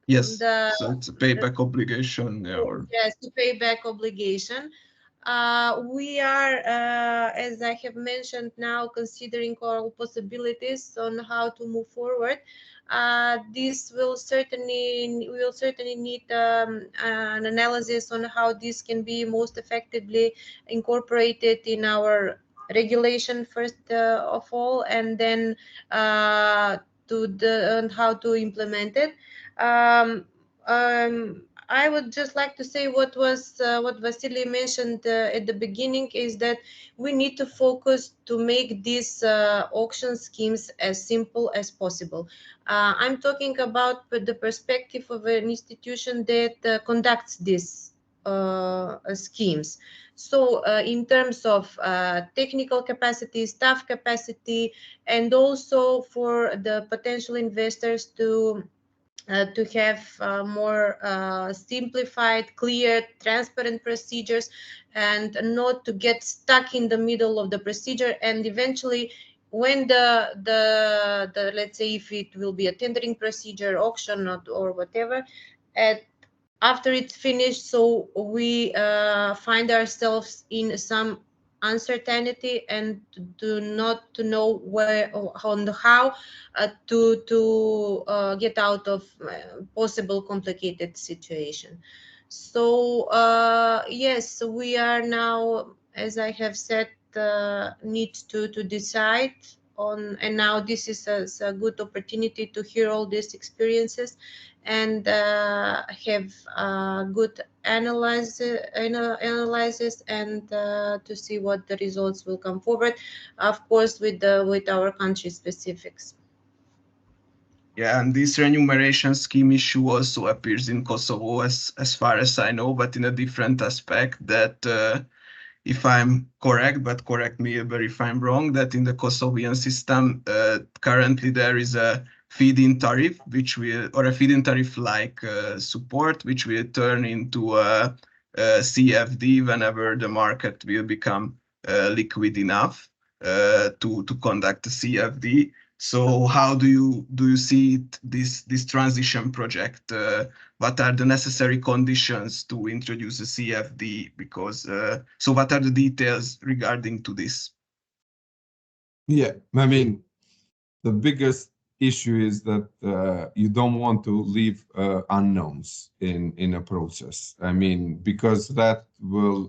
Yes. So it's a payback obligation. Yeah, or... Yes, the payback obligation. we are, as I have mentioned now, considering all possibilities on how to move forward. This will certainly, we will certainly need an analysis on how this can be most effectively incorporated in our regulation first of all, and then and how to implement it. I would just like to say what Vasily mentioned at the beginning is that we need to focus to make these auction schemes as simple as possible. I'm talking about the perspective of an institution that conducts these schemes. So in terms of technical capacity, staff capacity, and also for the potential investors to have more simplified, clear, transparent procedures, and not to get stuck in the middle of the procedure. And eventually, when the let's say if it will be a tendering procedure, auction, or whatever, after it's finished, so we find ourselves in some uncertainty and do not to know where on how to get out of possible complicated situation. So yes, we are now, as I have said, need to decide on, and now this is a good opportunity to hear all these experiences and have good analysis and to see what the results will come forward, of course with our country specifics. Yeah, and this remuneration scheme issue also appears in Kosovo as far as I know, but in a different aspect, that if I'm correct, but correct me if I'm wrong, that in the Kosovian system currently there is a feed-in tariff, which will, or a feed-in tariff like support, which will turn into a CFD whenever the market will become liquid enough to conduct a CFD. So how do you see this transition project? What are the necessary conditions to introduce a CFD? Because so what are the details regarding to this? Yeah, I mean, the biggest issue is that you don't want to leave unknowns in a process. I mean, because that will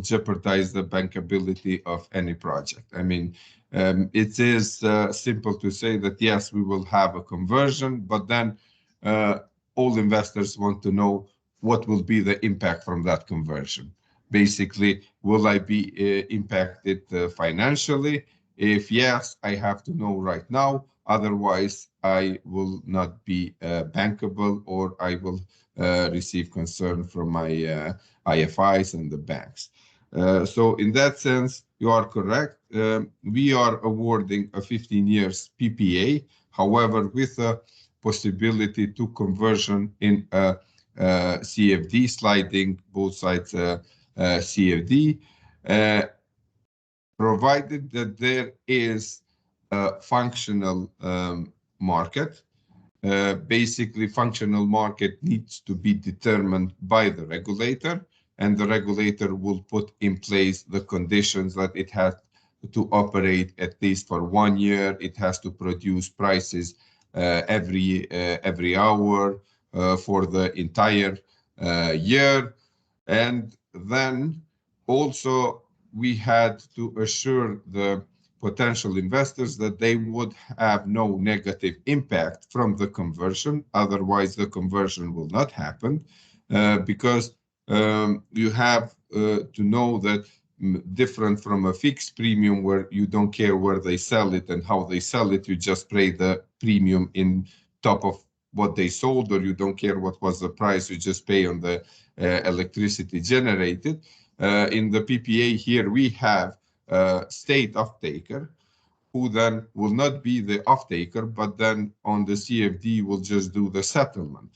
jeopardize the bankability of any project. I mean, it is simple to say that yes, we will have a conversion, but then all investors want to know what will be the impact from that conversion. Basically, will I be impacted financially? If yes, I have to know right now. Otherwise, I will not be bankable, or I will receive concern from my IFIs and the banks. So in that sense, you are correct. We are awarding a 15 years PPA, however, with a possibility to conversion in a CFD, sliding both sides CFD, provided that there is a functional market. Basically, functional market needs to be determined by the regulator, and the regulator will put in place the conditions that it has to operate at least for 1 year. It has to produce prices every hour for the entire year. And then also we had to assure the potential investors that they would have no negative impact from the conversion. Otherwise, the conversion will not happen because you have to know that different from a fixed premium where you don't care where they sell it and how they sell it, you just pay the premium in top of what they sold, or you don't care what was the price, you just pay on the electricity generated. In the PPA here, we have a state off-taker who then will not be the off-taker, but then on the CFD will just do the settlement.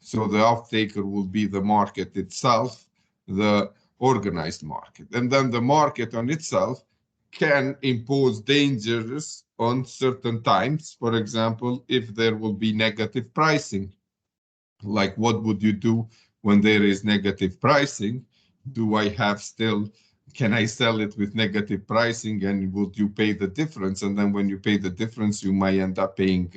So the off-taker will be the market itself, the organized market. And then the market on itself can impose dangers on certain times. For example, if there will be negative pricing, like what would you do when there is negative pricing? do I have still, can I sell it with negative pricing, and would you pay the difference? And then when you pay the difference, you might end up paying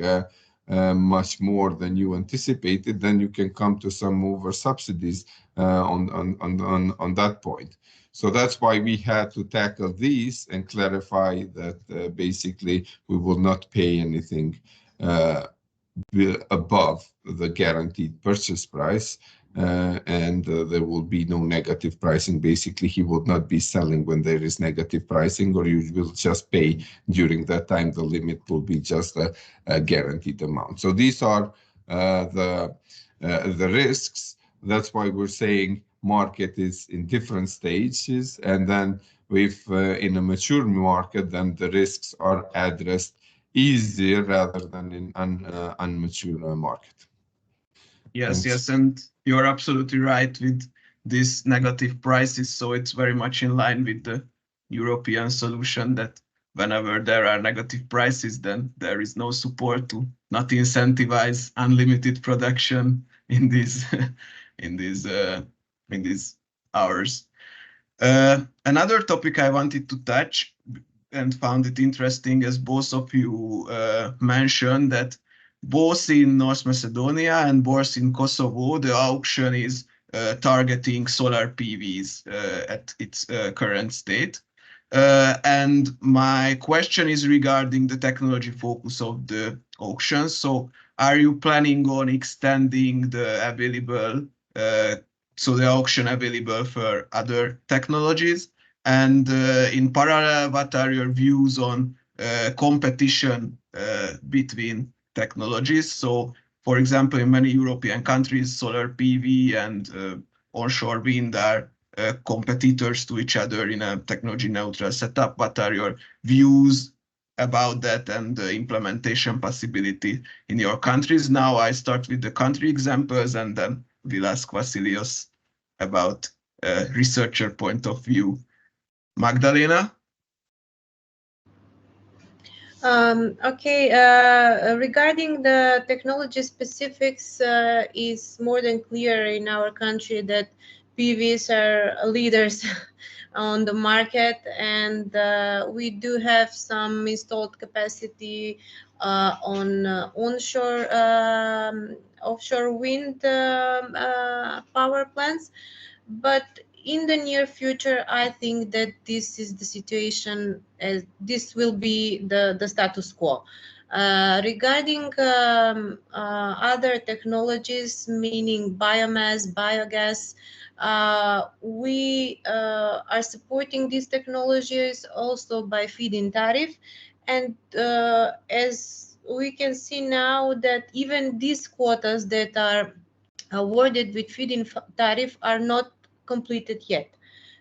much more than you anticipated. Then you can come to some over subsidies on that point. So that's why we had to tackle these and clarify that basically we will not pay anything above the guaranteed purchase price, and there will be no negative pricing. Basically, he would not be selling when there is negative pricing, or you will just pay during that time. The limit will be just a guaranteed amount. So these are the risks. That's why we're saying market is in different stages, and then if in a mature market, then the risks are addressed easier rather than in unmature market. Yes, Thanks. yes, and you're absolutely right with these negative prices. So it's very much in line with the European solution that whenever there are negative prices, then there is no support to not incentivize unlimited production in these in these hours. Another topic I wanted to touch and found it interesting, as both of you mentioned, that both in North Macedonia and both in Kosovo, the auction is targeting solar PVs at its current state. And my question is regarding the technology focus of the auction. So are you planning on extending the available, so the auction available for other technologies? And in parallel, what are your views on competition between technologies? So, for example, in many European countries, solar PV and onshore wind are competitors to each other in a technology-neutral setup. What are your views about that and the implementation possibility in your countries? Now I start with the country examples, and then we'll ask Vasilios about a researcher point of view. Magdalena? Okay, regarding the technology specifics, is more than clear in our country that PVs are leaders on the market, and we do have some installed capacity on onshore, offshore wind power plants. But in the near future, I think that this is the situation, as this will be the status quo. Regarding other technologies, meaning biomass, biogas, we are supporting these technologies also by feed-in tariff. And as we can see now that even these quotas that are awarded with feed-in tariff are not completed yet.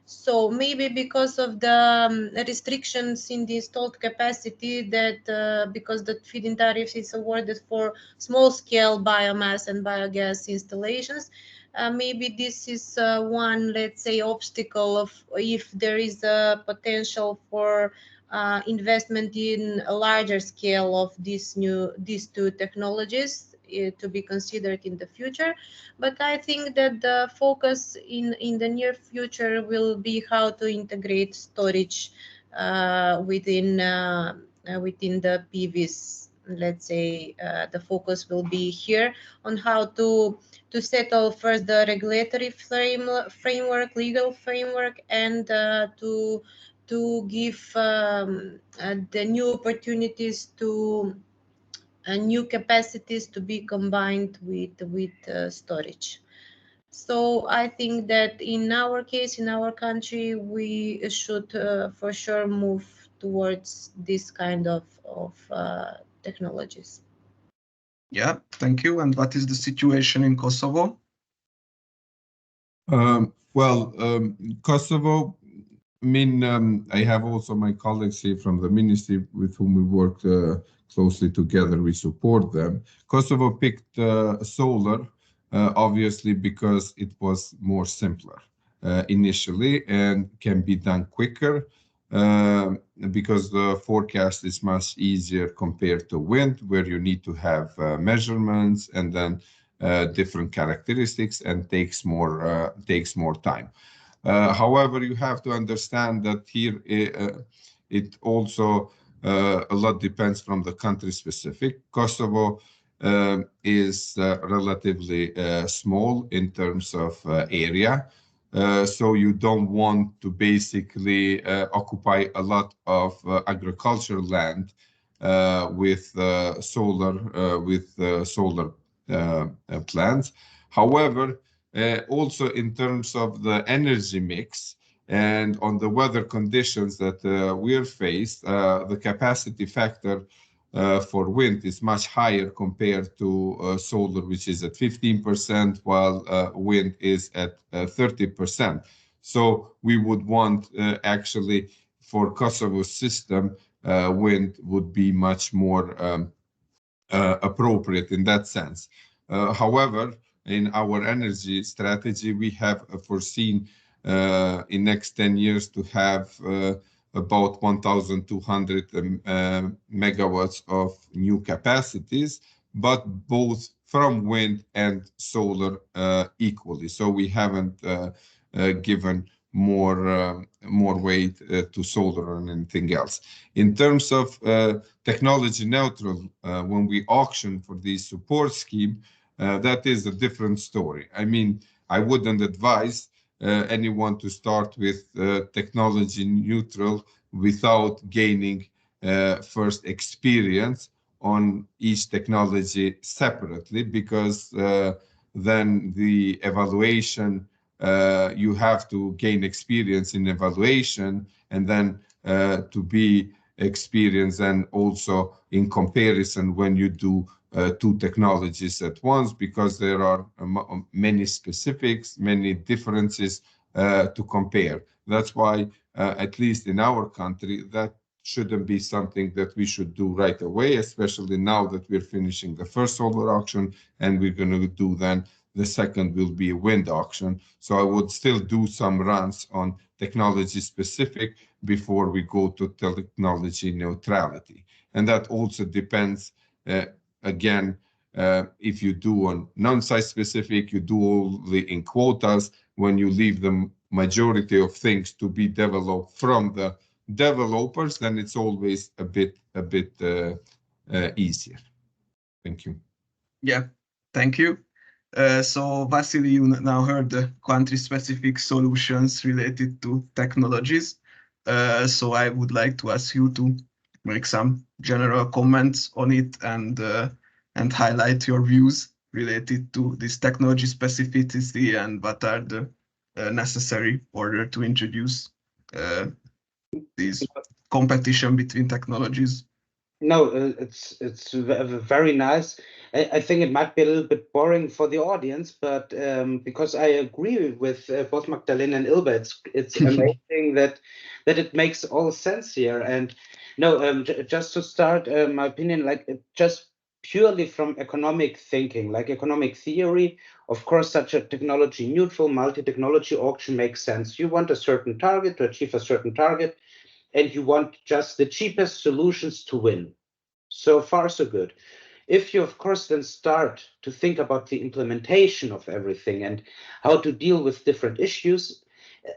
So maybe because of the restrictions in the installed capacity, that because the feed-in tariff is awarded for small-scale biomass and biogas installations, maybe this is one, let's say, obstacle of if there is a potential for investment in a larger scale of these two technologies to be considered in the future. But I think that the focus in the near future will be how to integrate storage within the PVs. Let's say the focus will be here on how to settle first the regulatory framework, legal framework, and to give the new opportunities to new capacities to be combined with storage. So I think that in our case, in our country, we should for sure move towards this kind of technologies. Yeah, thank you. And what is the situation in Kosovo? Kosovo, I mean, I have also my colleagues here from the ministry with whom we work closely together. We support them. Kosovo picked solar, obviously, because it was more simpler initially and can be done quicker because the forecast is much easier compared to wind, where you need to have measurements and then different characteristics and takes more time. However, you have to understand that here it also a lot depends from the country specific. Kosovo is relatively small in terms of area. So you don't want to basically occupy a lot of agricultural land with solar plants. However, also in terms of the energy mix and on the weather conditions that we're faced, the capacity factor for wind is much higher compared to solar, which is at 15%, while wind is at 30%. So we would want actually for Kosovo's system, wind would be much more appropriate in that sense. However, in our energy strategy, we have foreseen in next 10 years to have about 1,200 megawatts of new capacities, but both from wind and solar equally. So we haven't given more weight to solar or anything else. In terms of technology neutral, when we auction for the support scheme, that is a different story. I mean, I wouldn't advise anyone to start with technology neutral without gaining first experience on each technology separately, because then the evaluation, you have to gain experience in evaluation and then to be experienced and also in comparison when you do two technologies at once, because there are many specifics, many differences to compare. That's why, at least in our country, that shouldn't be something that we should do right away, especially now that we're finishing the first solar auction and we're going to do then the second will be a wind auction. So I would still do some runs on technology specific before we go to technology neutrality. And that also depends again, if you do on non-site specific, you do only in quotas. When you leave the majority of things to be developed from the developers, then it's always a bit easier. Thank you. Yeah, thank you. So Vasily, you now heard the country-specific solutions related to technologies. So I would like to ask you to make some general comments on it and highlight your views related to this technology specificity and what are the necessary order to introduce this competition between technologies. No, it's very nice. I think it might be a little bit boring for the audience, but because I agree with both Magdalena and Ilba, it's amazing that it makes all sense here. And no, just to start, my opinion, like just purely from economic thinking, like economic theory, of course, such a technology neutral multi-technology auction makes sense. You want a certain target to achieve a certain target, and you want just the cheapest solutions to win. So far, so good. If you, of course, then start to think about the implementation of everything and how to deal with different issues,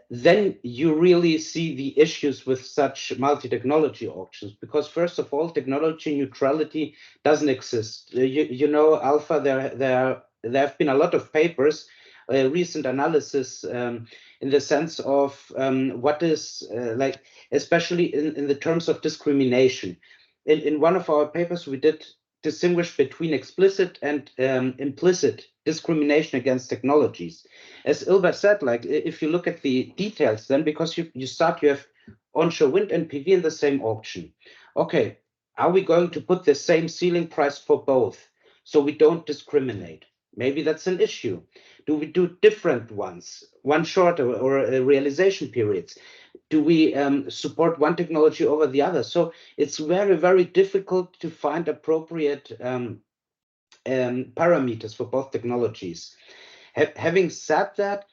then you really see the issues with such multi-technology auctions. Because first of all, technology neutrality doesn't exist. You know, Alpha, there have been a lot of papers, recent analysis in the sense of what is like, especially in the terms of discrimination. In one of our papers, we did distinguish between explicit and implicit discrimination against technologies. As Ilba said, like if you look at the details, then because you have onshore wind and PV in the same auction. Okay, are we going to put the same ceiling price for both so we don't discriminate? Maybe that's an issue. Do we do different ones, one shorter or realization periods? Do we support one technology over the other? So it's very, very difficult to find appropriate parameters for both technologies. Having said that,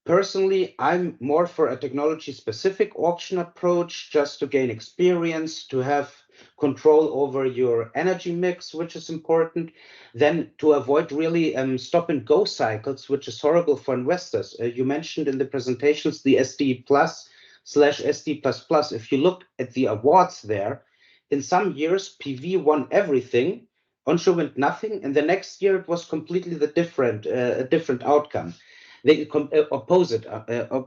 personally, I'm more for a technology-specific auction approach, just to gain experience, to have control over your energy mix, which is important. Then to avoid really stop and go cycles, which is horrible for investors. You mentioned in the presentations the SD+/SD++. If you look at the awards there, in some years PV won everything, onshore wind nothing, and the next year it was completely the different outcome, the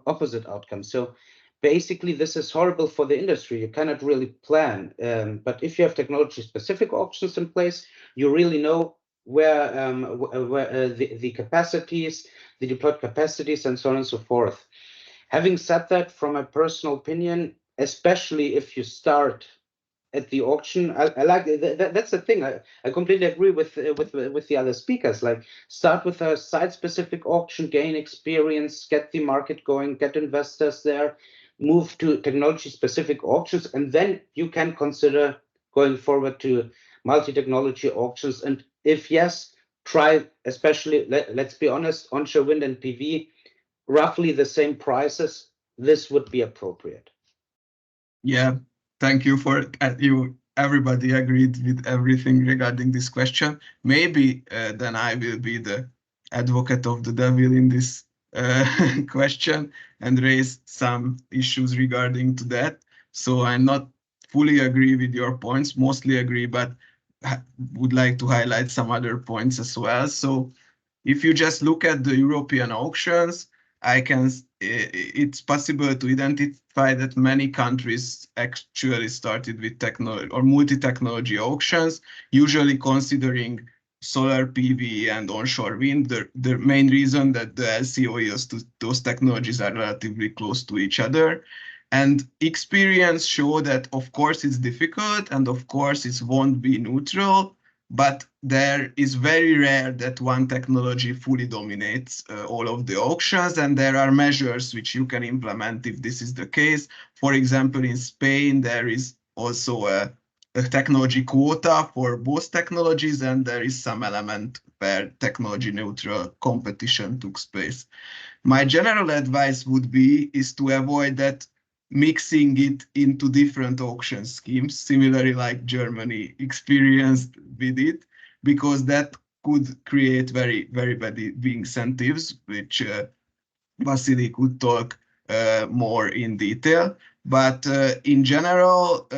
opposite outcome. So basically, this is horrible for the industry. You cannot really plan. But if you have technology-specific auctions in place, you really know where the capacities, the deployed capacities, and so on and so forth. Having said that, from my personal opinion, especially if you start at the auction, I like that's the thing. I completely agree with the other speakers. Like, start with a site-specific auction, gain experience, get the market going, get investors there, move to technology-specific auctions, and then you can consider going forward to multi-technology auctions. And if yes, try, especially, let's be honest, onshore wind and PV, roughly the same prices. This would be appropriate. Yeah, thank you for you. Everybody agreed with everything regarding this question. Maybe then I will be the advocate of the devil in this question and raise some issues regarding to that. So I'm not fully agree with your points, mostly agree, but would like to highlight some other points as well. So if you just look at the European auctions, it's possible to identify that many countries actually started with technology or multi-technology auctions, usually considering solar PV and onshore wind. The main reason that the LCOEs to those technologies are relatively close to each other. And experience show that, of course, it's difficult and of course it won't be neutral, but there is very rare that one technology fully dominates all of the auctions, and there are measures which you can implement if this is the case. For example, in Spain, there is also a technology quota for both technologies, and there is some element where technology neutral competition took place. My general advice would be is to avoid that mixing it into different auction schemes, similarly like Germany experienced with it, because that could create very, very bad incentives, which Vasily could talk more in detail. But in general,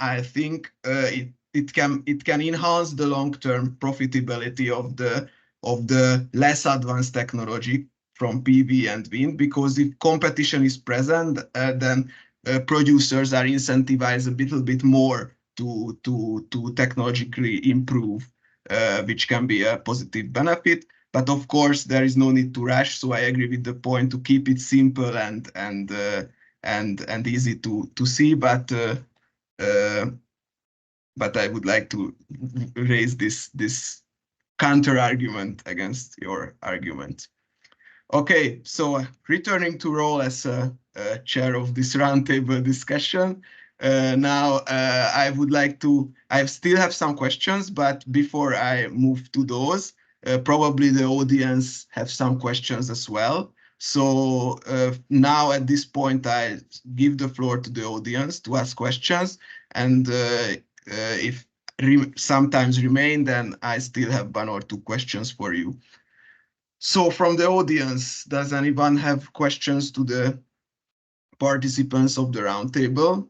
I think it can enhance the long-term profitability of the less advanced technology from PV and wind, because if competition is present, then producers are incentivized a little bit more to technologically improve, which can be a positive benefit. But of course, there is no need to rush. So I agree with the point to keep it simple and easy to see. But I would like to raise this counter argument against your argument. Okay, so returning to role as a chair of this roundtable discussion, now I would like to, I still have some questions, but before I move to those, probably the audience have some questions as well. So now at this point, I give the floor to the audience to ask questions, and if sometimes remain, then I still have one or two questions for you. So from the audience, does anyone have questions to the participants of the roundtable?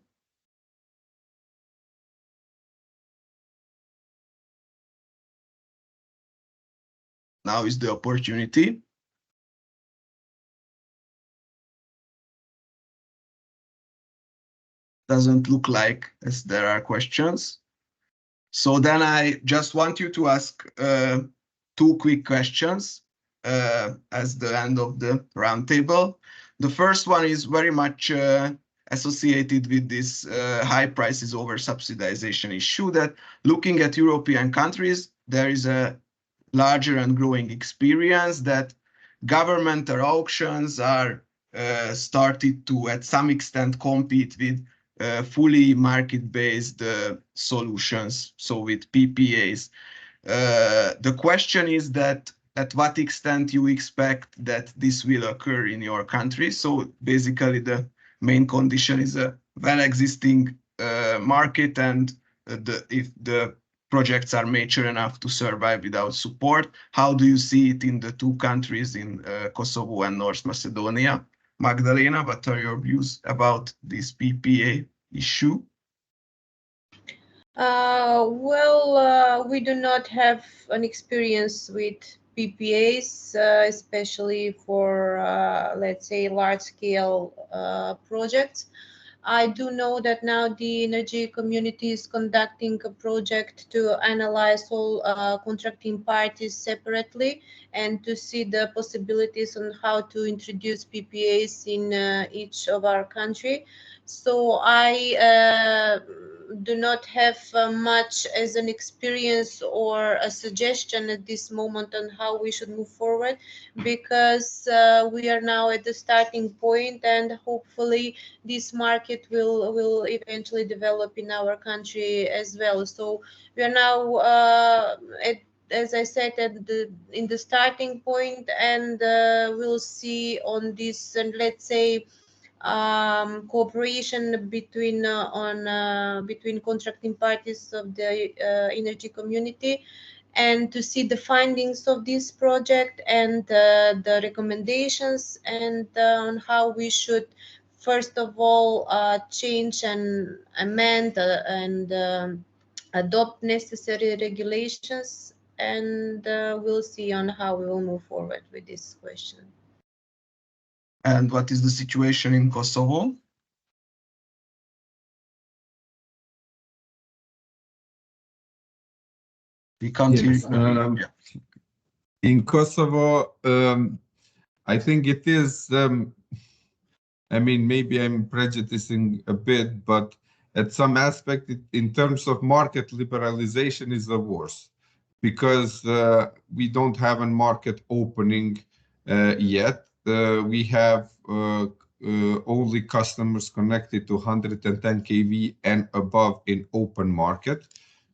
Now is the opportunity. Doesn't look like as there are questions. So then I just want you to ask two quick questions as the end of the roundtable. The first one is very much associated with this high prices over subsidization issue, that looking at European countries, there is a larger and growing experience that governmental auctions are started to, at some extent, compete with fully market-based solutions, so with PPAs. The question is that at what extent you expect that this will occur in your country. So basically the main condition is a well-existing market and if the projects are mature enough to survive without support. How do you see it in the two countries, in Kosovo and North Macedonia? Magdalena, what are your views about this PPA issue? We do not have an experience with PPAs, especially for, let's say, large-scale projects. I do know that now the energy community is conducting a project to analyze all contracting parties separately and to see the possibilities on how to introduce PPAs in each of our country. So I do not have much as an experience or a suggestion at this moment on how we should move forward, because we are now at the starting point, and hopefully this market will eventually develop in our country as well. So we are now as I said, in the starting point, and we'll see on this, and let's say cooperation between between contracting parties of the energy community, and to see the findings of this project and the recommendations, and on how we should first of all change and amend and adopt necessary regulations, and we'll see on how we will move forward with this question. And what is the situation in Kosovo? We can't hear you. In Kosovo, I think it is, I mean, maybe I'm prejudicing a bit, but at some aspect, in terms of market liberalization, is the worst, because we don't have a market opening yet. We have only customers connected to 110 kV and above in open market.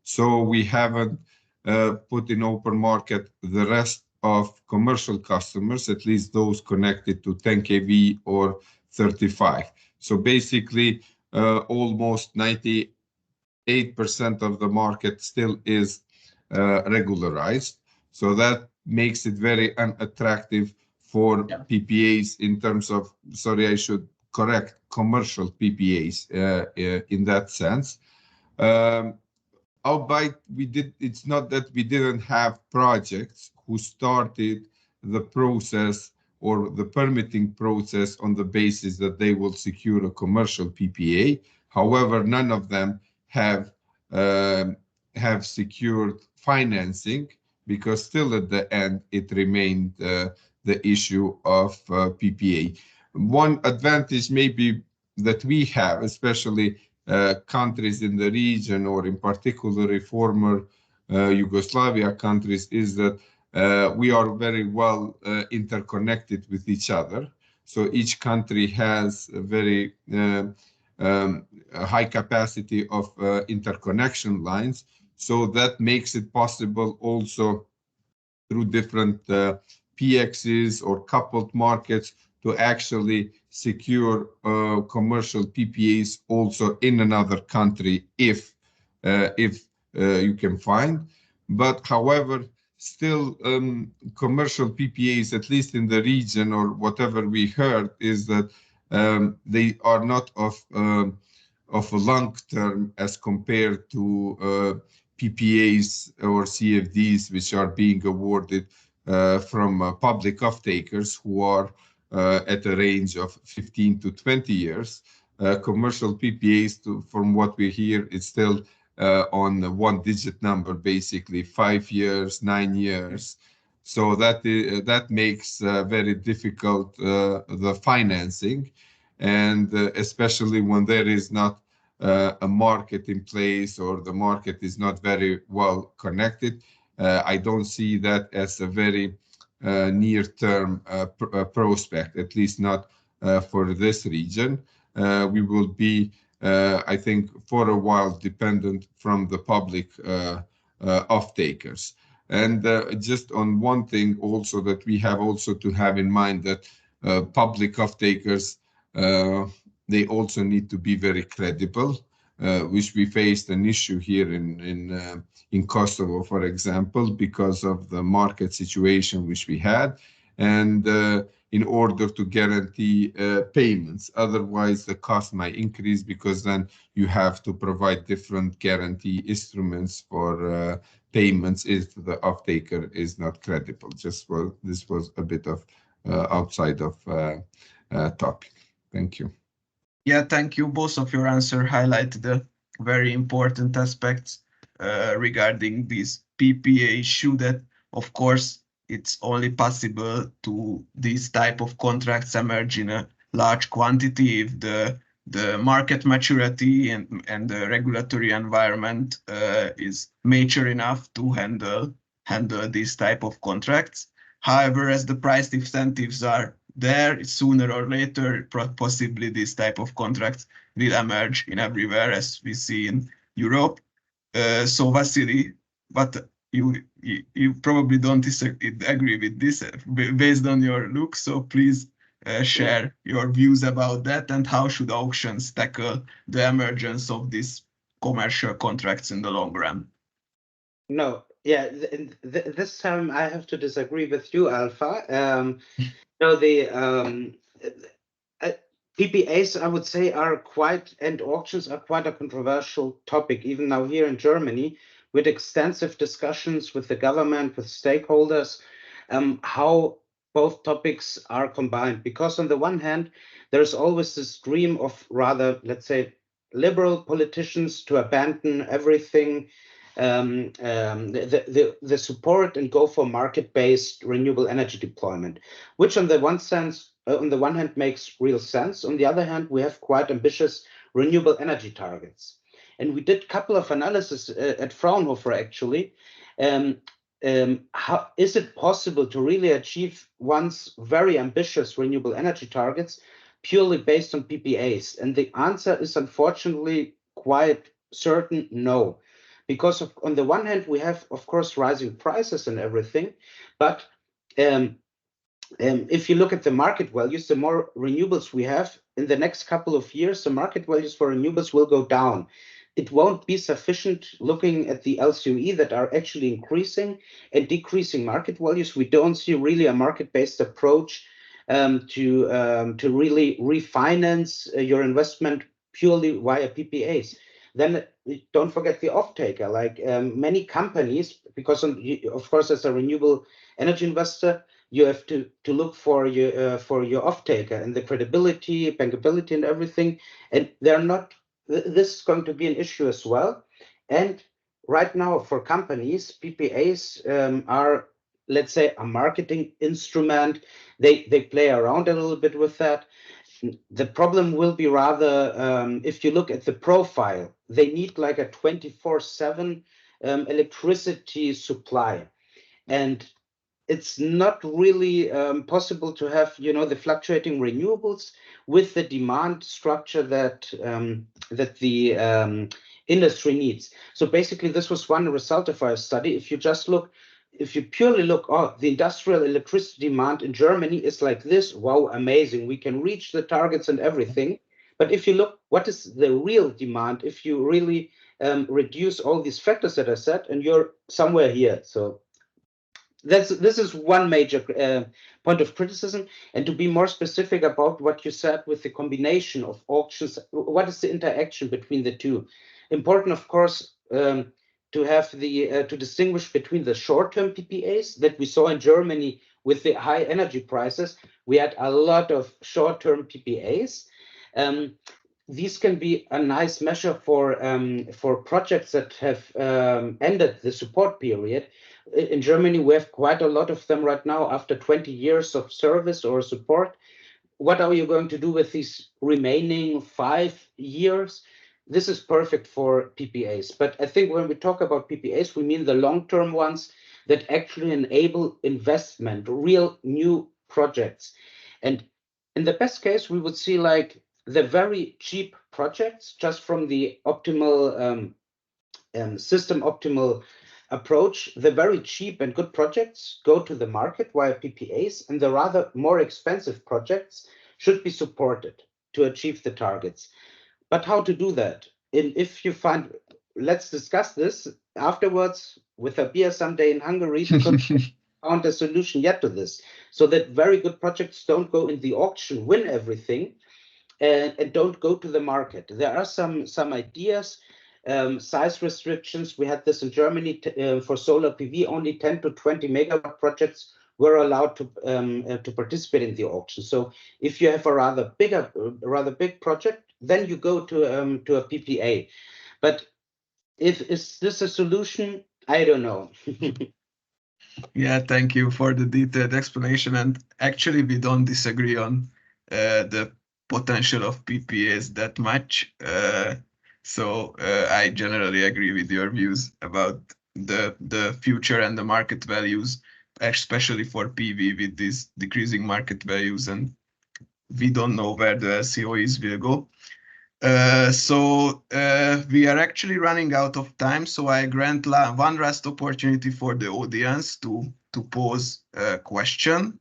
So we haven't put in open market the rest of commercial customers, at least those connected to 10 kV or 35. So basically, almost 98% of the market still is regularized. So that makes it very unattractive for PPAs in terms of, sorry, I should correct, commercial PPAs in that sense. Albeit it's not that we didn't have projects who started the process or the permitting process on the basis that they will secure a commercial PPA. However, none of them have secured financing, because still at the end it remained the issue of PPA. One advantage maybe that we have, especially countries in the region, or in particular former Yugoslavia countries, is that we are very well interconnected with each other. So each country has a very high capacity of interconnection lines. So that makes it possible also through different PXs or coupled markets to actually secure commercial PPAs also in another country if you can find. But however, still commercial PPAs, at least in the region or whatever we heard, is that they are not of a long term as compared to PPAs or CFDs, which are being awarded from public off-takers who are at a range of 15 to 20 years. Commercial PPAs, from what we hear, is still on a one-digit number, basically 5 years, 9 years. So that makes very difficult the financing, and especially when there is not a market in place, or the market is not very well connected. I don't see that as a very near-term prospect, at least not for this region. We will be, I think, for a while dependent from the public off-takers. And just on one thing also, that we have also to have in mind, that public off-takers, they also need to be very credible. which we faced an issue here in Kosovo, for example, because of the market situation which we had, and in order to guarantee payments. Otherwise, the cost might increase because then you have to provide different guarantee instruments for payments if the off-taker is not credible. This was a bit of outside of topic. Thank you. Yeah, thank you. Both of your answer highlighted the very important aspects regarding this PPA issue, that of course it's only possible to these type of contracts emerge in a large quantity if the market maturity and the regulatory environment is mature enough to handle these type of contracts. However, as the price incentives are there, sooner or later, possibly this type of contracts will emerge in everywhere, as we see in Europe. So Vasily, but you probably don't agree with this based on your look, so please share your views about that, and how should auctions tackle the emergence of these commercial contracts in the long run? No, yeah, this time I have to disagree with you, Alpha. No, the PPAs, I would say, are quite, and auctions are quite a controversial topic, even now here in Germany, with extensive discussions with the government, with stakeholders, how both topics are combined. Because on the one hand, there's always this dream of rather, let's say, liberal politicians to abandon everything, the support and go for market-based renewable energy deployment, which on the one hand makes real sense. On the other hand, we have quite ambitious renewable energy targets. And we did a couple of analyses at Fraunhofer, actually. How is it possible to really achieve one's very ambitious renewable energy targets purely based on PPAs? And the answer is unfortunately quite certain no. Because on the one hand, we have, of course, rising prices and everything, but if you look at the market values, the more renewables we have in the next couple of years, the market values for renewables will go down. It won't be sufficient looking at the LCOE that are actually increasing and decreasing market values. We don't see really a market-based approach to really refinance your investment purely via PPAs. Then don't forget the off-taker, like many companies, because of course, as a renewable energy investor, you have to look for your off-taker and the credibility, bankability, and everything. And they're not. This is going to be an issue as well. And right now, for companies, PPAs are, let's say, a marketing instrument. They play around a little bit with that. The problem will be rather, if you look at the profile, they need like a 24/7 electricity supply. And it's not really possible to have, the fluctuating renewables with the demand structure that the industry needs. So basically, this was one result of our study. If you purely look, the industrial electricity demand in Germany is like this. Wow, amazing. We can reach the targets and everything. But if you look, what is the real demand? If you really reduce all these factors that I said, and you're somewhere here. So this is one major point of criticism. And to be more specific about what you said with the combination of auctions, what is the interaction between the two? Important, of course, to have to distinguish between the short-term PPAs that we saw in Germany with the high energy prices. We had a lot of short-term PPAs. These can be a nice measure for projects that have ended the support period. In Germany, we have quite a lot of them right now after 20 years of service or support. What are you going to do with these remaining 5 years? This is perfect for PPAs. But I think when we talk about PPAs, we mean the long-term ones that actually enable investment, real new projects. And in the best case, we would see like the very cheap projects just from the optimal system optimal approach. The very cheap and good projects go to the market via PPAs, and the rather more expensive projects should be supported to achieve the targets. But how to do that? if you find, let's discuss this afterwards with a beer someday in Hungary, because we found a solution yet to this, so that very good projects don't go in the auction, win everything, and don't go to the market. There are some ideas, size restrictions. We had this in Germany for solar PV. Only 10 to 20 megawatt projects were allowed to participate in the auction. So if you have a rather big project, then you go to a PPA. But is this a solution? I don't know. Yeah, thank you for the detailed explanation. And actually, we don't disagree on the potential of PPAs that much. So I generally agree with your views about the future and the market values, especially for PV with these decreasing market values, and we don't know where the LCOEs will go. So we are actually running out of time, so I grant one last opportunity for the audience to pose a question.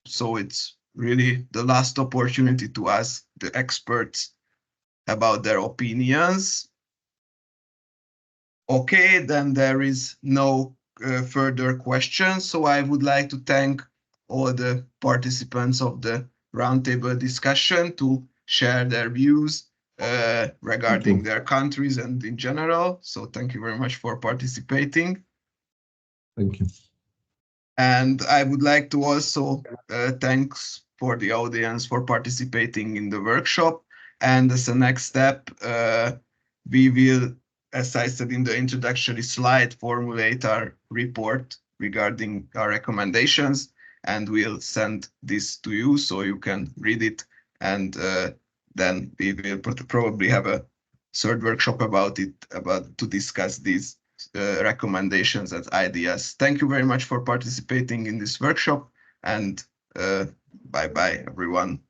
So it's really the last opportunity to ask the experts about their opinions. Okay, then there is no further questions, so I would like to thank all the participants of the roundtable discussion to share their views regarding their countries and in general. So thank you very much for participating. Thank you. And I would like to also thanks for the audience for participating in the workshop. And as a next step, we will, as I said in the introductory slide, formulate our report regarding our recommendations, and we'll send this to you so you can read it, and then we will probably have a third workshop about it, to discuss these recommendations and ideas. Thank you very much for participating in this workshop, and bye-bye, everyone.